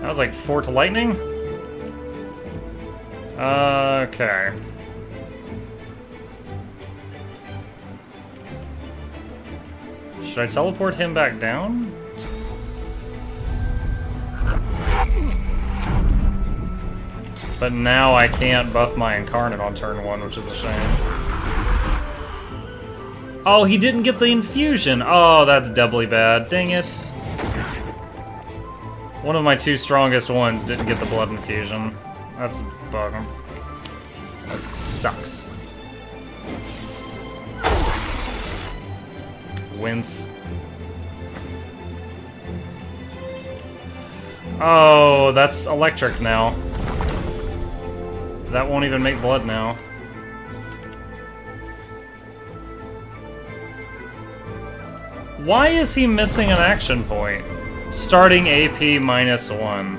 [SPEAKER 1] That was like 4 to lightning? Okay. Should I teleport him back down? But now I can't buff my Incarnate on turn 1, which is a shame. Oh, he didn't get the infusion! Oh, that's doubly bad. Dang it. One of my 2 strongest ones didn't get the blood infusion. That's bugger. That sucks. Wince. Oh, that's electric now. That won't even make blood now. Why is he missing an action point? Starting AP -1.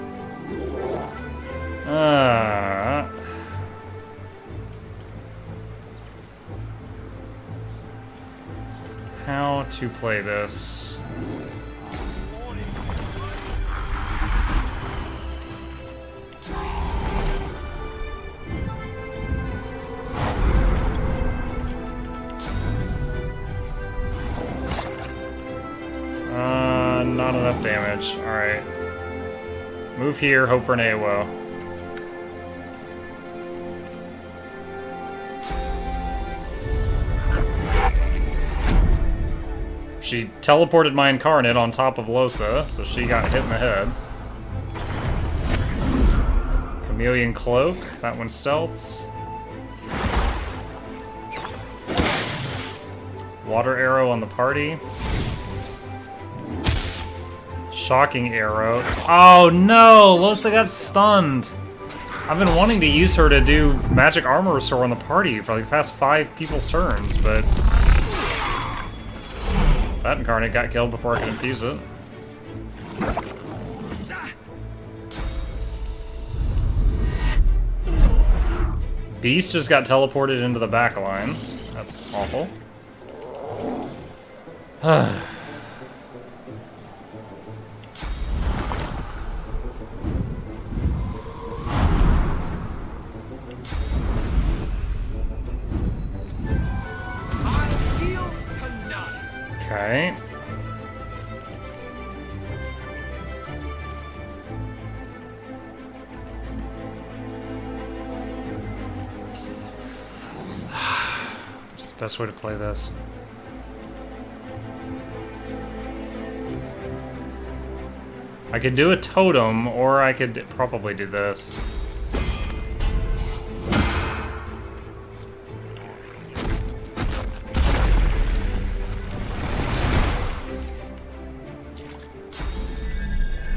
[SPEAKER 1] How to play this? Not enough damage. Alright. Move here, hope for an AOO. She teleported my Incarnate on top of Losa, so she got hit in the head. Chameleon Cloak, that one stealths. Water arrow on the party. Shocking arrow. Oh no! Lohse got stunned! I've been wanting to use her to do magic armor restore on the party for like the past 5 people's turns, but that incarnate got killed before I could infuse it. Beast just got teleported into the back line. That's awful. Okay. What's the best way to play this? I could do a totem, or I could probably do this.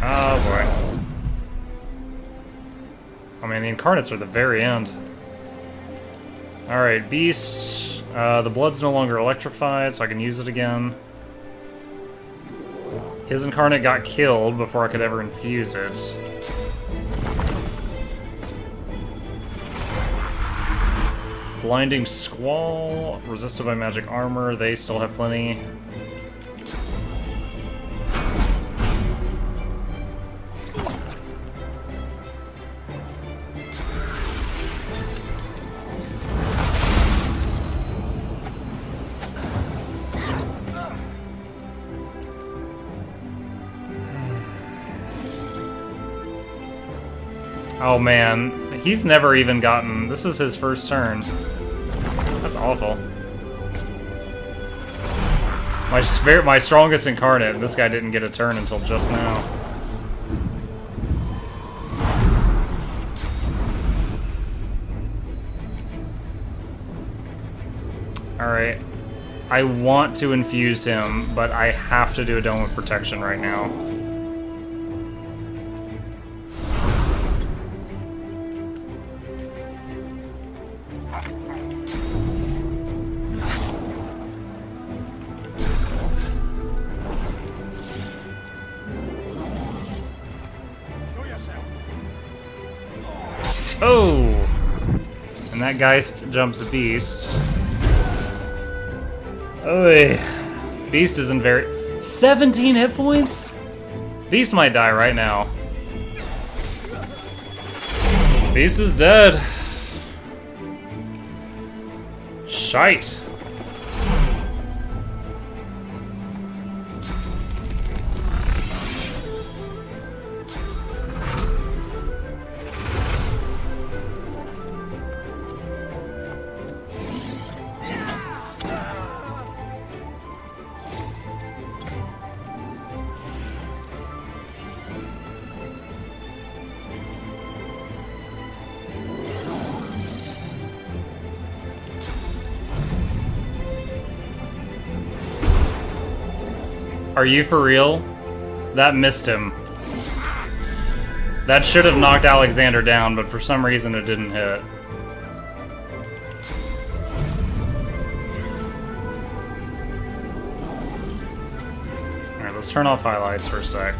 [SPEAKER 1] Oh boy. I mean, the incarnates are the very end. Alright, Beast. The blood's no longer electrified, so I can use it again. His incarnate got killed before I could ever infuse it. Blinding Squall, resisted by magic armor, they still have plenty. Oh man, he's never even gotten... This is his first turn. That's awful. My strongest incarnate, this guy didn't get a turn until just now. Alright. I want to infuse him, but I have to do a Dome of Protection right now. Oh! And that Geist jumps a Beast. Oh, Beast isn't very... 17 hit points? Beast might die right now. Beast is dead. Shite. Are you for real? That missed him. That should have knocked Alexander down, but for some reason it didn't hit. Alright, let's turn off highlights for a sec.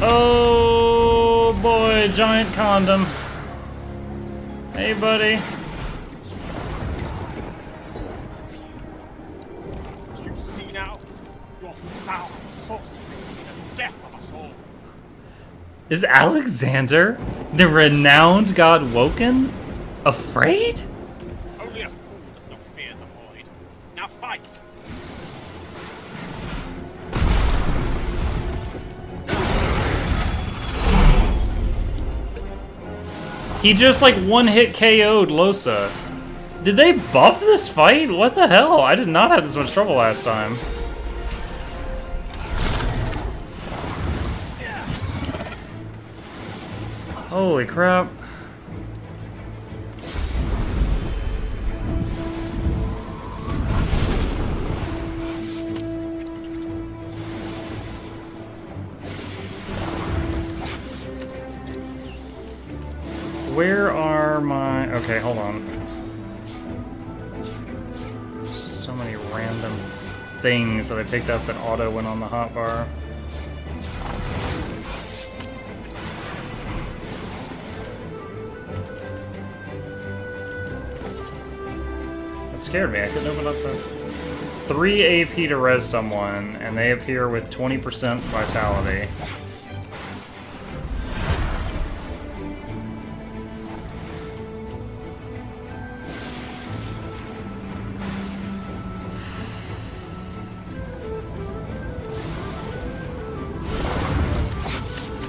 [SPEAKER 1] Oh boy, giant condom. Hey buddy.
[SPEAKER 20] Do you see now? Your foul sorcery and the death of us all.
[SPEAKER 1] Is Alexander, the renowned god Woken, afraid?
[SPEAKER 20] Only a fool does not fear the void. Now fight!
[SPEAKER 1] He just like one-hit KO'd Losa. Did they buff this fight? What the hell? I did not have this much trouble last time. Holy crap. Where are my... Okay, hold on. So many random things that I picked up that auto went on the hotbar. That scared me. I couldn't open up the... 3 AP to res someone, and they appear with 20% vitality.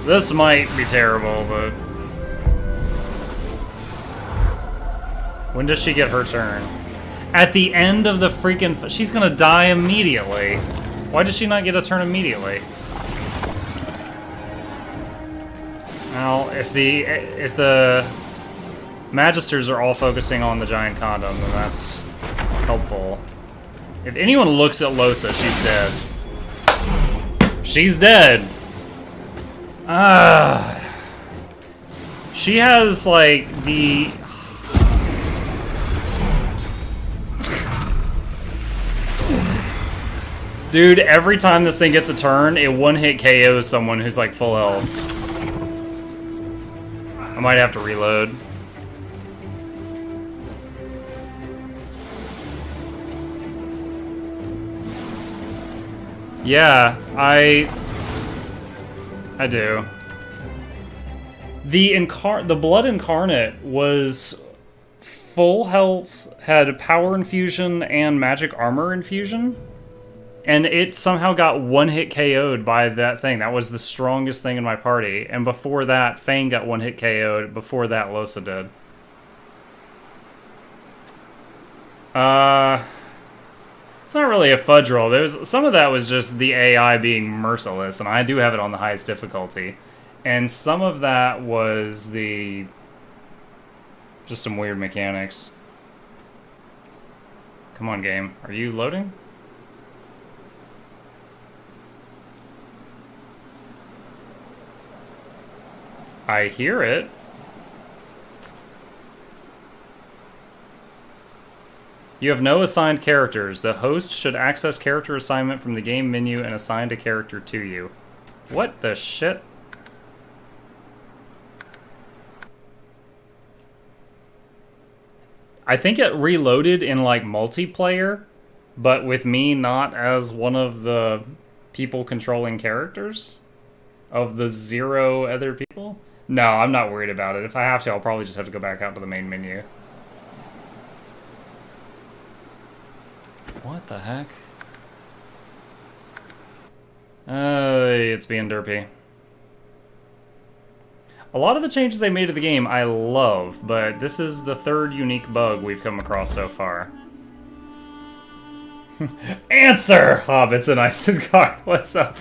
[SPEAKER 1] This might be terrible, but... When does she get her turn? At the end of the freaking... She's gonna die immediately. Why does she not get a turn immediately? Now, if the Magisters are all focusing on the giant condom, then that's helpful. If anyone looks at Losa, she's dead. She's dead! She has, like, the... Dude, every time this thing gets a turn, it one-hit KOs someone who's, like, full health. I might have to reload. Yeah, I do. The Blood Incarnate was full health, had power infusion and magic armor infusion, and it somehow got one-hit KO'd by that thing. That was the strongest thing in my party, and before that, Fang got one-hit KO'd, before that, Losa did. It's not really a fudge roll. Some of that was just the AI being merciless, and I do have it on the highest difficulty. And some of that was just some weird mechanics. Come on, game. Are you loading? I hear it. You have no assigned characters. The host should access character assignment from the game menu and assign a character to you. What the shit? I think it reloaded in, like, multiplayer, but with me not as one of the people controlling characters? Of the 0 other people? No, I'm not worried about it. If I have to, I'll probably just have to go back out to the main menu. What the heck? It's being derpy. A lot of the changes they made to the game I love, but this is the 3rd unique bug we've come across so far. Answer! Hobbits and Isengard, what's up?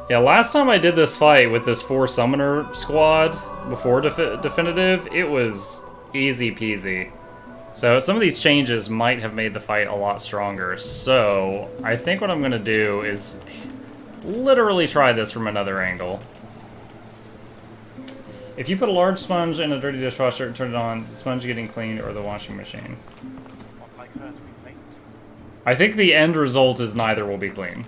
[SPEAKER 1] Yeah, last time I did this fight with this 4 summoner squad before Definitive, it was easy peasy. So some of these changes might have made the fight a lot stronger. So I think what I'm going to do is literally try this from another angle. If you put a large sponge in a dirty dishwasher and turn it on, is the sponge getting cleaned or the washing machine? I think the end result is neither will be clean.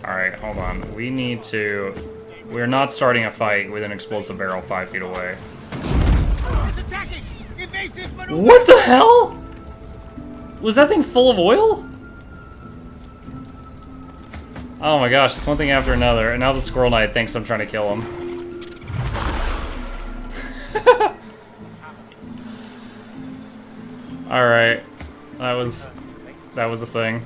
[SPEAKER 1] Alright, hold on. We're not starting a fight with an explosive barrel 5 feet away.
[SPEAKER 2] It's attacking! Evasive maneuver!
[SPEAKER 1] What the hell? Was that thing full of oil? Oh my gosh, it's one thing after another, and now the Squirrel Knight thinks I'm trying to kill him. Alright. That was a thing.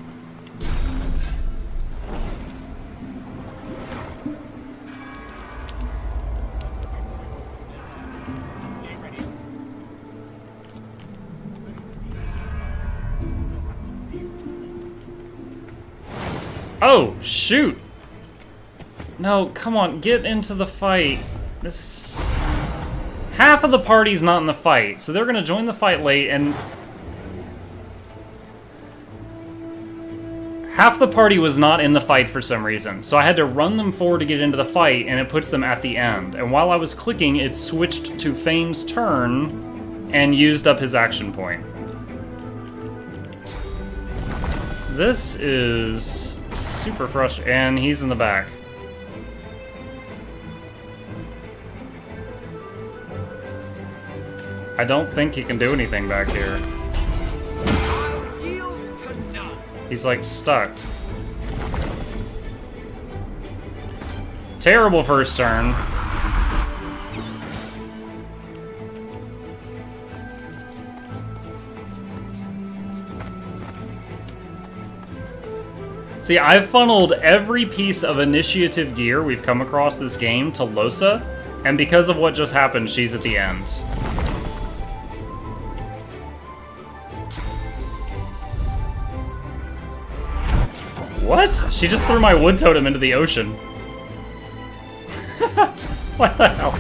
[SPEAKER 1] Oh, shoot! No, come on, get into the fight. This... Half of the party's not in the fight, so they're gonna join the fight late, and... Half the party was not in the fight for some reason, so I had to run them forward to get into the fight, and it puts them at the end. And while I was clicking, it switched to Fane's turn, and used up his action point. This is... super frustrating, and he's in the back. I don't think he can do anything back here. He's like stuck. Terrible first turn. See, I've funneled every piece of initiative gear we've come across this game to Lohse, and because of what just happened, she's at the end. What? She just threw my wood totem into the ocean. What the hell?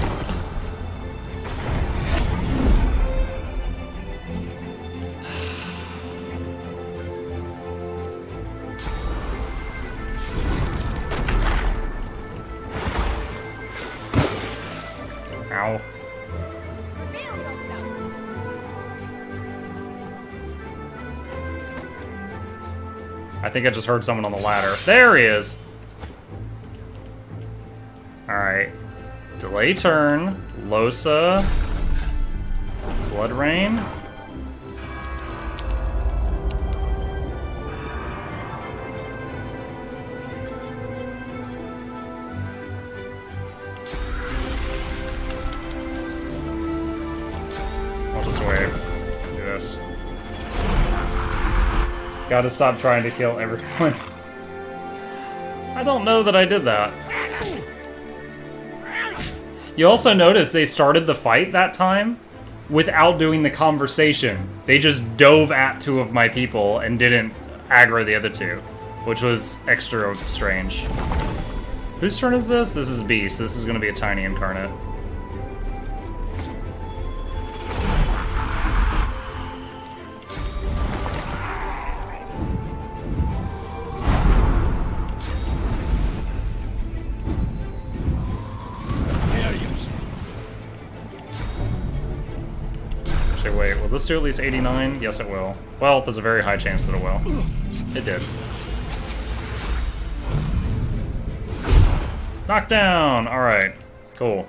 [SPEAKER 1] Ow. I think I just heard someone on the ladder. There he is! Alright. Delay turn. Lohse. Blood Rain. I'll just wait. Do this. Gotta stop trying to kill everyone. I don't know that I did that. You also notice they started the fight that time without doing the conversation. They just dove at two of my people and didn't aggro the other two, which was extra strange. Whose turn is this? This is Beast. This is gonna be a tiny incarnate. Wait, will this do at least 89? Yes, it will. Well, there's a very high chance that it will. It did. Knockdown! Alright, cool.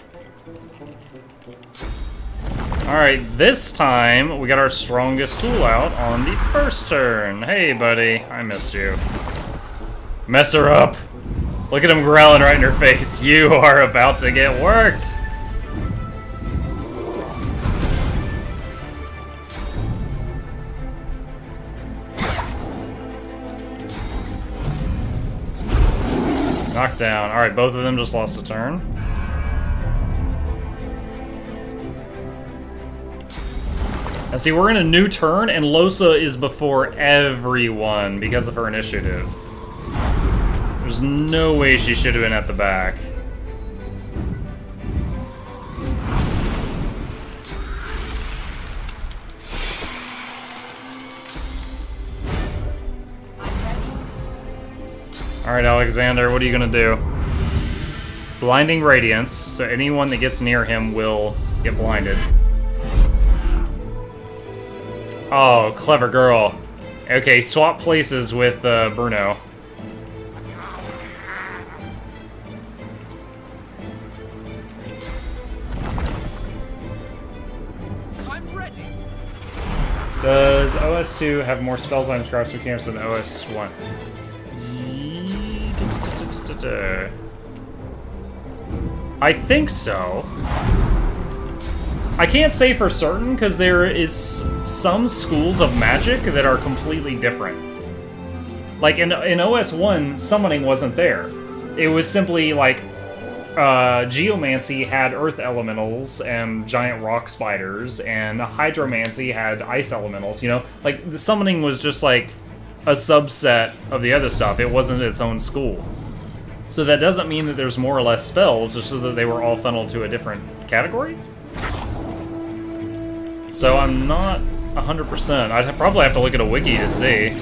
[SPEAKER 1] Alright, this time we got our strongest tool out on the first turn. Hey, buddy, I missed you. Mess her up! Look at him growling right in her face. You are about to get worked! Knockdown. Alright, both of them just lost a turn. And see, we're in a new turn, and Lohse is before everyone because of her initiative. There's no way she should have been at the back. Alright, Alexander, what are you gonna do? Blinding Radiance, so anyone that gets near him will get blinded. Oh, clever girl. Okay, swap places with Bruno.
[SPEAKER 19] I'm ready.
[SPEAKER 1] Does OS2 have more spells on scraps mechanics than OS1? I think so. I can't say for certain, because there is some schools of magic that are completely different. Like, in OS1, summoning wasn't there. It was simply, like, Geomancy had earth elementals and giant rock spiders, and Hydromancy had ice elementals, you know? Like, the summoning was just, like, a subset of the other stuff. It wasn't its own school. So that doesn't mean that there's more or less spells, just so that they were all funneled to a different category? So I'm not 100%. I'd probably have to look at a wiki to see.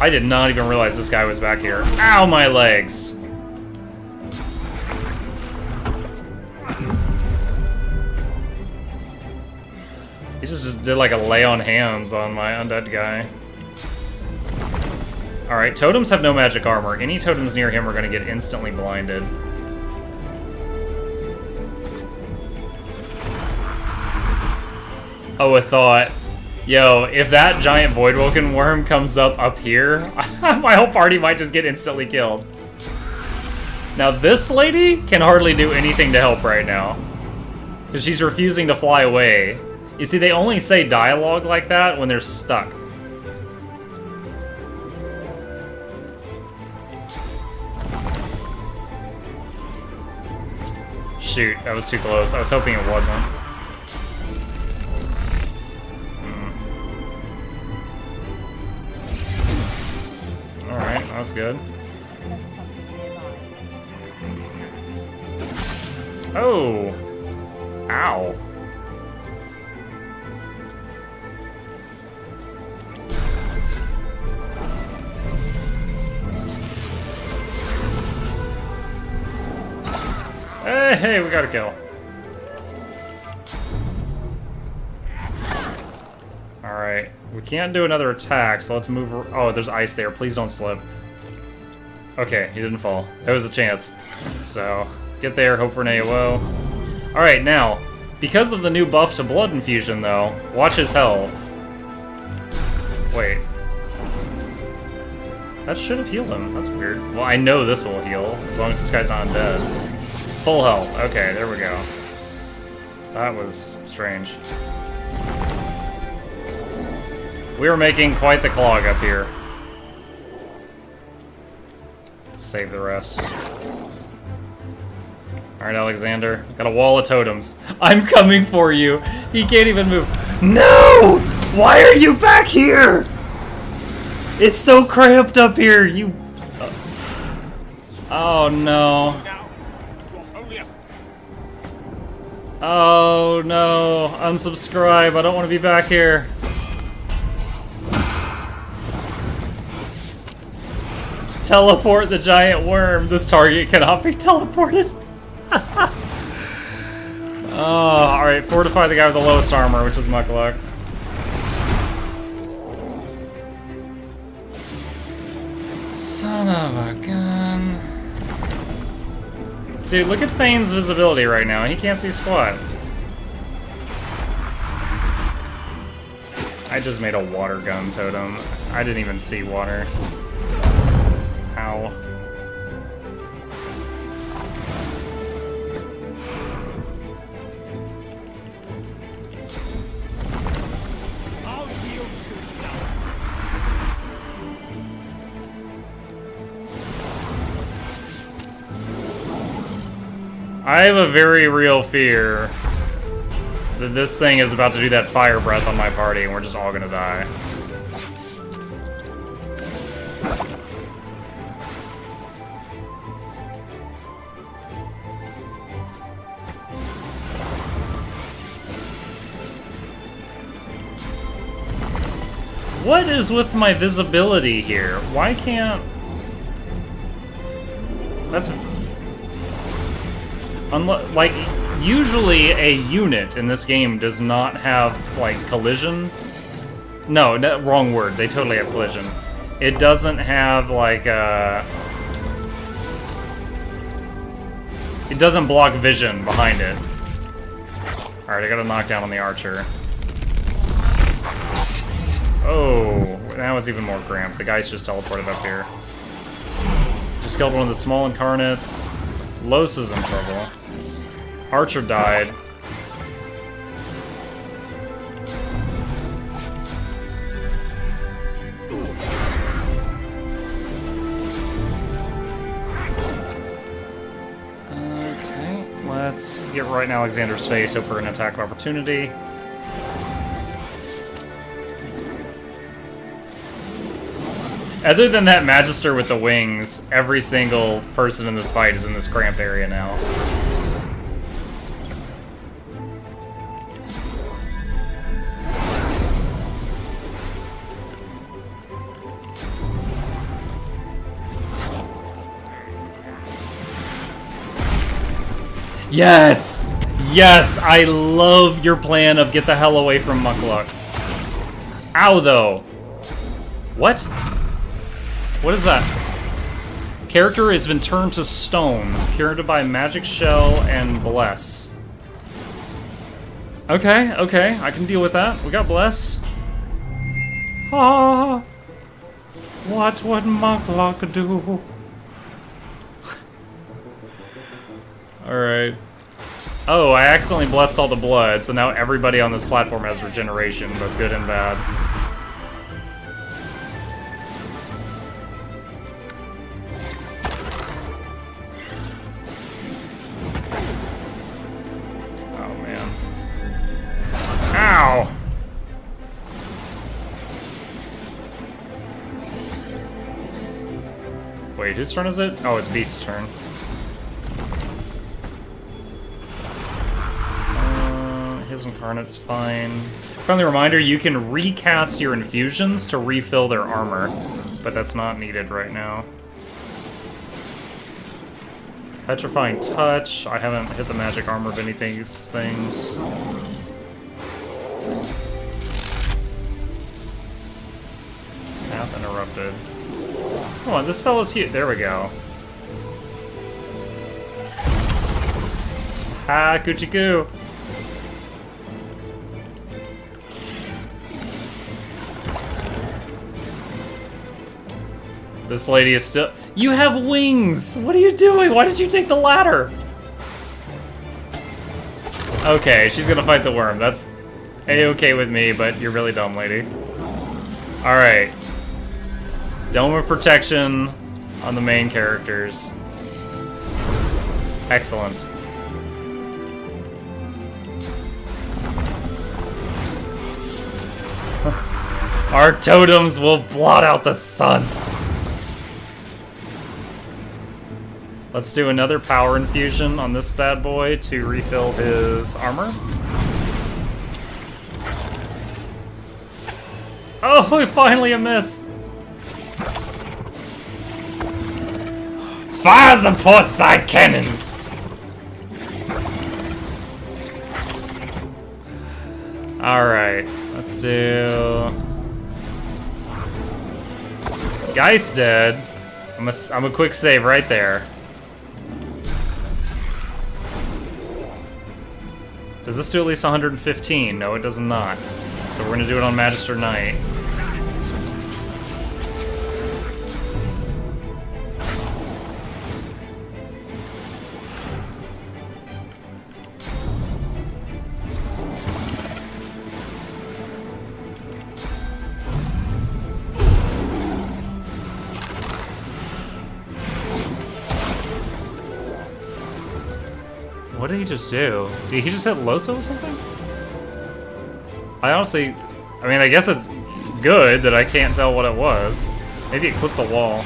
[SPEAKER 1] I did not even realize this guy was back here. Ow, my legs! He just did like a lay on hands on my undead guy. Alright, totems have no magic armor. Any totems near him are going to get instantly blinded. Oh, a thought. Yo, if that giant Voidwoken worm comes up here, my whole party might just get instantly killed. Now this lady can hardly do anything to help right now, because she's refusing to fly away. You see, they only say dialogue like that when they're stuck. Shoot, that was too close. I was hoping it wasn't. Alright, that was good. Oh! Ow. Hey, we got a kill. Alright, we can't do another attack, so let's move. Oh, there's ice there. Please don't slip. Okay, he didn't fall. There was a chance. So, get there, hope for an AOO. Alright, now, because of the new buff to blood infusion, though, watch his health. Wait. That should have healed him. That's weird. Well, I know this will heal, as long as this guy's not dead. Full health. Okay, there we go. That was strange. We are making quite the clog up here. Save the rest. Alright, Alexander. Got a wall of totems. I'm coming for you! He can't even move. No! Why are you back here? It's so cramped up here, you... Oh no. Oh no. Unsubscribe. I don't want to be back here. Teleport the giant worm. This target cannot be teleported. Oh, alright. Fortify the guy with the lowest armor, which is Mukluk. Son of a gun. Dude, look at Thane's visibility right now. He can't see squat. I just made a water gun totem. I didn't even see water. Ow. I have a very real fear that this thing is about to do that fire breath on my party and we're just all gonna die. What is with my visibility here? Why can't... That's... Like, usually a unit in this game does not have, like, collision. No, wrong word. They totally have collision. It doesn't have, like, it doesn't block vision behind it. Alright, I got a knockdown on the archer. Oh, that was even more cramped. The guy's just teleported up here. Just killed one of the small incarnates. Los is in trouble. Archer died. Let's get right in Alexander's face, hope for an attack of opportunity. Other than that Magister with the wings, every single person in this fight is in this cramped area now. Yes! Yes! I love your plan of get the hell away from Mukluk. Ow, though. What? What is that? Character has been turned to stone, cured by magic shell and bless. Okay, okay, I can deal with that. We got bless. Ah, what would Mukluk do? Alright. Oh, I accidentally blessed all the blood, so now everybody on this platform has regeneration, both good and bad. Oh, man. Ow! Wait, whose turn is it? Oh, it's Beast's turn. His Incarnate's fine. Friendly reminder, you can recast your infusions to refill their armor, but that's not needed right now. Petrifying Touch. I haven't hit the magic armor of any of these things. Path interrupted. Come on, this fella's here. There we go. Ha, Kuchiku. This lady is still... You have wings! What are you doing? Why did you take the ladder? Okay, she's gonna fight the worm. That's A-okay with me, but you're really dumb, lady. Alright. Dome of Protection on the main characters. Excellent. Our totems will blot out the sun. Let's do another power infusion on this bad boy to refill his armor. Oh, finally a miss! Fire the port side cannons! Alright, let's do... Geist dead. I'm a quick save right there. Does this do at least 115? No, it does not. So we're gonna do it on Magister Knight. What did he just do? Did he just hit Loso or something? I honestly... I mean, I guess it's good that I can't tell what it was. Maybe it clipped the wall.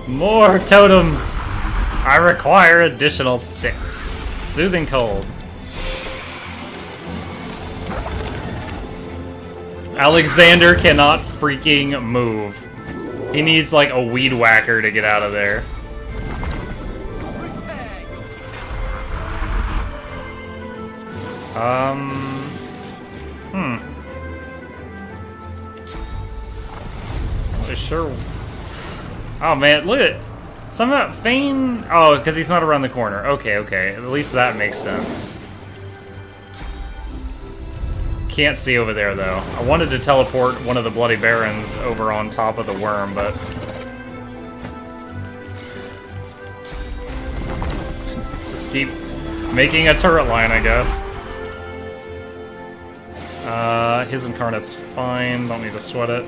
[SPEAKER 1] More totems! I require additional sticks. Soothing Cold. Alexander cannot freaking move. He needs like a weed whacker to get out of there. Sure. Oh man, look at somehow Fane. Oh, because he's not around the corner. Okay, okay. At least that makes sense. Can't see over there though. I wanted to teleport one of the Bloody Barons over on top of the worm, but just keep making a turret line, I guess. His Incarnate's fine. Don't need to sweat it.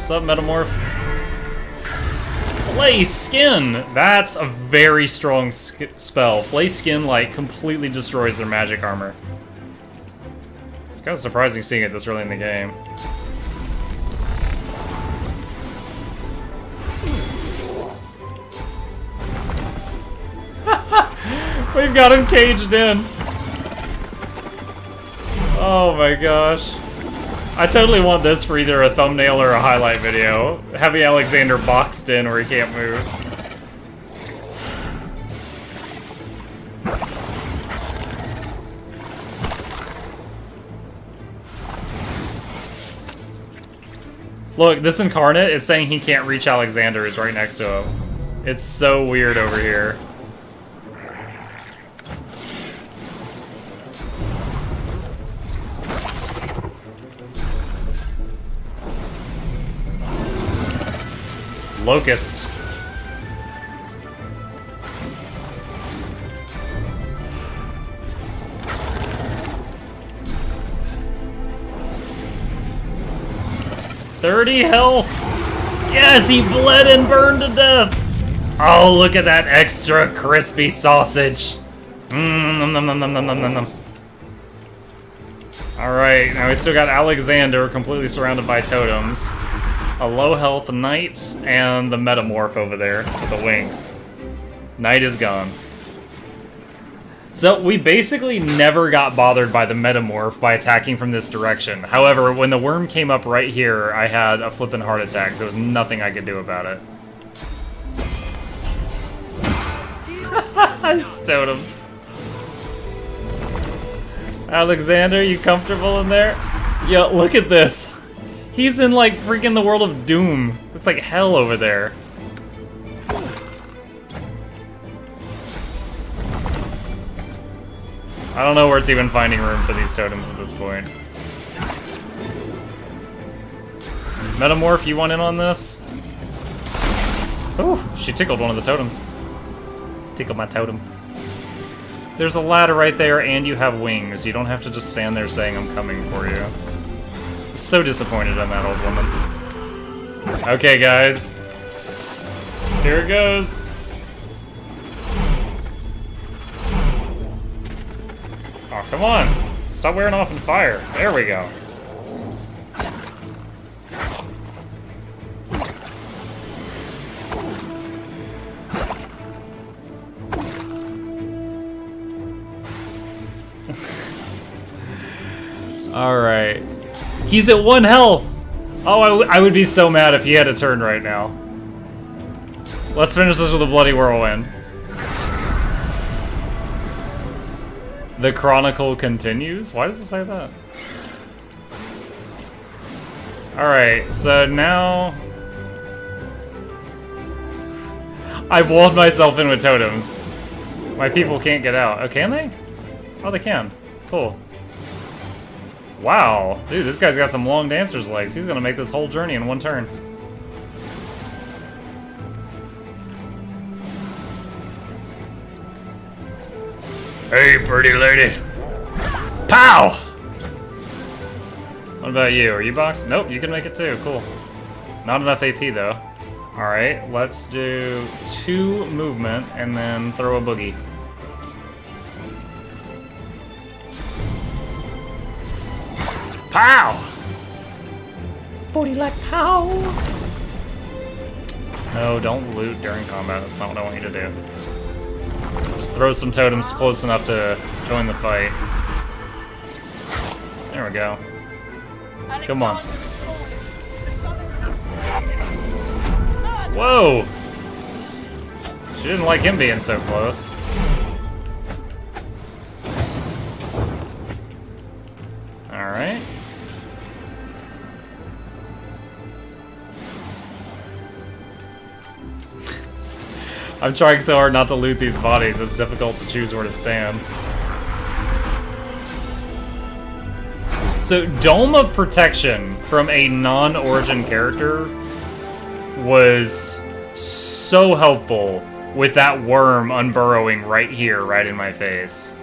[SPEAKER 1] What's up, Metamorph? Flay Skin! That's a very strong spell. Flay Skin, like, completely destroys their magic armor. It's kind of surprising seeing it this early in the game. We've got him caged in. Oh my gosh. I totally want this for either a thumbnail or a highlight video. Having Alexander boxed in where he can't move. Look, this incarnate is saying he can't reach Alexander who's right next to him. It's so weird over here. Locust. $30 health! Yes, he bled and burned to death! Oh, look at that extra crispy sausage! Alright, now we still got Alexander completely surrounded by totems. A low health knight and the metamorph over there with the wings. Knight is gone. So we basically never got bothered by the metamorph by attacking from this direction. However, when the worm came up right here, I had a flippin' heart attack. There was nothing I could do about it. Totems. Alexander, you comfortable in there? Yo, look at this. He's in, like, freaking the world of Doom. Looks like hell over there. I don't know where it's even finding room for these totems at this point. Metamorph, you want in on this? Oh, she tickled one of the totems. Tickled my totem. There's a ladder right there, and you have wings. You don't have to just stand there saying I'm coming for you. I'm so disappointed in that old woman. Okay, guys. Here it goes. Oh, come on. Stop wearing off in fire. There we go. Alright. He's at 1 health! Oh, I would be so mad if he had a turn right now. Let's finish this with a bloody whirlwind. The Chronicle continues? Why does it say that? Alright, so now... I've walled myself in with totems. My people can't get out. Oh, can they? Oh, they can. Cool. Wow. Dude, this guy's got some long dancer's legs. He's gonna make this whole journey in 1 turn. Hey, pretty lady. Pow! What about you? Are you boxed? Nope, you can make it too. Cool. Not enough AP, though. Alright, let's do 2 movement and then throw a boogie. Pow! 40 like pow! No, don't loot during combat. That's not what I want you to do. Just throw some totems close enough to join the fight. There we go. Come on. Whoa! She didn't like him being so close. Alright. I'm trying so hard not to loot these bodies, it's difficult to choose where to stand. So, Dome of Protection from a non-origin character was so helpful with that worm unburrowing right here, right in my face.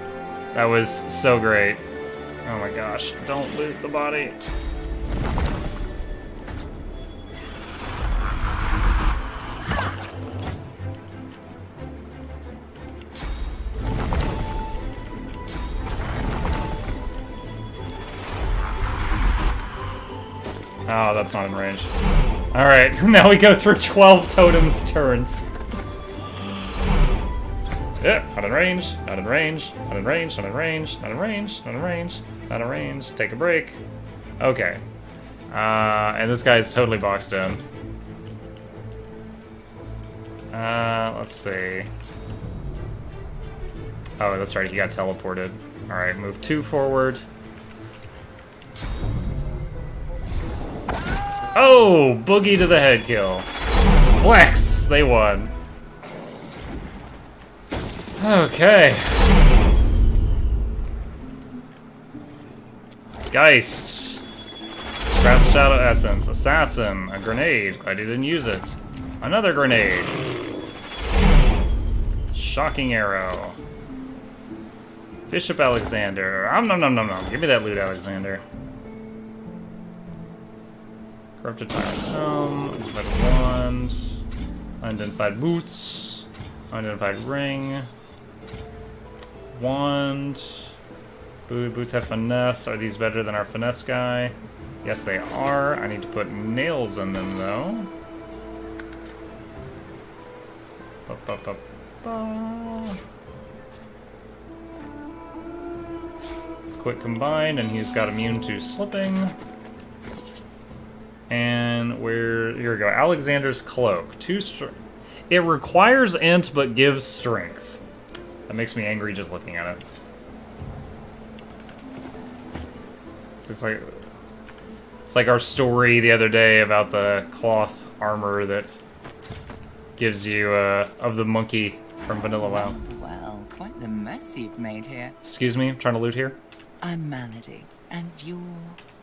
[SPEAKER 1] That was so great. Oh my gosh, don't loot the body. Oh, that's not in range. Alright, now we go through 12 totems turns. Yeah, not in range, not in range, not in range, not in range, not in range, not in range, not in range. Take a break. Okay. And this guy is totally boxed in. Let's see. Oh, that's right, he got teleported. Alright, move 2 forward. Oh! Boogie to the head kill. Flex! They won. Okay. Geist. Scrap Shadow Essence. Assassin. A grenade. Glad he didn't use it. Another grenade. Shocking Arrow. Bishop Alexander. Nom nom nom nom. Give me that loot, Alexander. Corrupted Tyrant's Helm. Unidentified Wand. Unidentified Boots. Unidentified Ring. Wand. Boots have finesse. Are these better than our finesse guy? Yes, they are. I need to put nails in them, though. Quick combine, and he's got immune to slipping. And here we go. Alexander's Cloak. 2 strength. It requires int, but gives strength. That makes me angry just looking at it. It's like our story the other day about the cloth armor that gives you of the monkey from Vanilla WoW.
[SPEAKER 21] Well, quite the mess you've made here.
[SPEAKER 1] Excuse me, I'm trying to loot here.
[SPEAKER 21] I'm Malady, and you're...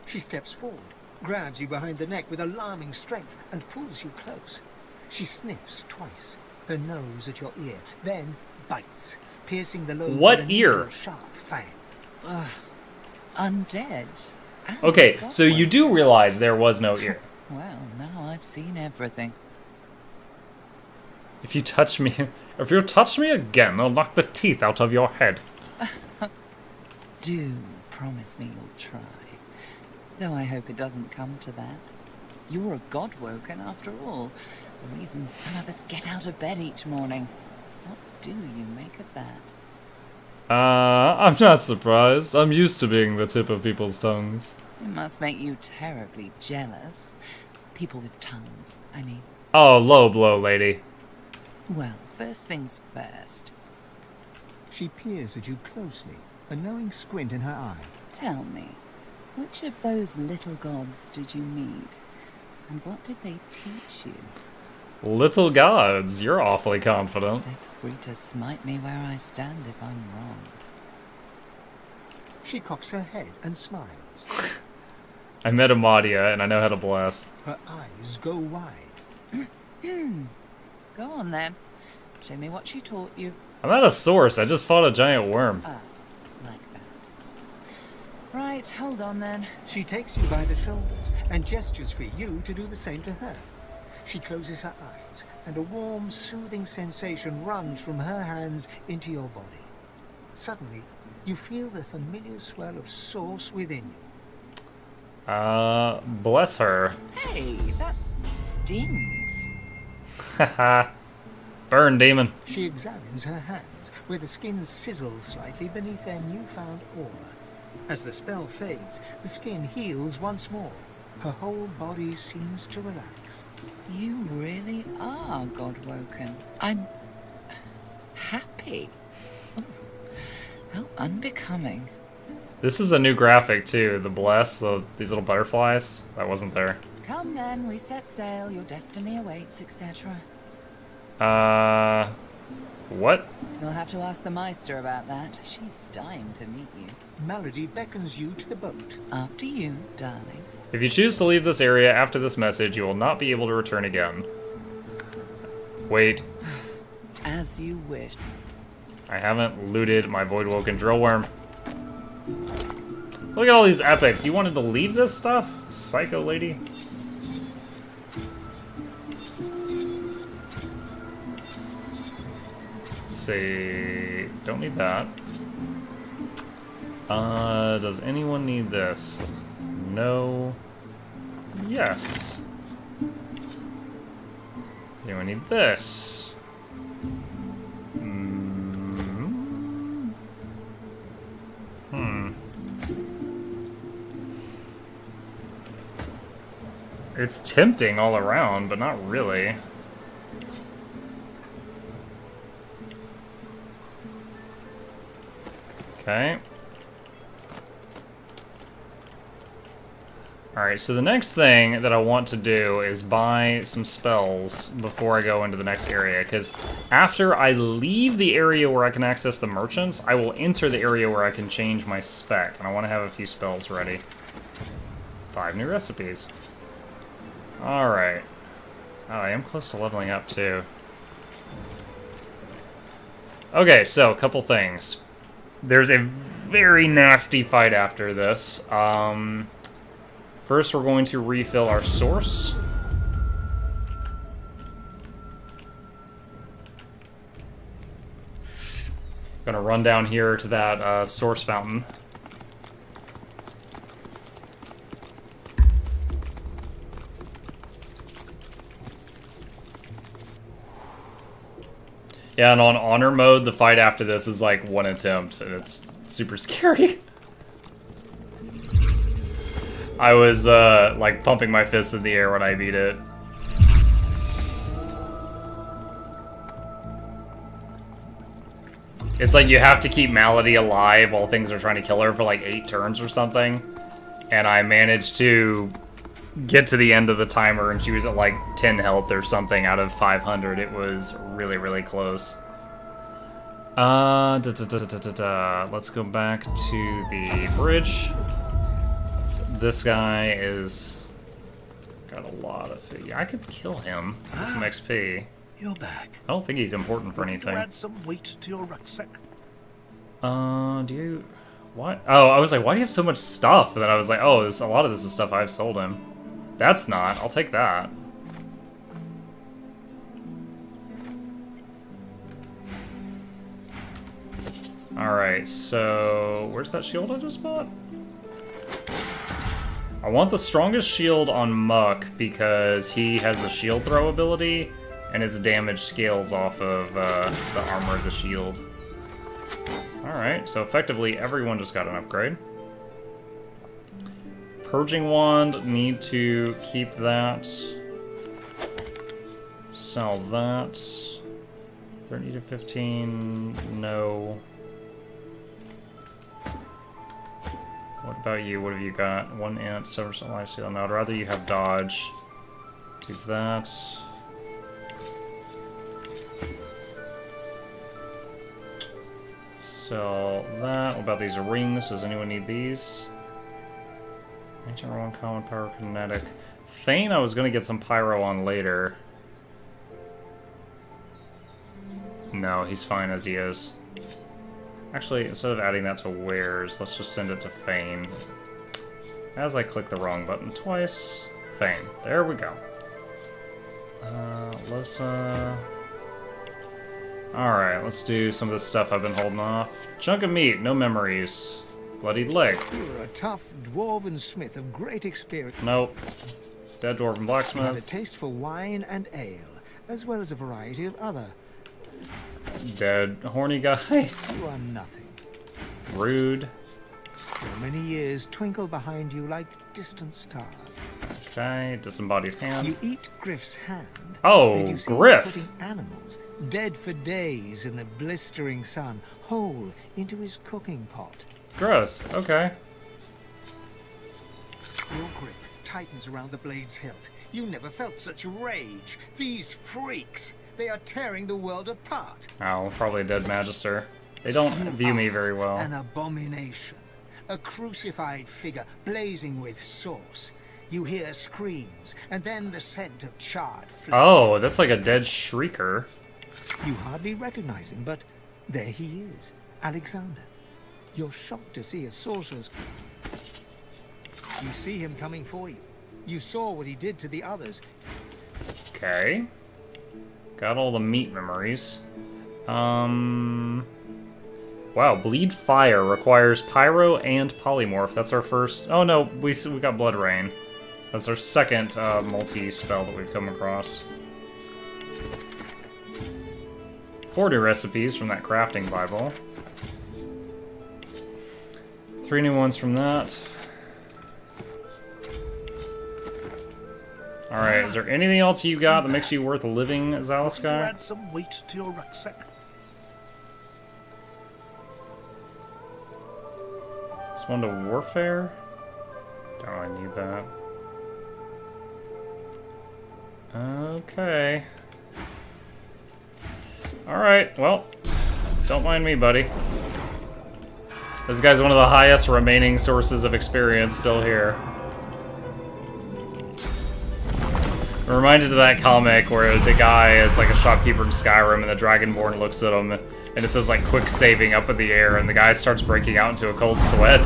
[SPEAKER 3] She steps forward, grabs you behind the neck with alarming strength, and pulls you close. She sniffs twice, her nose at your ear, then bites, piercing the lobe
[SPEAKER 1] What
[SPEAKER 3] with a
[SPEAKER 1] ear?
[SPEAKER 3] needle sharp fang.
[SPEAKER 21] Undead.
[SPEAKER 1] Okay, so you do realize there was no ear.
[SPEAKER 21] Well, now I've seen everything.
[SPEAKER 1] If you touch me again, I'll knock the teeth out of your head.
[SPEAKER 21] Do promise me you'll try. Though I hope it doesn't come to that. You're a godwoken after all. The reason some of us get out of bed each morning. What do you make of that?
[SPEAKER 1] I'm not surprised. I'm used to being the tip of people's tongues.
[SPEAKER 21] It must make you terribly jealous. People with tongues, I mean.
[SPEAKER 1] Oh, low blow, lady.
[SPEAKER 21] Well, first things first.
[SPEAKER 3] She peers at you closely, a knowing squint in her eye.
[SPEAKER 21] Tell me, which of those little gods did you meet? And what did they teach you?
[SPEAKER 1] Little gods, you're awfully confident.
[SPEAKER 21] They're free to smite me where I stand if I'm wrong.
[SPEAKER 3] She cocks her head and smiles.
[SPEAKER 1] I met Amadia, and I know how to bless.
[SPEAKER 3] Her eyes go wide.
[SPEAKER 21] Go on then. Show me what she taught you.
[SPEAKER 1] I'm at a source. I just fought a giant worm.
[SPEAKER 21] Ah, like that. Right, hold on then.
[SPEAKER 3] She takes you by the shoulders and gestures for you to do the same to her. She closes her eyes, and a warm, soothing sensation runs from her hands into your body. Suddenly, you feel the familiar swell of source within you.
[SPEAKER 1] Bless her.
[SPEAKER 21] Hey, that stings.
[SPEAKER 1] Haha. Burn, demon.
[SPEAKER 3] She examines her hands, where the skin sizzles slightly beneath their newfound aura. As the spell fades, the skin heals once more. Her whole body seems to relax.
[SPEAKER 21] You really are godwoken. I'm happy. Oh, how unbecoming.
[SPEAKER 1] This is a new graphic too. The bless, these little butterflies. That wasn't there.
[SPEAKER 21] Come then, we set sail. Your destiny awaits, etc.
[SPEAKER 1] What?
[SPEAKER 21] You'll have to ask the Meister about that. She's dying to meet you.
[SPEAKER 3] Malady beckons you to the boat.
[SPEAKER 21] After you, darling.
[SPEAKER 1] If you choose to leave this area after this message, you will not be able to return again. Wait.
[SPEAKER 21] As you wish.
[SPEAKER 1] I haven't looted my Voidwoken Drillworm. Look at all these epics. You wanted to leave this stuff? Psycho lady? Let's see. Don't need that. Does anyone need this? No. Yes. Do I need this? It's tempting all around, but not really. Okay. Alright, so the next thing that I want to do is buy some spells before I go into the next area, because after I leave the area where I can access the merchants, I will enter the area where I can change my spec, and I want to have a few spells ready. 5 new recipes. Alright. Oh, I am close to leveling up, too. Okay, so, a couple things. There's a very nasty fight after this. First, we're going to refill our source. Gonna run down here to that source fountain. Yeah, and on honor mode, the fight after this is like 1 attempt, and it's super scary. I was, like, pumping my fists in the air when I beat it. It's like you have to keep Malady alive while things are trying to kill her for like 8 turns or something. And I managed to get to the end of the timer and she was at like 10 health or something out of 500. It was really, really close. Let's go back to the bridge. So this guy is got a lot of... Yeah, I could kill him. Get some XP.
[SPEAKER 10] You're back.
[SPEAKER 1] I don't think he's important for anything.
[SPEAKER 10] Add some weight to your rucksack.
[SPEAKER 1] Do you... What? Oh, I was like, why do you have so much stuff? And then I was like, oh, a lot of this is stuff I've sold him. That's not. I'll take that. Alright, so... Where's that shield I just bought? I want the strongest shield on Muck because he has the shield throw ability and his damage scales off of the armor of the shield. Alright, so effectively everyone just got an upgrade. Purging Wand, need to keep that. Sell that. 30 to 15, no. What about you? What have you got? 1 int, 7% lifesteal. No, I'd rather you have dodge. Do that. Sell that. What about these rings? Does anyone need these? Ancient Rowan, common, pyrokinetic. Thane, I was gonna get some pyro on later. No, he's fine as he is. Actually, instead of adding that to wares, let's just send it to Fane. As I click the wrong button twice. Fane. There we go. Losa. Alright, let's do some of this stuff I've been holding off. Chunk of meat, no memories. Bloodied leg.
[SPEAKER 3] You're a tough dwarven smith of great experience.
[SPEAKER 1] Nope. Dead dwarven blacksmith.
[SPEAKER 3] You have a taste for wine and ale, as well as a variety of other.
[SPEAKER 1] Dead horny guy.
[SPEAKER 3] You are nothing.
[SPEAKER 1] Rude.
[SPEAKER 3] Your many years twinkle behind you like distant stars.
[SPEAKER 1] Okay, disembodied hand.
[SPEAKER 3] You eat Griff's hand.
[SPEAKER 1] Oh,
[SPEAKER 3] and you see
[SPEAKER 1] Griff.
[SPEAKER 3] Putting animals, dead for days in the blistering sun, whole into his cooking pot.
[SPEAKER 1] Gross. Okay.
[SPEAKER 3] Your grip tightens around the blade's hilt. You never felt such rage. These freaks, they are tearing the world apart.
[SPEAKER 1] Oh, probably a dead magister. They don't view me very well.
[SPEAKER 3] An abomination. A crucified figure blazing with sauce. You hear screams, and then the scent of charred flesh.
[SPEAKER 1] Oh, that's like a dead shrieker.
[SPEAKER 3] You hardly recognize him, but there he is, Alexander. You're shocked to see a sorcerer's... You see him coming for you. You saw what he did to the others.
[SPEAKER 1] Okay. Got all the meat memories. Wow, Bleed Fire requires Pyro and Polymorph. That's our first... Oh no, we got Blood Rain. That's our second multi-spell that we've come across. 40 recipes from that crafting Bible. 3 new ones from that. Alright, is there anything else you got that makes you worth living, Zaliskar?
[SPEAKER 13] Add some weight to your rucksack.
[SPEAKER 1] This one to warfare? Don't really need that. Okay. Alright, well, don't mind me, buddy. This guy's one of the highest remaining sources of experience still here. I'm reminded of that comic where the guy is like a shopkeeper in Skyrim and the Dragonborn looks at him and it says like quick saving up in the air and the guy starts breaking out into a cold sweat.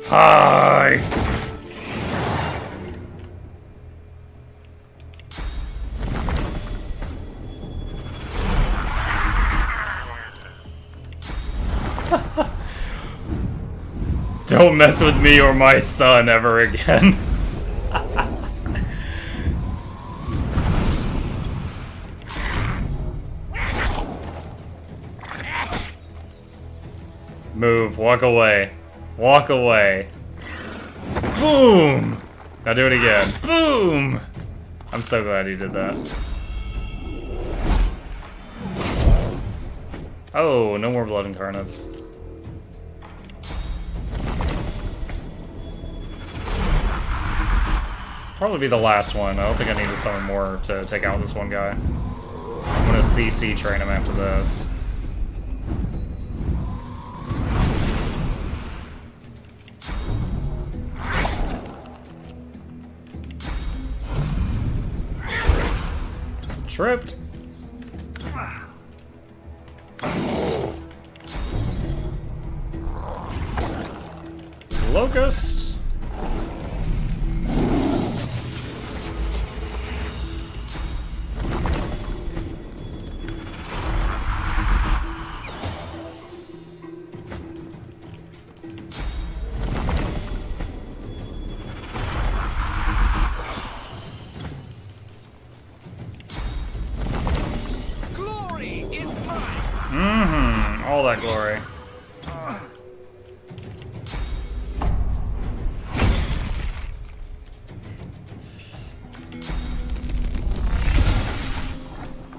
[SPEAKER 1] Hi! Don't mess with me or my son ever again. Move, walk away. Walk away. Boom! Now do it again. Boom! I'm so glad he did that. Oh, no more blood incarnates. Probably be the last one. I don't think I need to summon more to take out this one guy. I'm gonna CC train him after this. Tripped. Locust. All that glory.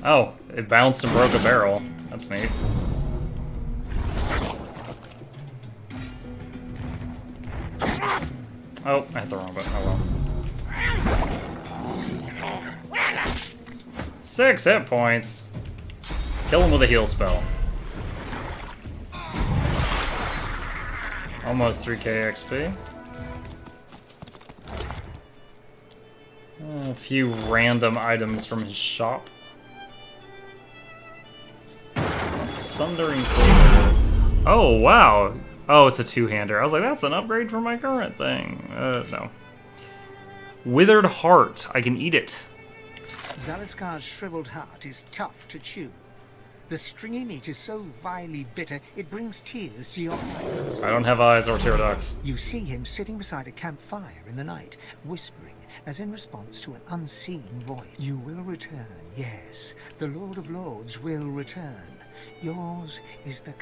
[SPEAKER 1] Oh, it bounced and broke a barrel. That's neat. Oh, I hit the wrong button. Oh well. 6 hit points. Kill him with a heal spell. Almost 3k XP. A few random items from his shop. Sundering Cleaver. Oh, wow. Oh, it's a two-hander. I was like, that's an upgrade from my current thing. No. Withered Heart. I can eat it.
[SPEAKER 3] Zaliskar's shriveled heart is tough to chew. The stringy meat is so vilely bitter, it brings tears to your eyes.
[SPEAKER 1] I don't have eyes or tear ducts.
[SPEAKER 3] You see him sitting beside a campfire in the night, whispering, as in response to an unseen voice. You will return, yes. The Lord of Lords will return. Yours is the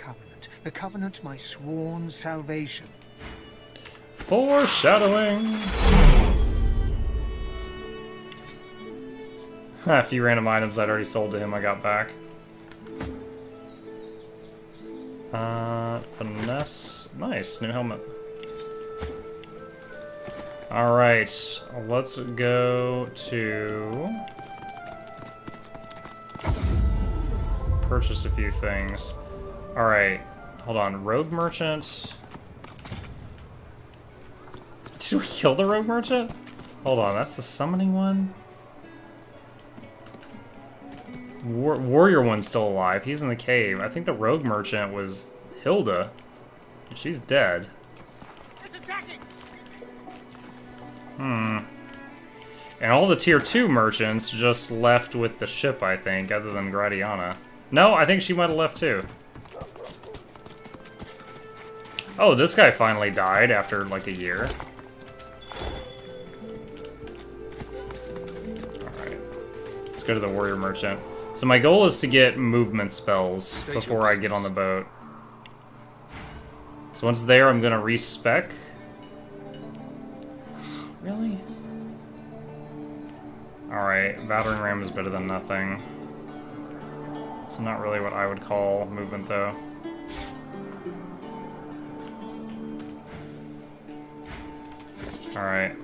[SPEAKER 3] covenant my sworn salvation.
[SPEAKER 1] Foreshadowing! A few random items I'd already sold to him I got back. Finesse. Nice, new helmet. Alright, let's go to... purchase a few things. Alright, hold on. Rogue Merchant. Did we kill the Rogue Merchant? Hold on, that's the summoning one? Warrior one's still alive. He's in the cave. I think the Rogue Merchant was Hilda. She's dead.
[SPEAKER 13] It's attacking.
[SPEAKER 1] And all the tier 2 merchants just left with the ship, I think, other than Gradiana. No, I think she might have left too. Oh, this guy finally died after like a year. Alright. Let's go to the warrior merchant. So my goal is to get movement spells before I get on the boat. So once there, I'm gonna respec. Really? Alright, battering ram is better than nothing. It's not really what I would call movement though. Alright.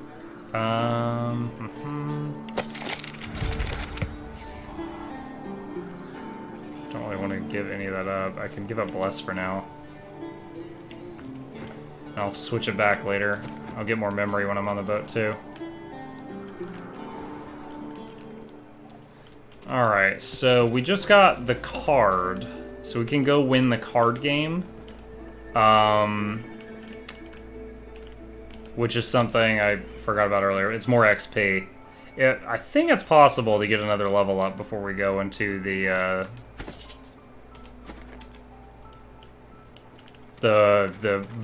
[SPEAKER 1] Don't really want to give any of that up. I can give up Bless for now. I'll switch it back later. I'll get more memory when I'm on the boat too. Alright, so we just got the card. So we can go win the card game. Which is something I forgot about earlier. It's more XP. I think it's possible to get another level up before we go into the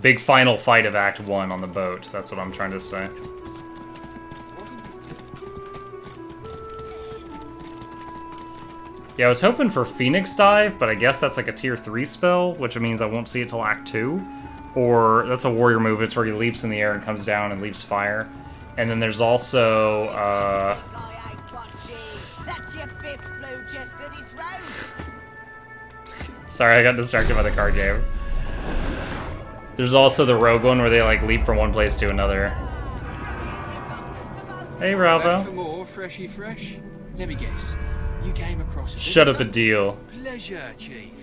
[SPEAKER 1] big final fight of Act 1 on the boat. That's what I'm trying to say. Yeah, I was hoping for Phoenix Dive, but I guess that's like a tier 3 spell, which means I won't see it till Act 2. Or, that's a warrior move, it's where he leaps in the air and comes down and leaps fire. And then there's also, sorry, I got distracted by the card game. There's also the rogue one where they, like, leap from one place to another. Hey, Ralpho.
[SPEAKER 7] Back for more freshy fresh? Let me guess. You came across a
[SPEAKER 1] Shut up a deal.
[SPEAKER 7] Pleasure, Chief.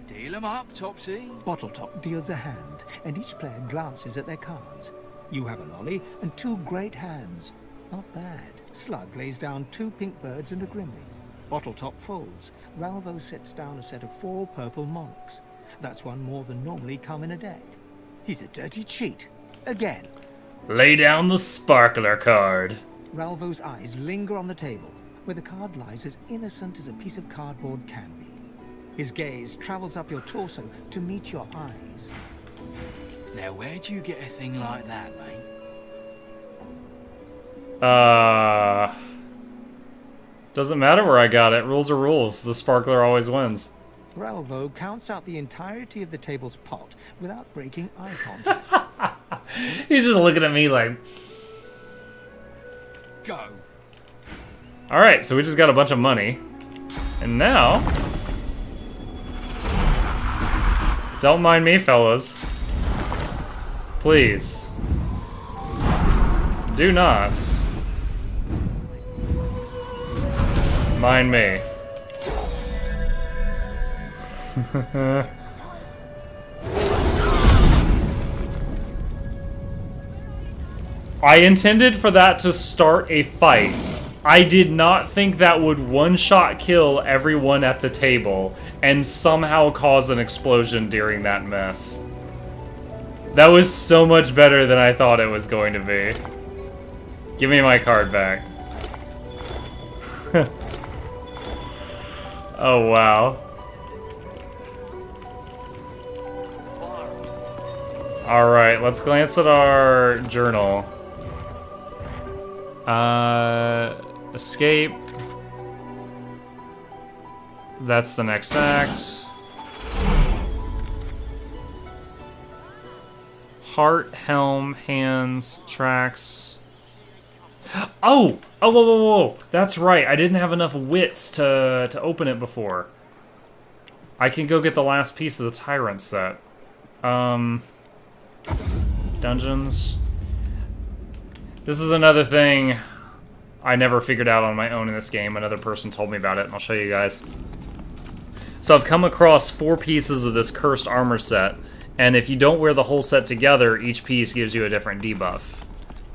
[SPEAKER 7] Deal 'em up, Topsy.
[SPEAKER 3] Bottletop deals a hand, and each player glances at their cards. You have a lolly and 2 great hands. Not bad. Slug lays down 2 pink birds and a Grimly. Bottletop folds. Ralvo sets down a set of 4 purple monarchs. That's one more than normally come in a deck. He's a dirty cheat. Again.
[SPEAKER 1] Lay down the sparkler card.
[SPEAKER 3] Ralvo's eyes linger on the table, where the card lies as innocent as a piece of cardboard can be. His gaze travels up your torso to meet your eyes.
[SPEAKER 7] Now, where'd you get a thing like that, mate?
[SPEAKER 1] Doesn't matter where I got it. Rules are rules. The sparkler always wins.
[SPEAKER 3] Ralvo counts out the entirety of the table's pot without breaking eye contact.
[SPEAKER 1] He's just looking at me like...
[SPEAKER 7] Go.
[SPEAKER 1] Alright, so we just got a bunch of money. And now... Don't mind me, fellas. Please. Do not. Mind me. I intended for that to start a fight. I did not think that would one-shot kill everyone at the table and somehow cause an explosion during that mess. That was so much better than I thought it was going to be. Give me my card back. Oh, wow. Alright, let's glance at our journal. Escape. That's the next act. Heart, helm, hands, tracks. Oh! Oh, whoa, whoa, whoa. That's right. I didn't have enough wits to open it before. I can go get the last piece of the Tyrant set. Dungeons. This is another thing I never figured out on my own in this game. Another person told me about it, and I'll show you guys. So I've come across 4 pieces of this cursed armor set, and if you don't wear the whole set together, each piece gives you a different debuff.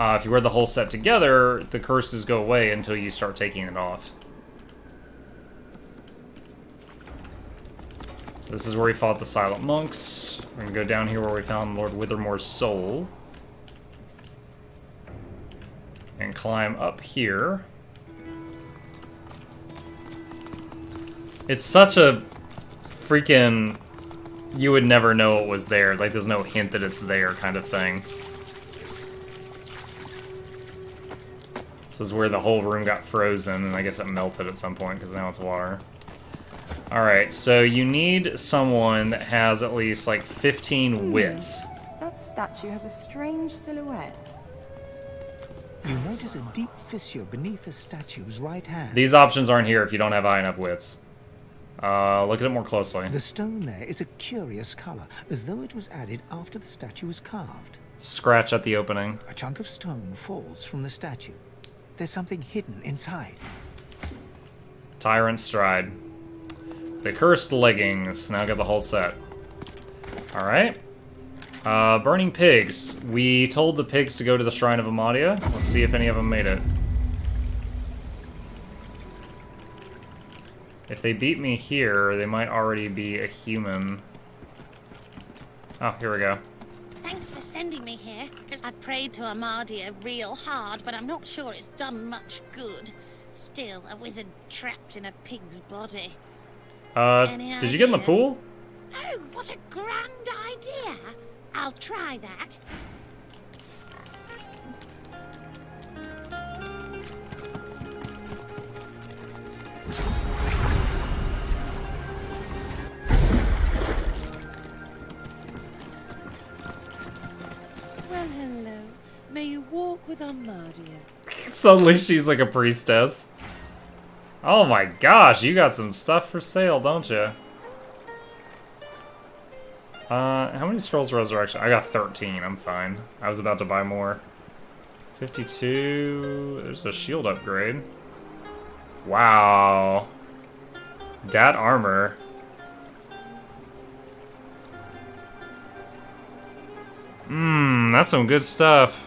[SPEAKER 1] If you wear the whole set together, the curses go away until you start taking it off. So this is where we fought the Silent Monks. We're gonna go down here where we found Lord Withermore's soul. And climb up here. It's such a freaking you would never know it was there. Like, there's no hint that it's there kind of thing. This is where the whole room got frozen, and I guess it melted at some point, because now it's water. Alright, so you need someone that has at least, like, 15 wits.
[SPEAKER 8] That statue has a strange silhouette.
[SPEAKER 3] You notice a deep fissure beneath the statue's right hand.
[SPEAKER 1] These options aren't here if you don't have high enough wits. Look at it more closely.
[SPEAKER 3] The stone there is a curious color, as though it was added after the statue was carved.
[SPEAKER 1] Scratch at the opening.
[SPEAKER 3] A chunk of stone falls from the statue. There's something hidden inside.
[SPEAKER 1] Tyrant Stride. The Cursed Leggings. Now get the whole set. Alright. Burning Pigs. We told the pigs to go to the Shrine of Amadia. Let's see if any of them made it. If they beat me here, they might already be a human. Oh, here we go.
[SPEAKER 9] Thanks for sending me here. I've prayed to Amadia real hard, but I'm not sure it's done much good. Still, a wizard trapped in a pig's body.
[SPEAKER 1] Did you get in the pool?
[SPEAKER 9] Oh, what a grand idea! I'll try that. Well, hello. May you walk with Amadia.
[SPEAKER 1] Suddenly she's like a priestess. Oh my gosh, you got some stuff for sale, don't you? How many scrolls of resurrection? I got 13, I'm fine. I was about to buy more. 52, there's a shield upgrade. Wow. Dat armor. That's some good stuff.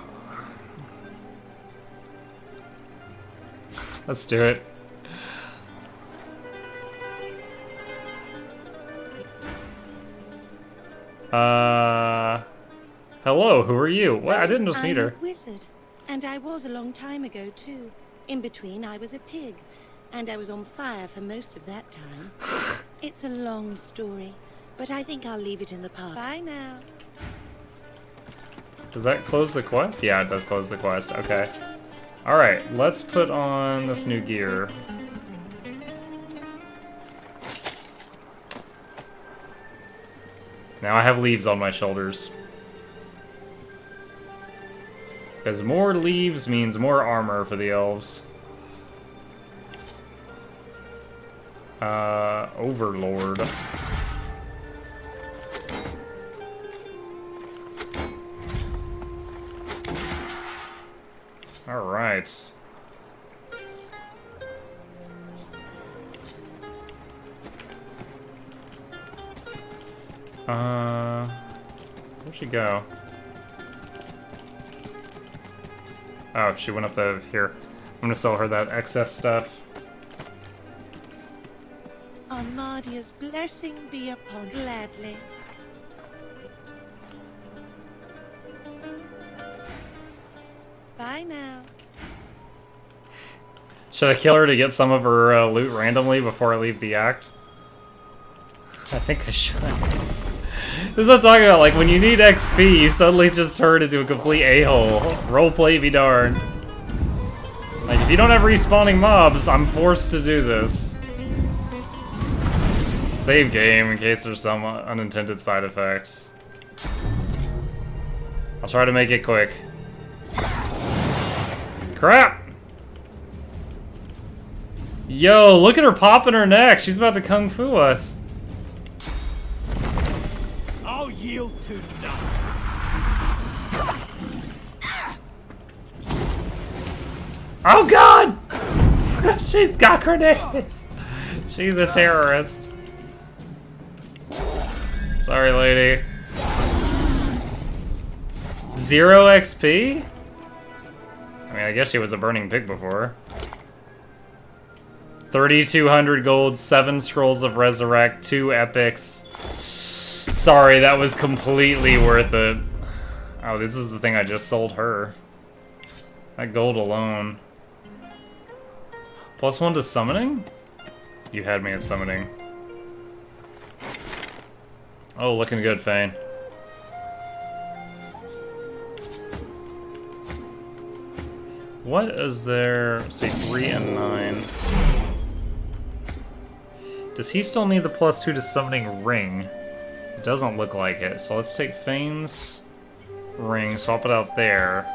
[SPEAKER 1] Let's do it. Hello, who are you? What? I didn't just meet her.
[SPEAKER 9] I'm a wizard, and I was a long time ago too. In between, I was a pig, and I was on fire for most of that time. It's a long story, but I think I'll leave it in the past. Bye now.
[SPEAKER 1] Does that close the quest? Yeah, it does close the quest. Okay. Alright, let's put on this new gear. Now I have leaves on my shoulders. Because more leaves means more armor for the elves. Overlord. Alright. Where'd she go? Oh, she went up here. I'm gonna sell her that excess stuff.
[SPEAKER 9] Amadia's blessing be upon gladly. Bye now.
[SPEAKER 1] Should I kill her to get some of her loot randomly before I leave the act? I think I should. This is what I'm talking about, like, when you need XP, you suddenly just turn into a complete a-hole. Roleplay be darned. Like, if you don't have respawning mobs, I'm forced to do this. Save game in case there's some unintended side effect. I'll try to make it quick. Crap! Yo, look at her popping her neck. She's about to kung fu us.
[SPEAKER 10] I'll yield to none.
[SPEAKER 1] Oh god! She's got grenades. She's a terrorist. Sorry, lady. 0 XP? I mean, I guess she was a burning pig before. 3,200 gold, 7 scrolls of resurrect, 2 epics. Sorry, that was completely worth it. Oh, this is the thing I just sold her. That gold alone. +1 to summoning? You had me at summoning. Oh, looking good, Fane. What is there? Let's see, 3 and 9. Does he still need the +2 to summoning ring? It doesn't look like it. So let's take Fane's ring, swap it out there,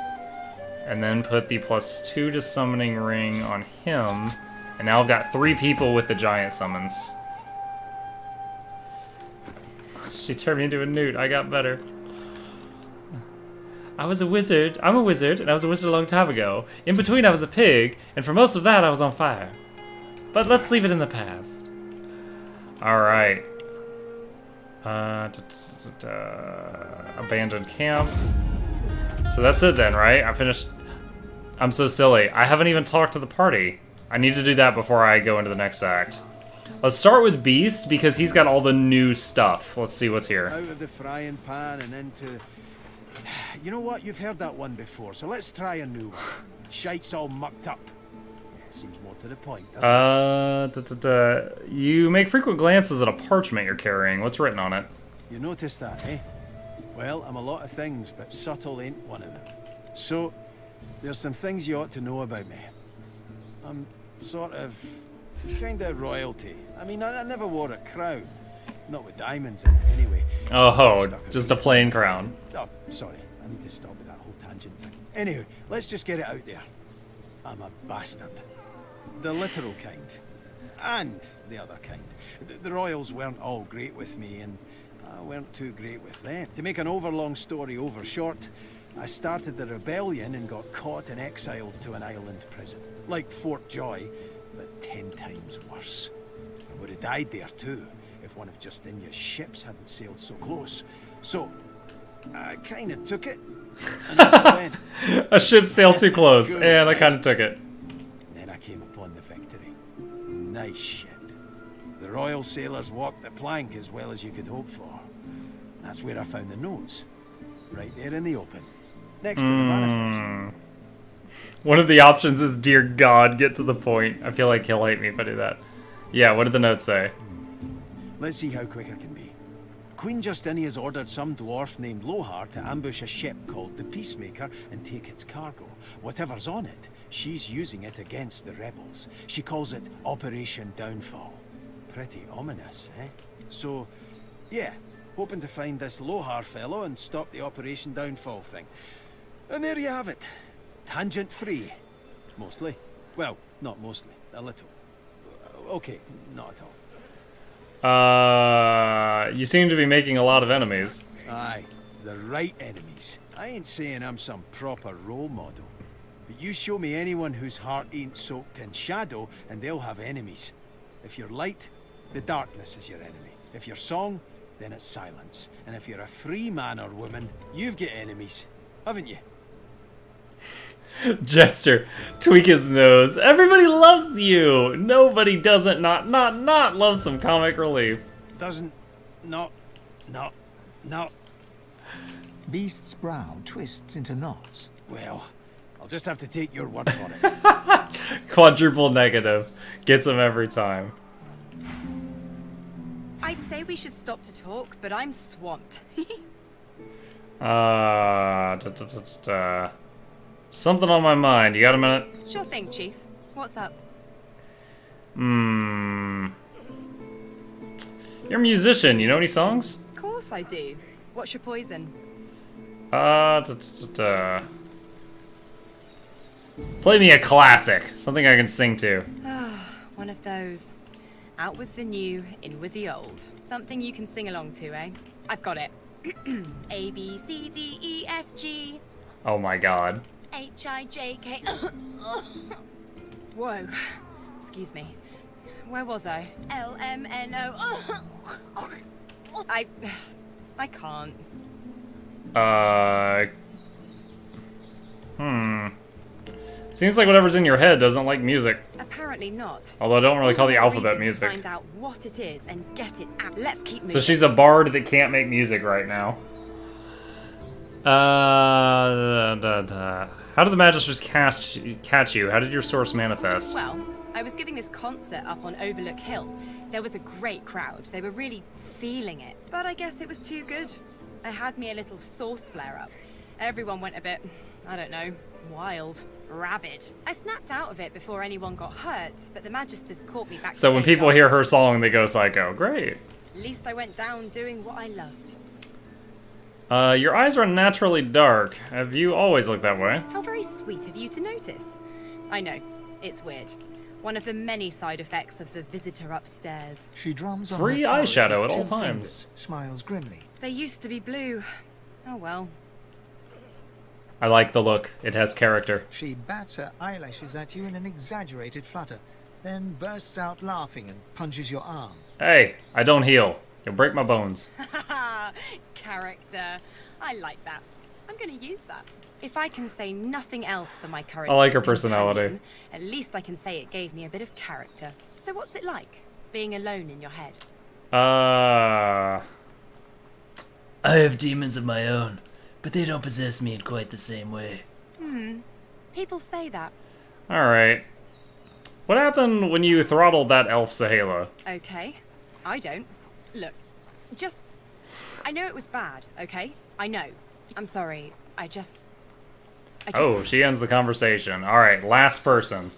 [SPEAKER 1] and then put the +2 to summoning ring on him. And now I've got 3 people with the giant summons. She turned me into a newt. I got better. I was a wizard. I'm a wizard, and I was a wizard a long time ago. In between, I was a pig, and for most of that, I was on fire. But let's leave it in the past. Alright. Abandoned camp. So that's it then, right? I finished. I'm so silly. I haven't even talked to the party. I need to do that before I go into the next act. Let's start with Beast, because he's got all the new stuff. Let's see what's here.
[SPEAKER 4] Out of the frying pan and into... You know what? You've heard that one before, so let's try a new one. Shite's all mucked up. Yeah, seems more to the point, doesn't it?
[SPEAKER 1] You make frequent glances at a parchment you're carrying. What's written on it?
[SPEAKER 4] You noticed that, eh? Well, I'm a lot of things, but subtle ain't one of them. So, there's some things you ought to know about me. I'm sort of... kind of royalty. I mean, I never wore a crown. Not with diamonds in it, anyway.
[SPEAKER 1] Oh, just a plain crown.
[SPEAKER 4] Oh, sorry. I need to stop with that whole tangent thing. Anyway, let's just get it out there. I'm a bastard. The literal kind. And the other kind. The royals weren't all great with me, and I weren't too great with them. To make an overlong story over short, I started the rebellion and got caught and exiled to an island prison. Like Fort Joy, but 10 times worse. I would have died there too, if one of Justinia's ships hadn't sailed so close. So, I kind of took it. And I went.
[SPEAKER 1] A ship sailed too close, and I kind of took it.
[SPEAKER 4] Then I came upon the Victory. Nice ship. The royal sailors walked the plank as well as you could hope for. That's where I found the notes. Right there in the open. Next to the manifest.
[SPEAKER 1] One of the options is, dear God, get to the point. I feel like he'll hate me if I do that. Yeah, what did the notes say?
[SPEAKER 4] Let's see how quick I can be. Queen Justinia's ordered some dwarf named Lohar to ambush a ship called the Peacemaker and take its cargo. Whatever's on it, she's using it against the rebels. She calls it Operation Downfall. Pretty ominous, eh? So, yeah, hoping to find this Lohar fellow and stop the Operation Downfall thing. And there you have it. Tangent-free. Mostly. Well, not mostly. A little. Okay, not at all.
[SPEAKER 1] You seem to be making a lot of enemies.
[SPEAKER 4] Aye, the right enemies. I ain't saying I'm some proper role model. But you show me anyone whose heart ain't soaked in shadow, and they'll have enemies. If you're light, the darkness is your enemy. If you're song, then it's silence. And if you're a free man or woman, you've got enemies. Haven't you?
[SPEAKER 1] Jester, tweak his nose. Everybody loves you. Nobody doesn't not love some comic relief.
[SPEAKER 4] Doesn't not.
[SPEAKER 3] Beast's brow twists into knots.
[SPEAKER 4] Well, I'll just have to take your word for it.
[SPEAKER 1] Quadruple negative. Gets him every time.
[SPEAKER 12] I'd say we should stop to talk, but I'm swamped.
[SPEAKER 1] Something on my mind. You got a minute?
[SPEAKER 12] Sure thing, Chief. What's up?
[SPEAKER 1] You're a musician. You know any songs?
[SPEAKER 12] Of course I do. What's your poison?
[SPEAKER 1] Play me a classic. Something I can sing to.
[SPEAKER 12] One of those. Out with the new, in with the old. Something you can sing along to, eh? I've got it. A, B, C, D, E, F, G.
[SPEAKER 1] Oh my god.
[SPEAKER 12] H, I, J, K. Whoa. Excuse me. Where was I? L, M, N, O. I can't.
[SPEAKER 1] Seems like whatever's in your head doesn't like music.
[SPEAKER 12] Apparently not.
[SPEAKER 1] Although I don't really call the alphabet
[SPEAKER 12] Reason
[SPEAKER 1] music.
[SPEAKER 12] to find out what it is and get it out. Let's keep moving.
[SPEAKER 1] So she's a bard that can't make music right now. How did the Magisters catch you? How did your source manifest?
[SPEAKER 12] Well, I was giving this concert up on Overlook Hill. There was a great crowd. They were really feeling it. but I guess it was too good. I had me a little source flare-up. Everyone went a bit, I don't know, wild, rabid. I snapped out of it before anyone got hurt, but the Magisters caught me back.
[SPEAKER 1] So when people hear her song, they go psycho. Great.
[SPEAKER 12] At least I went down doing what I loved.
[SPEAKER 1] Your eyes are unnaturally dark. Have you always looked that way?
[SPEAKER 12] How very sweet of you to notice. I know, it's weird. One of the many side effects of the visitor upstairs.
[SPEAKER 3] She drums on
[SPEAKER 1] free
[SPEAKER 3] her forehead
[SPEAKER 1] eyeshadow
[SPEAKER 3] with
[SPEAKER 1] at all
[SPEAKER 3] 2
[SPEAKER 1] times.
[SPEAKER 3] fingers, smiles grimly.
[SPEAKER 12] They used to be blue. Oh well.
[SPEAKER 1] I like the look. It has character.
[SPEAKER 3] She bats her eyelashes at you in an exaggerated flutter, then bursts out laughing and punches your arm.
[SPEAKER 1] Hey, I don't heal. You'll break my bones.
[SPEAKER 12] Character. I like that. I'm going to use that. If I can say nothing else for my current
[SPEAKER 1] I like her personality.
[SPEAKER 12] companion, at least I can say it gave me a bit of character. So what's it like, being alone in your head?
[SPEAKER 16] I have demons of my own, but they don't possess me in quite the same way.
[SPEAKER 12] People say that.
[SPEAKER 1] Alright. What happened when you throttled that elf Sahela?
[SPEAKER 12] Okay. I don't. Look, I know it was bad, okay? I know. I'm sorry. I just...
[SPEAKER 1] Oh, she ends the conversation. Alright, last person.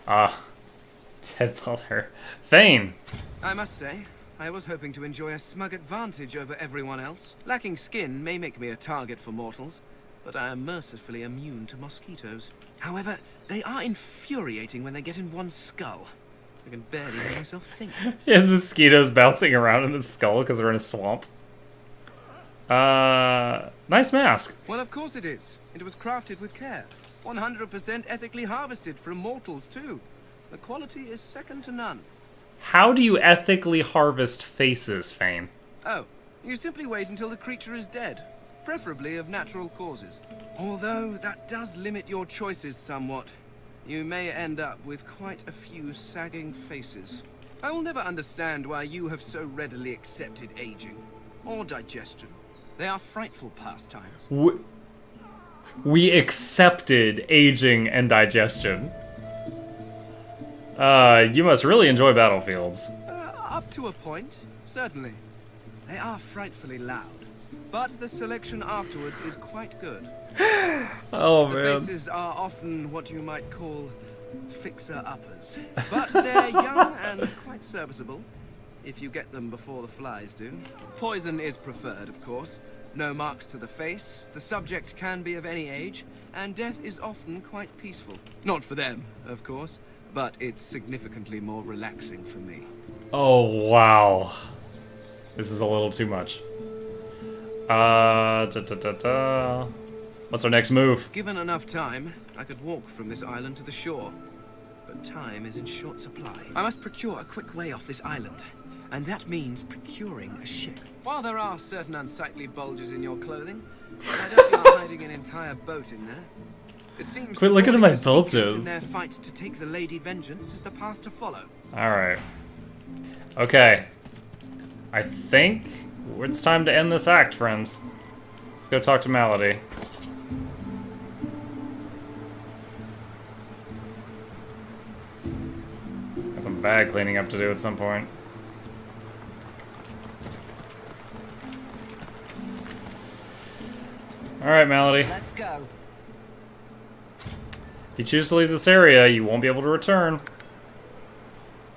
[SPEAKER 1] Ted Butler. Thane!
[SPEAKER 11] I must say, I was hoping to enjoy a smug advantage over everyone else. Lacking skin may make me a target for mortals, but I am mercifully immune to mosquitoes. However, they are infuriating when they get in one's skull. I can barely hear myself think.
[SPEAKER 1] He has mosquitoes bouncing around in his skull because they're in a swamp. Nice mask.
[SPEAKER 11] Well, of course it is. It was crafted with care. 100% ethically harvested from mortals, too. The quality is second to none.
[SPEAKER 1] How do you ethically harvest faces, Fane?
[SPEAKER 11] Oh, you simply wait until the creature is dead, preferably of natural causes. Although that does limit your choices somewhat. You may end up with quite a few sagging faces. I will never understand why you have so readily accepted aging or digestion. They are frightful pastimes.
[SPEAKER 1] We accepted aging and digestion. You must really enjoy battlefields.
[SPEAKER 11] Up to a point, certainly. They are frightfully loud, but the selection afterwards is quite good.
[SPEAKER 1] Oh,
[SPEAKER 11] the
[SPEAKER 1] man.
[SPEAKER 11] faces are often what you might call fixer-uppers, but they're young and quite serviceable, if you get them before the flies do. Poison is preferred, of course. No marks to the face, the subject can be of any age, and death is often quite peaceful. Not for them, of course, but it's significantly more relaxing for me.
[SPEAKER 1] Oh, wow. This is a little too much. What's our next move?
[SPEAKER 11] Given enough time, I could walk from this island to the shore. But time is in short supply. I must procure a quick way off this island. And that means procuring a ship. While there are certain unsightly bulges in your clothing, I doubt you're hiding an entire boat in there. It seems
[SPEAKER 1] quit looking at my
[SPEAKER 11] the Seekers
[SPEAKER 1] bulges.
[SPEAKER 11] in their fight to take the Lady Vengeance is the path to follow.
[SPEAKER 1] Alright. Okay. I think it's time to end this act, friends. Let's go talk to Malady. Got some bag cleaning up to do at some point. Alright, Malady.
[SPEAKER 21] Let's go.
[SPEAKER 1] If you choose to leave this area, you won't be able to return.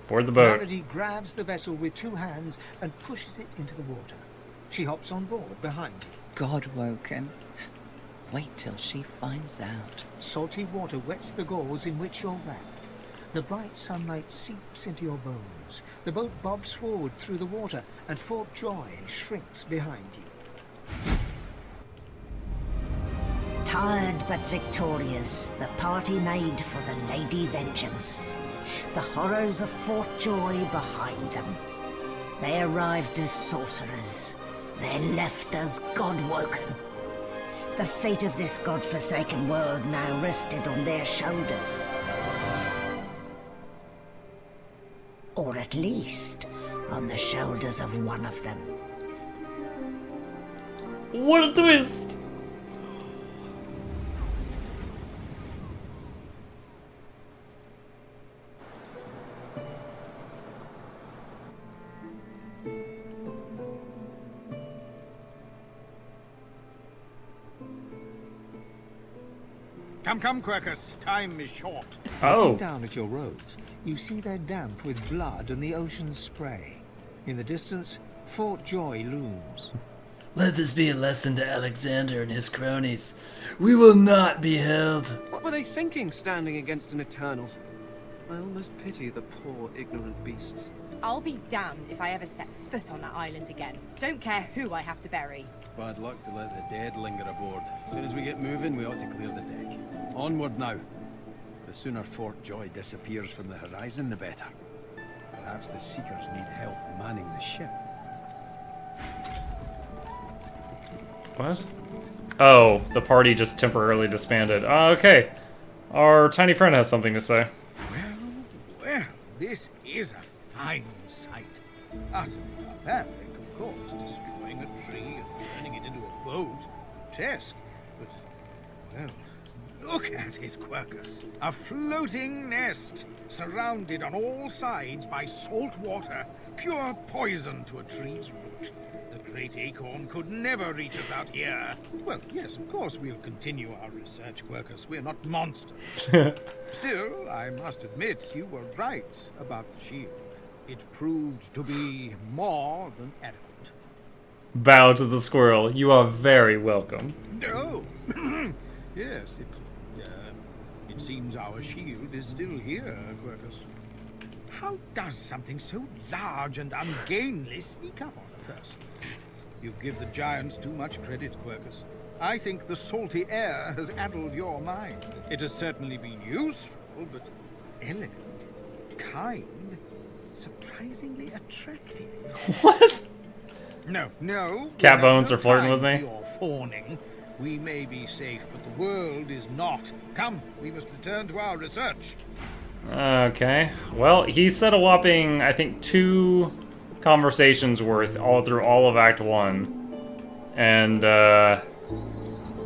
[SPEAKER 1] Board the boat.
[SPEAKER 3] Melody grabs the vessel with 2 hands and pushes it into the water. She hops on board behind you.
[SPEAKER 21] God-woken. Wait till she finds out.
[SPEAKER 3] Salty water wets the gauze in which you're wrapped. The bright sunlight seeps into your bones. The boat bobs forward through the water, and Fort Joy shrinks behind you.
[SPEAKER 14] Tired but victorious, the party made for the Lady Vengeance. The horrors of Fort Joy behind them. They arrived as sorcerers. They left as God-woken. The fate of this God-forsaken world now rested on their shoulders. Or at least, on the shoulders of one of them.
[SPEAKER 16] What a twist!
[SPEAKER 2] Come, come, Quercus. Time is short.
[SPEAKER 3] Looking down at your robes, you see they're damp with blood and the ocean's spray. In the distance, Fort Joy looms.
[SPEAKER 16] Let this be a lesson to Alexander and his cronies. We will not be held.
[SPEAKER 11] What were they thinking, standing against an Eternal? I almost pity the poor, ignorant beasts.
[SPEAKER 12] I'll be damned if I ever set foot on that island again. Don't care who I have to bury.
[SPEAKER 4] Bad luck to let the dead linger aboard. As soon as we get moving, we ought to clear the deck. Onward now. The sooner Fort Joy disappears from the horizon, the better. Perhaps the Seekers need help manning the ship.
[SPEAKER 1] What? Oh, the party just temporarily disbanded. Okay. Our tiny friend has something to say.
[SPEAKER 2] Well, this is a fine sight. Utterly barbaric, of course, destroying a tree and turning it into a boat. Grotesque. But, well, look at it, Quercus. A floating nest, surrounded on all sides by salt water, pure poison to a tree's root. The great acorn could never reach us out here. Well, yes, of course we'll continue our research, Quercus. We're not monsters. Still, I must admit you were right about the shield. It proved to be more than adequate.
[SPEAKER 1] Bow to the squirrel. You are very welcome.
[SPEAKER 2] Oh, yes, it seems our shield is still here, Quercus. How does something so large and ungainly sneak up on a person? You give the giants too much credit, Quercus. I think the salty air has addled your mind. It has certainly been useful, but elegant, kind, surprisingly attractive.
[SPEAKER 1] What?
[SPEAKER 2] No.
[SPEAKER 1] Cat bones are flirting with me.
[SPEAKER 2] You're fawning. We may be safe, but the world is not. Come, we must return to our research.
[SPEAKER 1] Okay. Well, he said a whopping, I think, 2 conversations worth all through all of Act 1. And,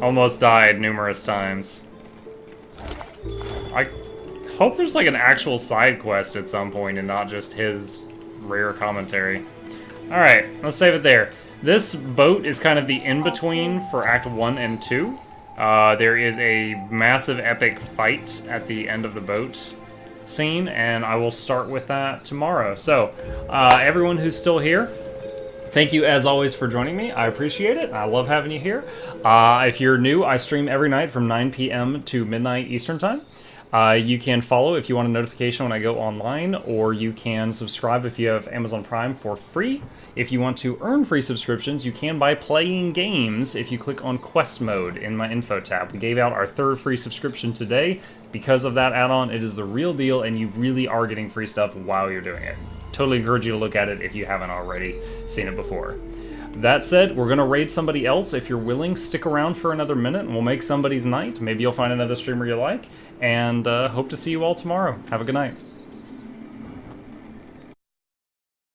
[SPEAKER 1] almost died numerous times. I hope there's like an actual side quest at some point and not just his rare commentary. Alright, let's save it there. This boat is kind of the in-between for Act 1 and 2. There is a massive epic fight at the end of the boat scene, and I will start with that tomorrow. So, everyone who's still here, thank you as always for joining me. I appreciate it. I love having you here. If you're new, I stream every night from 9 p.m. to midnight Eastern Time. You can follow if you want a notification when I go online, or you can subscribe if you have Amazon Prime for free. If you want to earn free subscriptions, you can by playing games if you click on Quest Mode in my info tab. We gave out our 3rd free subscription today. Because of that add-on, it is the real deal, and you really are getting free stuff while you're doing it. Totally encourage you to look at it if you haven't already seen it before. That said, we're going to raid somebody else. If you're willing, stick around for another minute, and we'll make somebody's night. Maybe you'll find another streamer you like, and hope to see you all tomorrow. Have a good night.